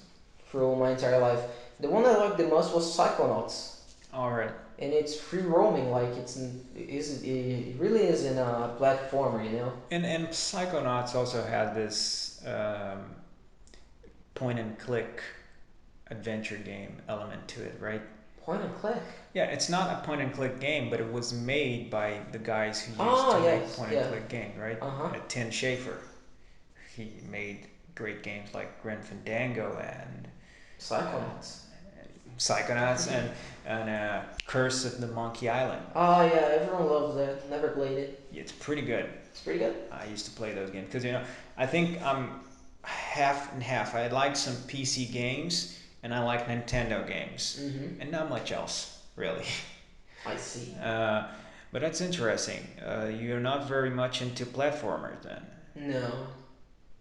B: through my entire life. The one I liked the most was Psychonauts,
A: All right.
B: and it's free roaming. Like it really is in a platformer, you know.
A: And Psychonauts also had this point and click adventure game element to it, right?
B: Point and click.
A: Yeah, it's not a point and click game, but it was made by the guys who used
B: Ah,
A: to make
B: yes,
A: point
B: yeah.
A: and click games, right?
B: Uh-huh.
A: Tim Schafer. He made great games like Grim Fandango and
B: Psychonauts.
A: Psychonauts and Curse of the Monkey Island.
B: Oh yeah, everyone loves that. Never played it.
A: It's pretty good.
B: It's pretty good.
A: I used to play those games because I think I'm half and half. I like some PC games and I like Nintendo games, and not much else really.
B: I see.
A: But that's interesting. You're not very much into platformers then,
B: No.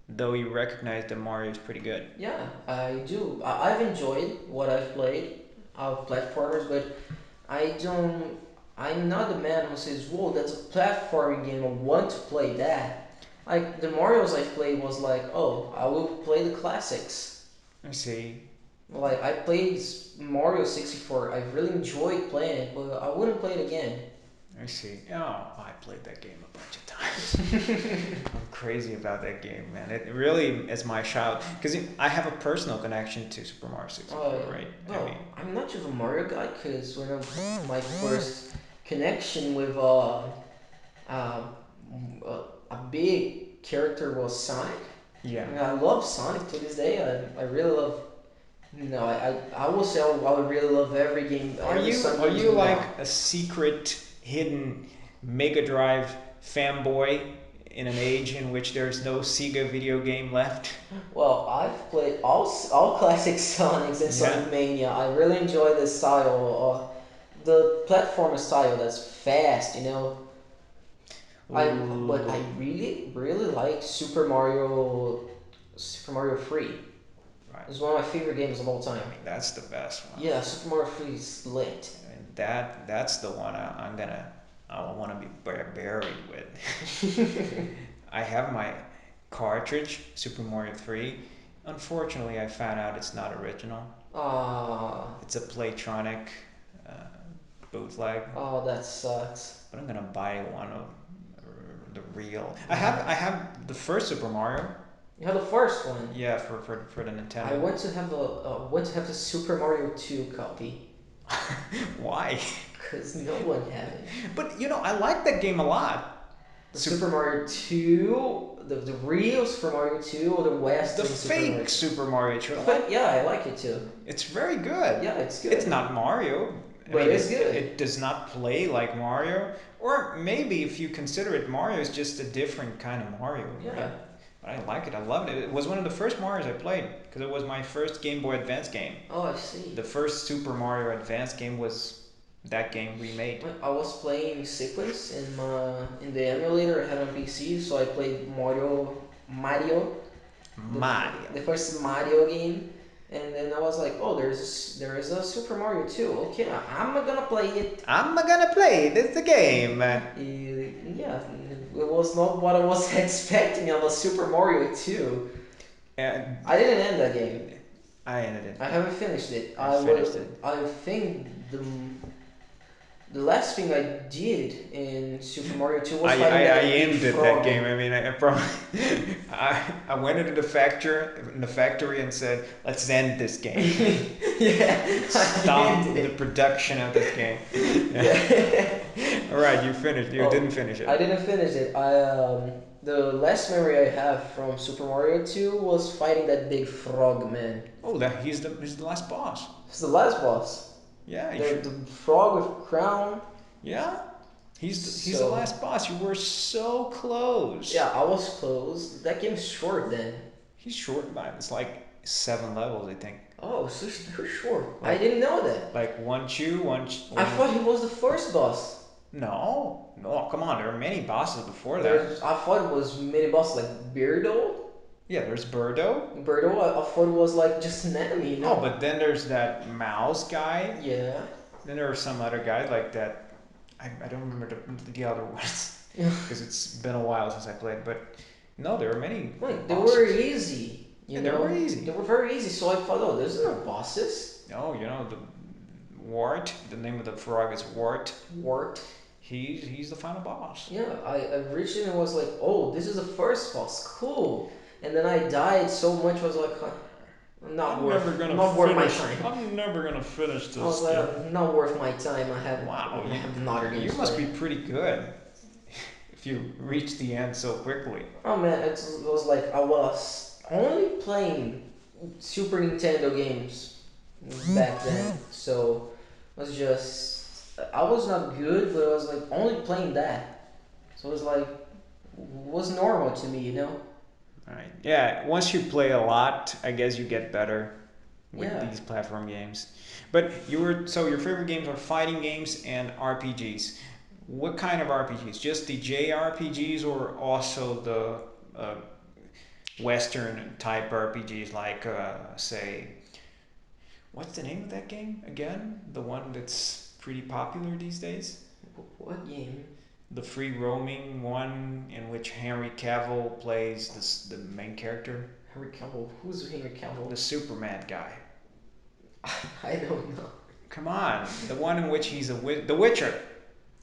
A: though you recognize that Mario is pretty good.
B: Yeah, I do. I've enjoyed what I've played of platformers, but I don't. I'm not the man who says, "Whoa, that's a platforming game. I want to play that." Like the Mario's I played was like, "Oh, I will play the classics."
A: I see.
B: Like I played Mario 64. I really enjoyed playing it, but I wouldn't play it again.
A: I see. Oh, I played that game a bunch of times. I'm crazy about that game, man. It really is my child because I have a personal connection to Super Mario 64,
B: Oh,
A: right?
B: well, I'm not just a Mario guy because my first connection with a big character was Sonic.
A: Yeah.
B: I mean, I love Sonic to this day. I really love. No, I will say I would really love every game.
A: Are you like a secret hidden Mega Drive fanboy in an age in which there's no Sega video game left?
B: Well, I've played all classic Sonics and Sonic Mania. I really enjoy this style, the platformer style that's fast, you know. But I really like Super Mario 3.
A: Right.
B: It's one of my favorite games of all time.
A: I mean, that's the best one.
B: Yeah, Super Mario 3 is lit.
A: And that's the one I want to be buried with. I have my cartridge, Super Mario 3. Unfortunately, I found out it's not original. It's a Playtronic bootleg.
B: Oh, that sucks.
A: But I'm gonna buy one of the real. I have the first Super Mario.
B: You have the first one.
A: Yeah, for the Nintendo.
B: I want to have the Super Mario 2 copy.
A: Why?
B: Because no one had it.
A: But I like that game a lot.
B: The Super Mario 2, the real Super Mario 2, or the Western
A: The
B: Super
A: fake
B: Mario 2?
A: Super Mario 2.
B: But yeah, I like it too.
A: It's very good.
B: Yeah, it's good.
A: It's not Mario.
B: But it's good.
A: It does not play like Mario. Or maybe if you consider it Mario, it's just a different kind of Mario.
B: Yeah.
A: Right? But I like it. I loved it. It was one of the first Mario's I played because it was my first Game Boy Advance game.
B: Oh, I see.
A: The first Super Mario Advance game was that game remade.
B: I was playing sequence in the emulator I had on PC, so I played Mario, the first Mario game, and then I was like, oh, there is a Super Mario 2. Okay, I'm gonna play it.
A: I'm gonna play it. It's a game.
B: Yeah, it was not what I was expecting of a Super Mario 2.
A: And
B: I didn't end that game.
A: I ended it.
B: I haven't finished it.
A: I finished it.
B: I think the last thing I did in Super Mario 2 was
A: I aimed at
B: frog.
A: that game. I mean, I went into the factory and said, "Let's end this game.
B: Yeah,
A: Stop the production of this game." Yeah. All right, you finished. You didn't finish it.
B: I didn't finish it. The last memory I have from Super Mario 2 was fighting that big frog man.
A: Oh, he's the last boss.
B: It's the last boss.
A: Yeah.
B: The frog with crown.
A: Yeah. He's the last boss. You were so close.
B: Yeah, I was close. That game's short then.
A: He's short by it's like 7 levels, I think.
B: Oh, so short. I didn't know that.
A: Like one.
B: I thought he was the first boss.
A: No, come on. There are many bosses before that.
B: I thought it was many bosses like Beardo.
A: Yeah, there's Birdo.
B: I thought it was like just an enemy, you know?
A: Oh, but then there's that mouse guy.
B: Yeah.
A: Then there are some other guy like that. I don't remember the other ones because it's been a while since I played. But no, there are many.
B: They were easy. You know?
A: They were easy.
B: They were very easy. So I thought, oh, there's no bosses.
A: Oh, the Wart. The name of the frog is Wart.
B: Wart.
A: He's the final boss.
B: Yeah, I originally was like, oh, this is the first boss, cool. And then I died so much, I was like, not worth my time.
A: I'm never gonna finish this.
B: I was like, not worth my time. I have another game.
A: You must be pretty good if you reach the end so quickly.
B: Oh man, it was like I was only playing Super Nintendo games back then, so it was just. I was not good, but I was like only playing that. So it was like, was normal to me, you know?
A: Right. Yeah, once you play a lot, I guess you get better with these platform games. But your favorite games are fighting games and RPGs. What kind of RPGs? Just the JRPGs or also the Western type RPGs like, say, what's the name of that game again? The one that's pretty popular these days?
B: What game?
A: The free roaming one in which Henry Cavill plays the main character.
B: Henry Cavill? Who's Henry Cavill?
A: The Superman guy.
B: I don't know.
A: Come on, the one in which he's the Witcher.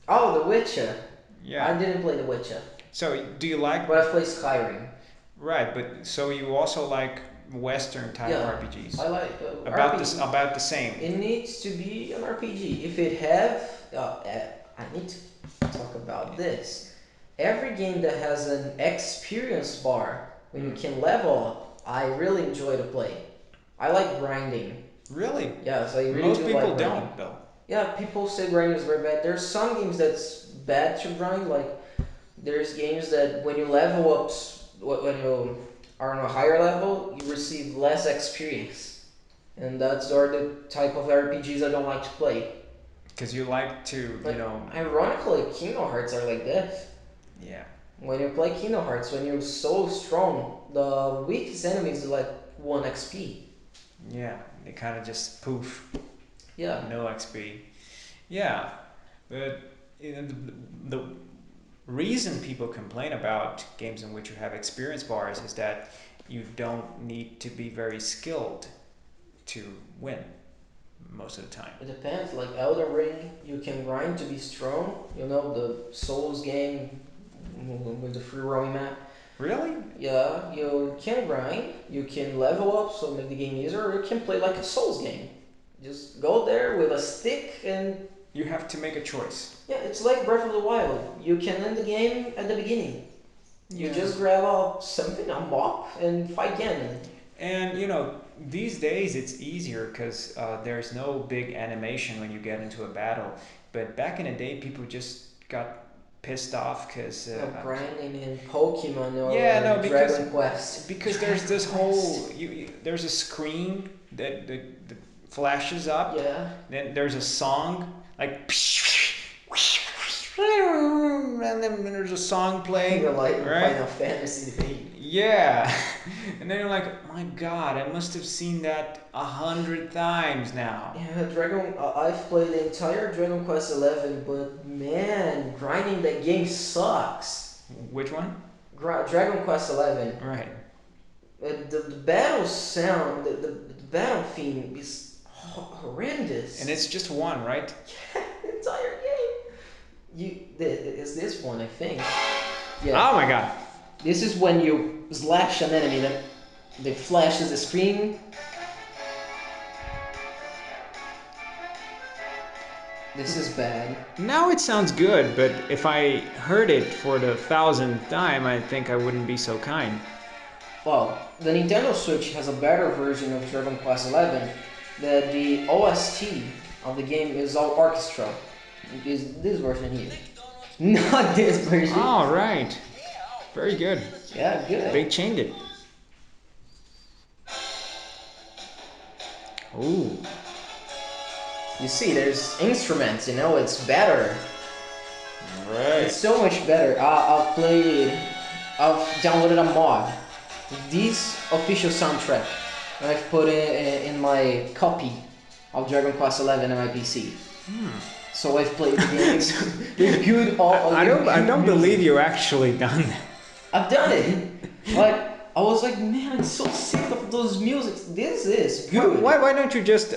B: Oh, The Witcher.
A: Yeah.
B: I didn't play The Witcher.
A: So do you like?
B: But I played Skyrim.
A: Right, but so you also like Western type RPGs.
B: I like
A: about
B: RPG.
A: about the same.
B: It needs to be an RPG. If it have, I need to talk about this. Every game that has an experience bar when you can level up, I really enjoy to play. I like grinding.
A: Really?
B: Yeah, so I really
A: Most
B: do
A: people
B: like grinding.
A: don't though.
B: Yeah, people say grinding is very bad. There's some games that's bad to grind. Like there's games that when you level up, when you are on a higher level, you receive less experience, and that's the type of RPGs I don't like to play.
A: Because you like to,
B: Ironically, Kingdom Hearts are like that.
A: Yeah.
B: When you play Kingdom Hearts, when you're so strong, the weakest enemies is like 1 XP.
A: Yeah, they kind of just poof.
B: Yeah.
A: No XP. Yeah, but the reason people complain about games in which you have experience bars is that you don't need to be very skilled to win most of the time.
B: It depends. Like Elden Ring, you can grind to be strong. You know, the Souls game with the free roaming map.
A: Really?
B: Yeah, you can grind. You can level up, so make the game easier. Or you can play like a Souls game. Just go there with a stick and.
A: You have to make a choice.
B: Yeah, it's like Breath of the Wild. You can end the game at the beginning. You just grab a mop, and fight again.
A: And these days it's easier because there's no big animation when you get into a battle. But back in the day, people just got pissed off because
B: grinding in Pokemon or
A: because
B: Dragon Quest.
A: there's this whole there's a screen that flashes up.
B: Yeah.
A: Then there's a song like. And then there's a song playing.
B: You're like
A: right?
B: Final Fantasy VIII.
A: Yeah, and then you're like, my God, I must have seen that 100 times now.
B: Yeah, I've played the entire Dragon Quest XI, but man, grinding that game sucks.
A: Which one?
B: Dragon Quest XI.
A: Right.
B: The battle sound, the battle theme is horrendous.
A: And it's just one, right?
B: Yeah, the entire game. Is this one, I think. Yeah.
A: Oh my God.
B: This is when you slash an enemy that flashes the screen. This is bad.
A: Now it sounds good, but if I heard it for the 1000th time, I think I wouldn't be so kind.
B: Well, the Nintendo Switch has a better version of Dragon Quest XI. The OST of the game is all orchestra. Is this version here? Not this version.
A: Oh, right. Very good.
B: Yeah, good.
A: They changed it. Ooh.
B: You see, there's instruments, it's better.
A: Right.
B: It's so much better. I've downloaded a mod. This official soundtrack, and I've put it in my copy of Dragon Quest XI on my PC. So I've played the game. It's good.
A: I don't believe you actually done that.
B: I've done it. I was like, man, I'm so sick of those musics. This is good.
A: Why don't you just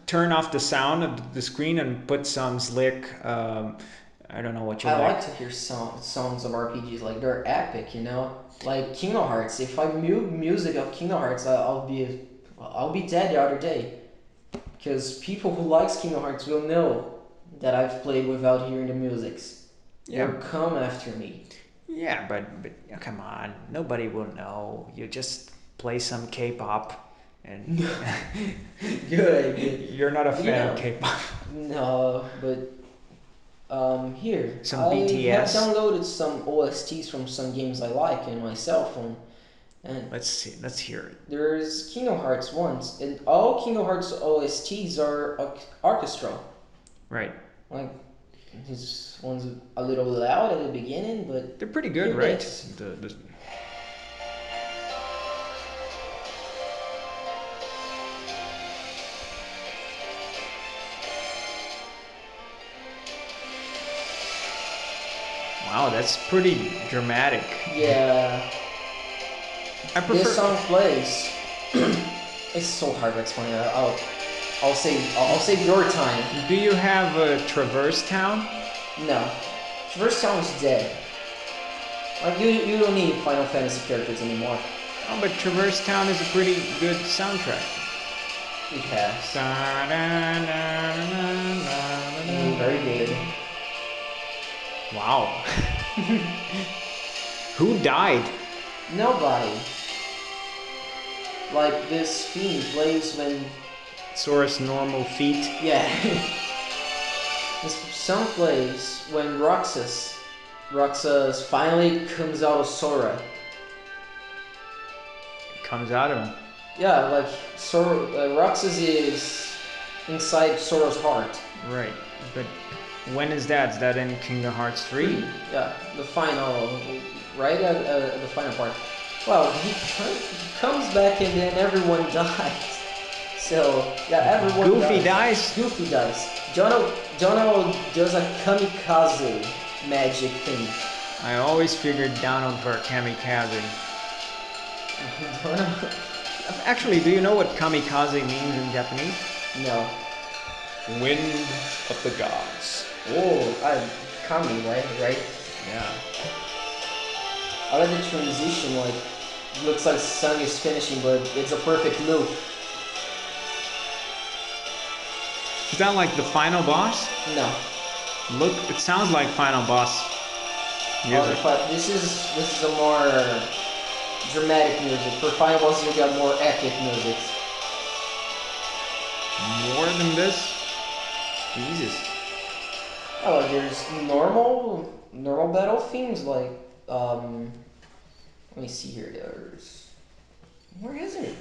A: turn off the sound of the screen and put some slick, I don't know what you like.
B: I like to hear songs of RPGs, like they're epic, Like Kingdom Hearts. If I mute music of Kingdom Hearts, I'll be dead the other day. Because people who likes Kingdom Hearts will know that I've played without hearing the musics.
A: Yeah.
B: They'll come after me.
A: Yeah, but come on, nobody will know. You just play some K-pop, and
B: Good.
A: you're not a fan of K-pop.
B: No, but here
A: Some
B: I
A: BTS.
B: have downloaded some OSTs from some games I like in my cell phone, and
A: Let's hear it.
B: there's Kingdom Hearts ones, and all Kingdom Hearts OSTs are orchestral.
A: Right.
B: Like this one's a little loud at the beginning, but
A: They're pretty good,
B: it
A: right?
B: is.
A: Wow, that's pretty dramatic.
B: Yeah.
A: I prefer.
B: This song plays. It's so hard to explain. I'll save your time.
A: Do you have a Traverse Town?
B: No, Traverse Town is dead. Like you don't need Final Fantasy characters anymore.
A: Oh, but Traverse Town is a pretty good soundtrack.
B: It has. Very good.
A: Wow. Who died?
B: Nobody. Like this theme plays when.
A: Sora's normal feet.
B: Yeah. This song plays when Roxas finally comes out of Sora.
A: Comes out of him.
B: Yeah, like Roxas is inside Sora's heart.
A: Right. But when is that? Is that in Kingdom Hearts 3?
B: Yeah, the final, right at the final part. Well, he comes back and then everyone dies. So yeah, everyone
A: Goofy dies?
B: Goofy dies. Jono does a kamikaze magic thing.
A: I always figured Donald for kamikaze. Actually, do you know what kamikaze means in Japanese?
B: No.
A: Wind of the gods.
B: Oh, kami, right?
A: Yeah.
B: I like the transition, like, looks like the song is finishing, but it's a perfect loop.
A: Is that like the final boss?
B: No.
A: Look, it sounds like final boss music.
B: But this is a more dramatic music. For final boss, you got more epic music.
A: More than this? Jesus.
B: Oh, there's normal battle themes like let me see here. There's where is it?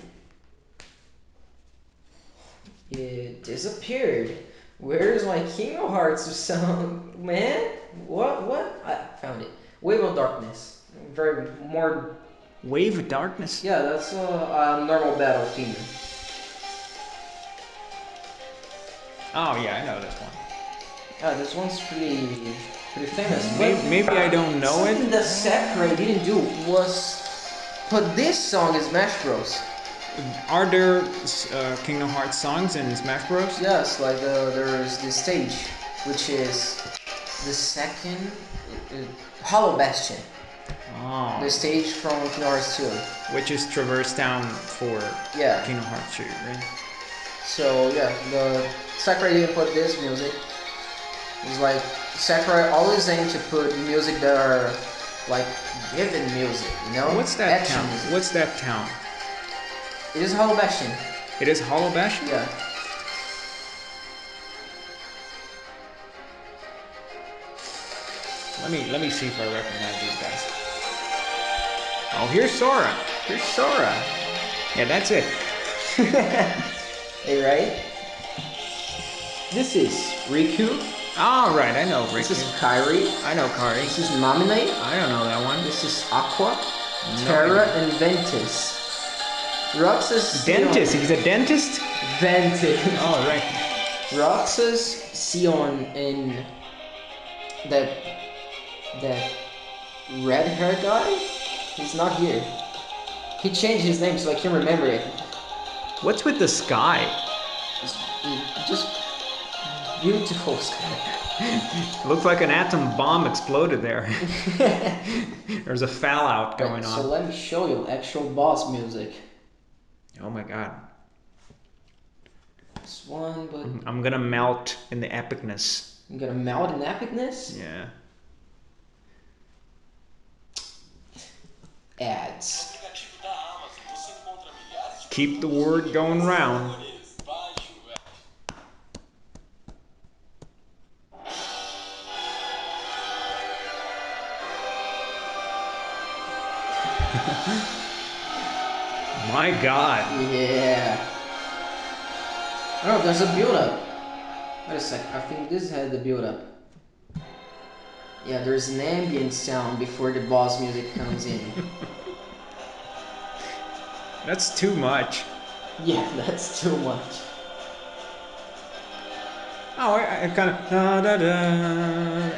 B: It disappeared. Where's my Kingdom Hearts song, man? What? I found it. Wave of Darkness. Very more.
A: Wave of Darkness?
B: Yeah, that's a normal battle theme.
A: Oh, yeah, I know this one.
B: Yeah, this one's pretty famous.
A: Maybe I don't know
B: Something
A: it.
B: that Sakurai didn't do was put this song in Smash Bros.
A: Are there Kingdom Hearts songs in Smash Bros?
B: Yes, like there's this stage, which is the second Hollow Bastion.
A: Oh.
B: The stage from Kingdom Hearts 2.
A: Which is Traverse Town for
B: Yeah.
A: Kingdom Hearts 2, right?
B: So yeah, the Sakurai didn't put this music. It's like Sakurai always aimed to put music that are like vivid music, you know?
A: What's that
B: Action
A: town?
B: music.
A: What's that town?
B: It is Hollow Bastion.
A: It is Hollow Bastion?
B: Yeah.
A: Let me see if I recognize these guys. Oh, here's Sora. Here's Sora. Yeah, that's it.
B: Hey, right? This is Riku.
A: All right, I know Rick.
B: This is Kairi.
A: I know Kari.
B: This is Mamine.
A: I don't know that one.
B: This is Aqua,
A: No
B: Terra,
A: idea.
B: and Ventus. Roxas.
A: Dentist. He's a dentist.
B: Ventus.
A: Oh, right.
B: Roxas, Sion, and that red hair guy. He's not here. He changed his name so I can remember it.
A: What's with the sky?
B: Just beautiful sky.
A: Looks like an atom bomb exploded there. There's a fallout going
B: So
A: on.
B: let me show you actual boss music.
A: Oh my god.
B: This one, but
A: I'm gonna melt in the epicness.
B: I'm gonna melt in epicness.
A: Yeah.
B: Ads.
A: Keep the word going round. My god.
B: Yeah. Oh, there's a build-up. Wait a sec. I think this had the build-up. Yeah, there's an ambient sound before the boss music comes in.
A: That's too much.
B: Yeah, that's too much.
A: Oh, I kind of. Da, da, da.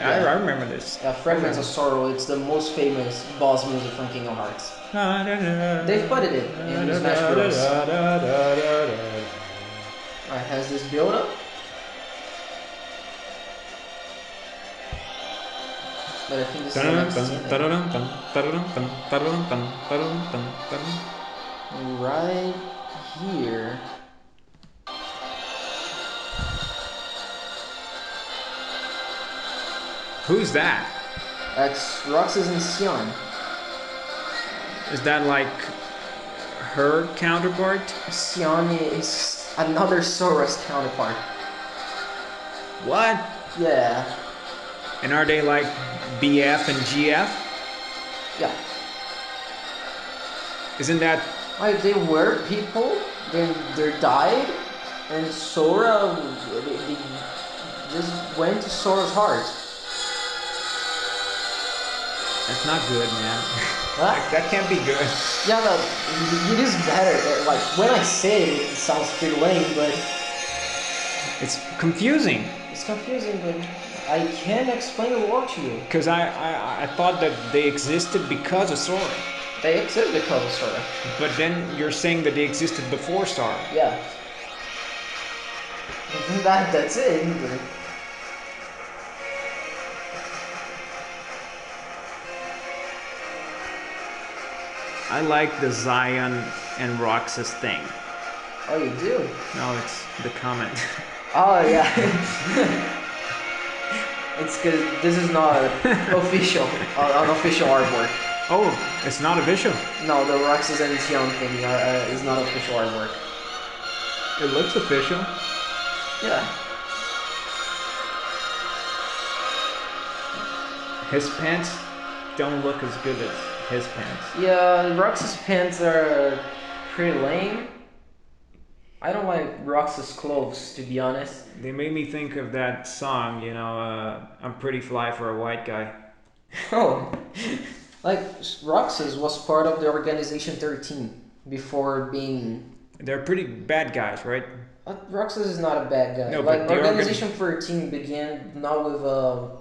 A: I remember this.
B: Fragments of Sorrow, it's the most famous boss music from Kingdom Hearts.
A: Da, da, da,
B: They've put it in
A: da,
B: Smash
A: da,
B: Bros.
A: da, da, da, da, da.
B: Alright, has this build-up. But I think this is the next scene. Right here.
A: Who's that?
B: That's Roxas and Sion.
A: Is that like her counterpart?
B: Sion is another Sora's counterpart.
A: What?
B: Yeah.
A: And are they like BF and GF?
B: Yeah.
A: Isn't that
B: Like they were people, then they died, and Sora they just went to Sora's heart.
A: That's not good, man.
B: Huh?
A: That can't be good.
B: Yeah, but it is better. Like when I say it, it sounds pretty lame, but
A: It's confusing.
B: it's confusing. But I can't explain the lore to you.
A: Because I thought that they existed because of Sora.
B: They exist because of Sora.
A: But then you're saying that they existed before Sora.
B: Yeah. That's it. But
A: I like the Zion and Roxas thing.
B: oh, you do?
A: No, it's the comment.
B: Oh yeah. It's because this is not official, unofficial artwork.
A: Oh, it's not official.
B: No, the Roxas and Sion thing is not official artwork.
A: It looks official.
B: Yeah.
A: His pants don't look as good as his pants.
B: Yeah, Roxas pants are pretty lame. I don't like Roxas clothes, to be honest.
A: They made me think of that song, I'm pretty fly for a white guy.
B: Oh, like Roxas was part of the Organization 13 before being.
A: They're pretty bad guys, right?
B: Roxas is not a bad guy.
A: No,
B: like
A: but the
B: Organization 13 began not with a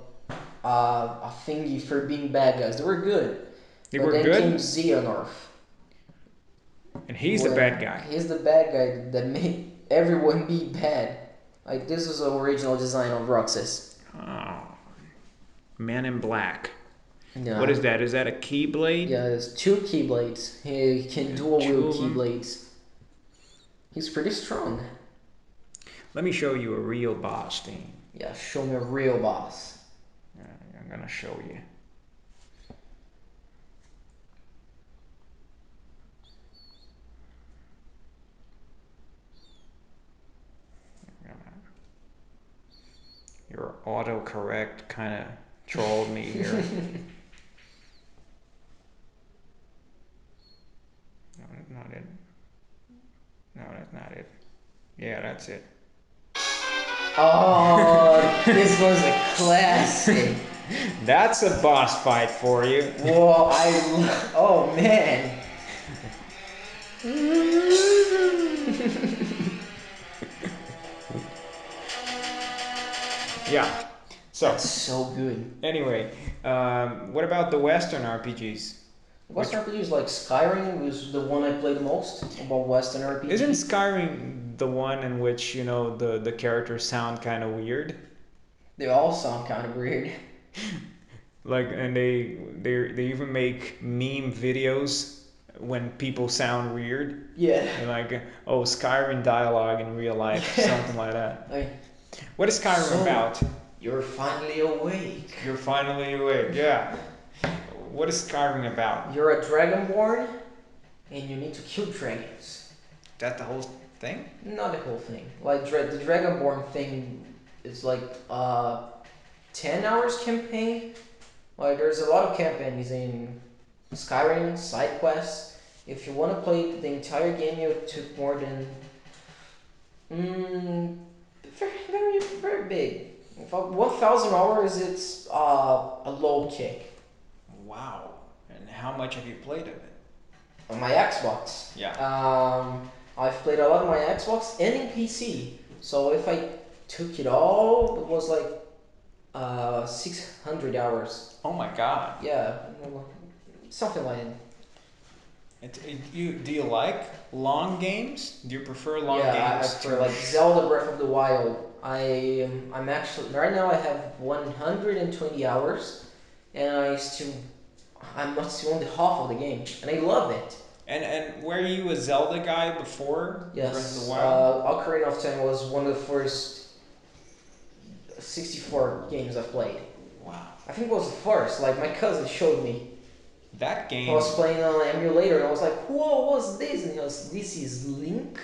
B: thingy for being bad guys. They were good.
A: They
B: but
A: were
B: then
A: good?
B: came Xehanort.
A: And he's the bad guy.
B: He's the bad guy that made everyone be bad. Like, this is the original design of Roxas.
A: Oh. Man in Black.
B: Yeah.
A: What is that? Is that a keyblade?
B: Yeah, there's 2 keyblades. He can dual wield keyblades. He's pretty strong.
A: Let me show you a real boss thing.
B: Yeah, show me a real boss.
A: I'm gonna show you. Your autocorrect kind of trolled me here. No, that's not it. No, that's not it. Yeah, that's it.
B: Oh, this was a classic.
A: That's a boss fight for you.
B: Whoa, oh man.
A: Yeah. So.
B: That's so good.
A: Anyway, what about the Western RPGs?
B: Western RPGs like Skyrim was the one I played the most about Western RPG.
A: Isn't Skyrim the one in which the characters sound kind of weird?
B: They all sound kind of weird.
A: Like, and they even make meme videos when people sound weird.
B: Yeah.
A: And like, oh, Skyrim dialogue in real life, something like that. What is Skyrim
B: So,
A: about?
B: You're finally awake.
A: You're finally awake. Yeah. What is Skyrim about?
B: You're a dragonborn, and you need to kill dragons.
A: That the whole thing?
B: Not the whole thing. Like the dragonborn thing is like 10 hours campaign. Like there's a lot of campaigns in Skyrim, side quests. If you want to play the entire game, it took more than very very big. 1,000 hours, it's a low kick.
A: Wow. And how much have you played of it?
B: On my Xbox.
A: Yeah.
B: I've played a lot on my Xbox and in PC. So if I took it all, it was like 600 hours.
A: Oh my god.
B: Yeah, something like that.
A: Do you like long games? Do you prefer long games?
B: Yeah, I prefer like Zelda Breath of the Wild. I'm actually right now I have 120 hours, and I'm not still on the half of the game, and I love it.
A: And were you a Zelda guy before
B: Yes.
A: Breath of the Wild?
B: Ocarina of Time was one of the first 64 games I've played.
A: Wow.
B: I think it was the first. Like my cousin showed me.
A: That game.
B: I was playing on an emulator, and I was like, "Whoa, what's this?" And he goes, "This is Link."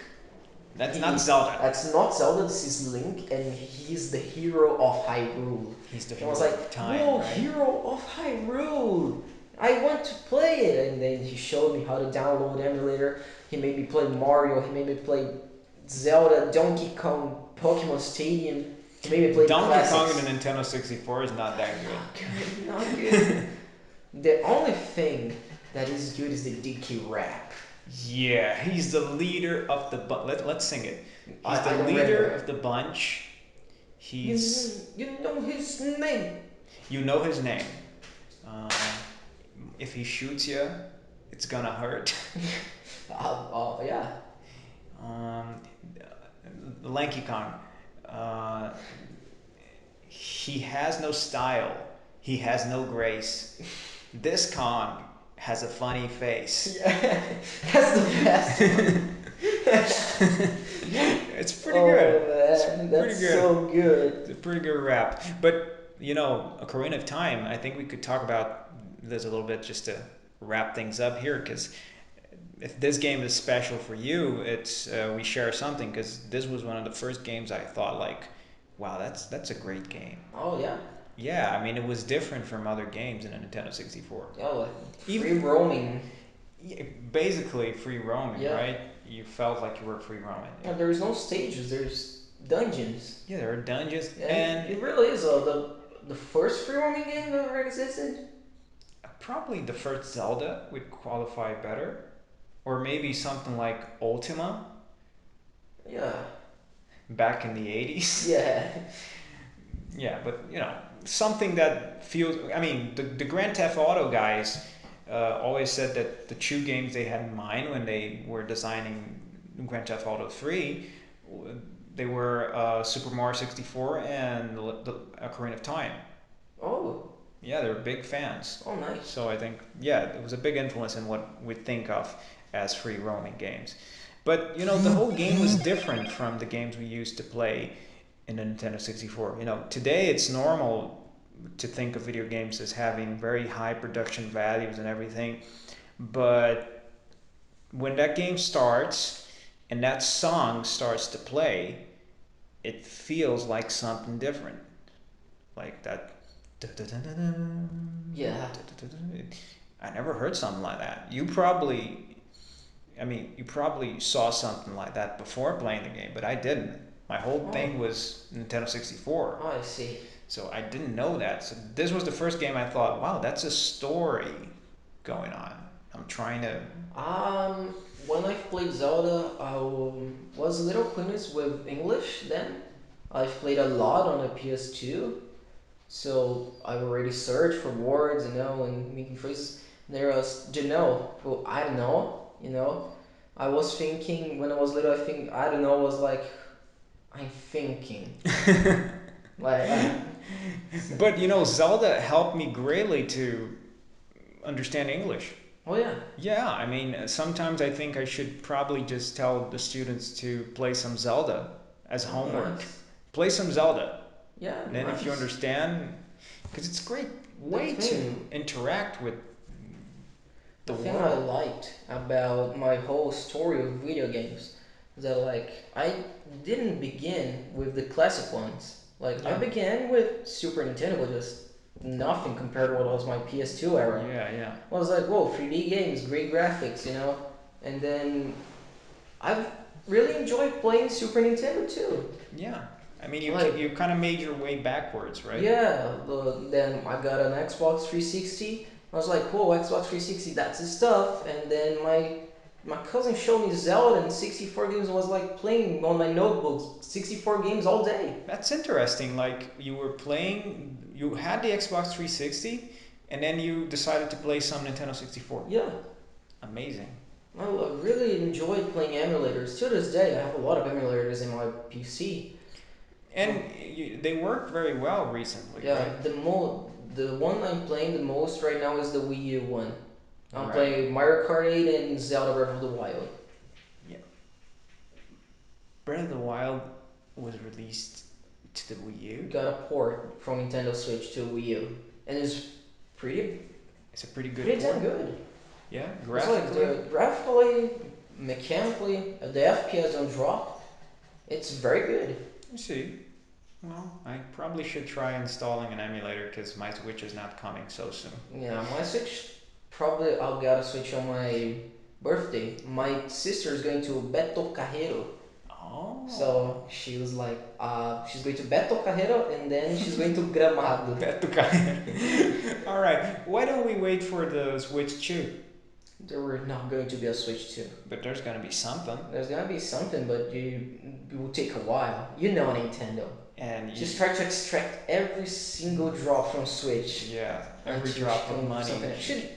A: That's not Zelda.
B: That's not Zelda. This is Link, and he's the hero of Hyrule.
A: He's the
B: And I
A: hero
B: was like,
A: of time,
B: "Whoa,
A: right?
B: hero of Hyrule! I want to play it." And then he showed me how to download the emulator. He made me play Mario. He made me play Zelda, Donkey Kong, Pokemon Stadium. He made me play
A: Donkey
B: classics.
A: Kong in the Nintendo 64 is not that good.
B: Not good. The only thing that is good is the DK rap.
A: Yeah, he's the leader of the bunch. Let's sing it. He's
B: I
A: the
B: don't
A: leader
B: remember.
A: of the bunch. He's.
B: You know his name.
A: You know his name. If he shoots you, it's gonna hurt.
B: Yeah.
A: Lanky Kong. He has no style. He has no grace. This Kong has a funny face.
B: Yeah, that's the best one.
A: It's pretty good.
B: Man, that's
A: pretty good.
B: so good.
A: It's a pretty good rap. But, Ocarina of Time, I think we could talk about this a little bit just to wrap things up here, because if this game is special for you, it's we share something, because this was one of the first games I thought like, wow, that's a great game.
B: Oh yeah.
A: Yeah, I mean, it was different from other games in a Nintendo 64.
B: Oh, like free
A: Even
B: roaming.
A: yeah, basically free roaming,
B: Yeah.
A: right? You felt like you were free roaming.
B: Yeah, there's no stages. There's dungeons.
A: Yeah, there are dungeons,
B: And it
A: and
B: really is the first free roaming game that ever existed.
A: probably the first Zelda would qualify better, or maybe something like Ultima
B: Yeah.
A: back in the 80s.
B: Yeah.
A: Yeah, but something that feels. I mean, the Grand Theft Auto guys always said that the two games they had in mind when they were designing Grand Theft Auto 3, they were Super Mario 64 and the Ocarina of Time.
B: Oh.
A: Yeah, they were big fans.
B: Oh, nice.
A: So I think, yeah, it was a big influence in what we think of as free roaming games. But, the whole game was different from the games we used to play in the Nintendo 64. Today it's normal to think of video games as having very high production values and everything. But when that game starts and that song starts to play, it feels like something different. Like that.
B: Yeah.
A: I never heard something like that. You probably saw something like that before playing the game, but I didn't. My whole thing was Nintendo 64.
B: Oh, I see.
A: So I didn't know that. So this was the first game I thought, wow, that's a story going on. I'm trying to.
B: When I played Zelda, I was a little clueless with English then. I've played a lot on a PS2, so I already searched for words, and making phrases. There was Janelle, who I don't know. I was thinking when I was little. I think I don't know was like I'm thinking like.
A: But Zelda helped me greatly to understand English.
B: Oh yeah.
A: Yeah, I mean, sometimes I think I should probably just tell the students to play some Zelda as homework.
B: Nice.
A: Play some Zelda.
B: Yeah.
A: And then
B: nice.
A: if you understand, because it's a great way to interact with the
B: thing I
A: world.
B: liked about my whole story of video games is that I didn't begin with the classic ones. I began with Super Nintendo, but just nothing compared to what was my PS2 era.
A: Yeah.
B: I was like, whoa, 3D games, great graphics, and then I've really enjoyed playing Super Nintendo too.
A: Yeah. I mean, you kind of made your way backwards, right?
B: Yeah. Then I got an Xbox 360. I was like, whoa, Xbox 360, that's his stuff. And then my cousin showed me Zelda and 64 games and was like playing on my notebooks 64 games all day.
A: That's interesting. Like you had the Xbox 360, and then you decided to play some Nintendo 64.
B: Yeah.
A: Amazing.
B: I really enjoyed playing emulators. To this day, I have a lot of emulators in my PC.
A: And they worked very well recently,
B: Yeah,
A: right?
B: the one I'm playing the most right now is the Wii U one. I'm
A: Right.
B: playing Mario Kart 8 and Zelda Breath of the Wild.
A: Yeah. Breath of the Wild was released to the Wii U.
B: Got a port from Nintendo Switch to Wii U, and it's pretty.
A: It's a pretty good
B: Pretty damn
A: port.
B: good.
A: Yeah,
B: Graphically, mechanically, the FPS don't drop. It's very good.
A: I see. Well, I probably should try installing an emulator because my Switch is not coming so soon.
B: Yeah, my Switch, probably I'll get a Switch on my birthday. My sister is going to Beto Carreiro.
A: Oh.
B: So she was like, she's going to Beto Carreiro and then she's going to Gramado.
A: Beto Carreiro. All right. Why don't we wait for the Switch 2?
B: There were not going to be a Switch 2.
A: But there's gonna be something.
B: There's gonna be something, but it will take a while. You know Nintendo.
A: And
B: Just try to extract every single drop from Switch.
A: Yeah, every
B: until
A: drop
B: she
A: of
B: can
A: money.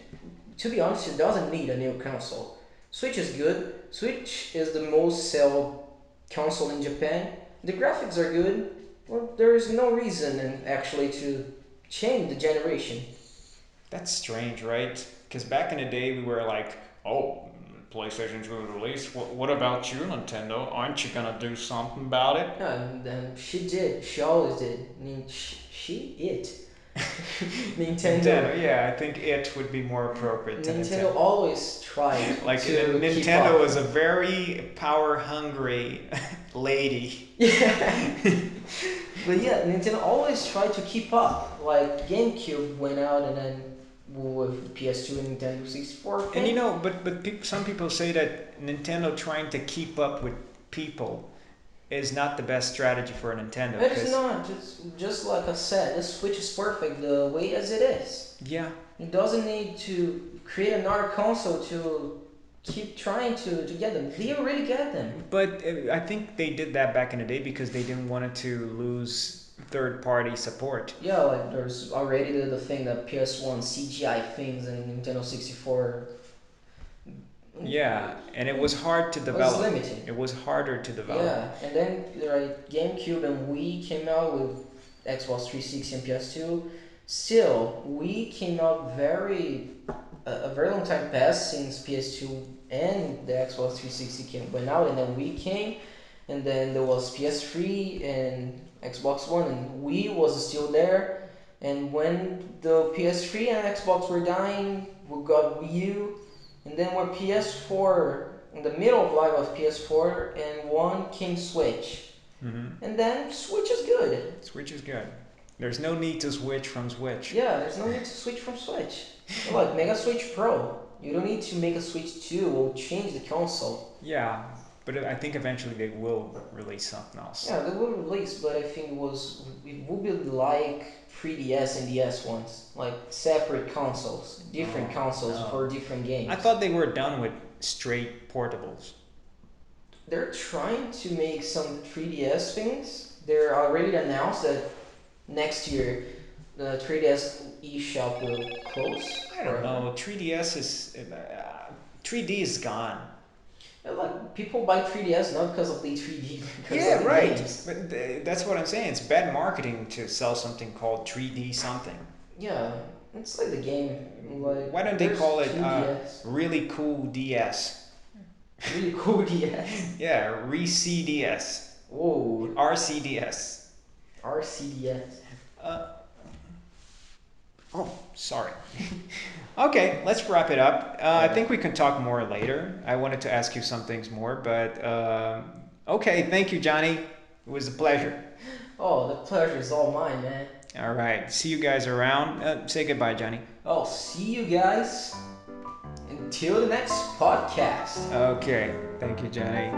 B: To be honest, it doesn't need a new console. Switch is good. Switch is the most sold console in Japan. The graphics are good. Well, there is no reason actually to change the generation.
A: That's strange, right? Because back in the day, we were like, oh, PlayStation's going to release. What about you, Nintendo? Aren't you gonna do something about it?
B: Yeah, and then she did. She always did. Nintendo.
A: Yeah, I think it would be more appropriate to
B: Nintendo always tried
A: like
B: to keep
A: Nintendo
B: up.
A: is a very power hungry lady.
B: Yeah. But yeah, Nintendo always tried to keep up. Like GameCube went out, and then with PS2 and Nintendo 64
A: And
B: came.
A: some people say that Nintendo trying to keep up with people is not the best strategy for a Nintendo.
B: It is not. Just like I said, the Switch is perfect the way as it is.
A: Yeah.
B: It doesn't need to create another console to keep trying to get them. They already get them.
A: But I think they did that back in the day because they didn't want to lose third-party support.
B: Yeah, like there's already the thing that PS1 CGI things and Nintendo 64.
A: Yeah, and it was hard to
B: It
A: develop.
B: was limited.
A: It was harder to develop.
B: Yeah, and then like GameCube and Wii came out with Xbox 360 and PS2. Still, Wii came out a very long time passed since PS2 and the Xbox 360 went out, and then Wii came, and then there was PS3 and Xbox One, and Wii was still there. And when the PS3 and Xbox were dying, we got Wii U, and then when PS4 in the middle of life of PS4 and one came Switch, and then Switch is good.
A: Switch is good. There's no need to switch from Switch.
B: Yeah, there's no need to switch from Switch. Like, make a Switch Pro. You don't need to make a Switch 2 or change the console.
A: Yeah, but I think eventually they will release something else.
B: Yeah, they will release, but I think it will be like 3DS and DS ones. Like, separate consoles. Different consoles for different games.
A: I thought they were done with straight portables.
B: They're trying to make some 3DS things. They're already announced that next year the 3DS eShop will close.
A: I don't know. 3DS is 3D is gone.
B: Like, people buy 3DS not because of the 3D.
A: Yeah,
B: of the
A: right.
B: games.
A: But that's what I'm saying. It's bad marketing to sell something called 3D something.
B: Yeah, it's like the game. Like,
A: Why don't they
B: there's
A: call it
B: 2DS.
A: really cool DS?
B: Really cool DS.
A: Yeah, ReCDS.
B: Whoa,
A: RCDS.
B: RCDS.
A: Oh, sorry. Okay, let's wrap it up. I think we can talk more later. I wanted to ask you some things more, but okay, thank you, Johnny. It was a pleasure.
B: Oh, the pleasure is all mine, man.
A: All right, see you guys around. Say goodbye, Johnny.
B: Oh, see you guys until the next podcast.
A: Okay, thank you, Johnny.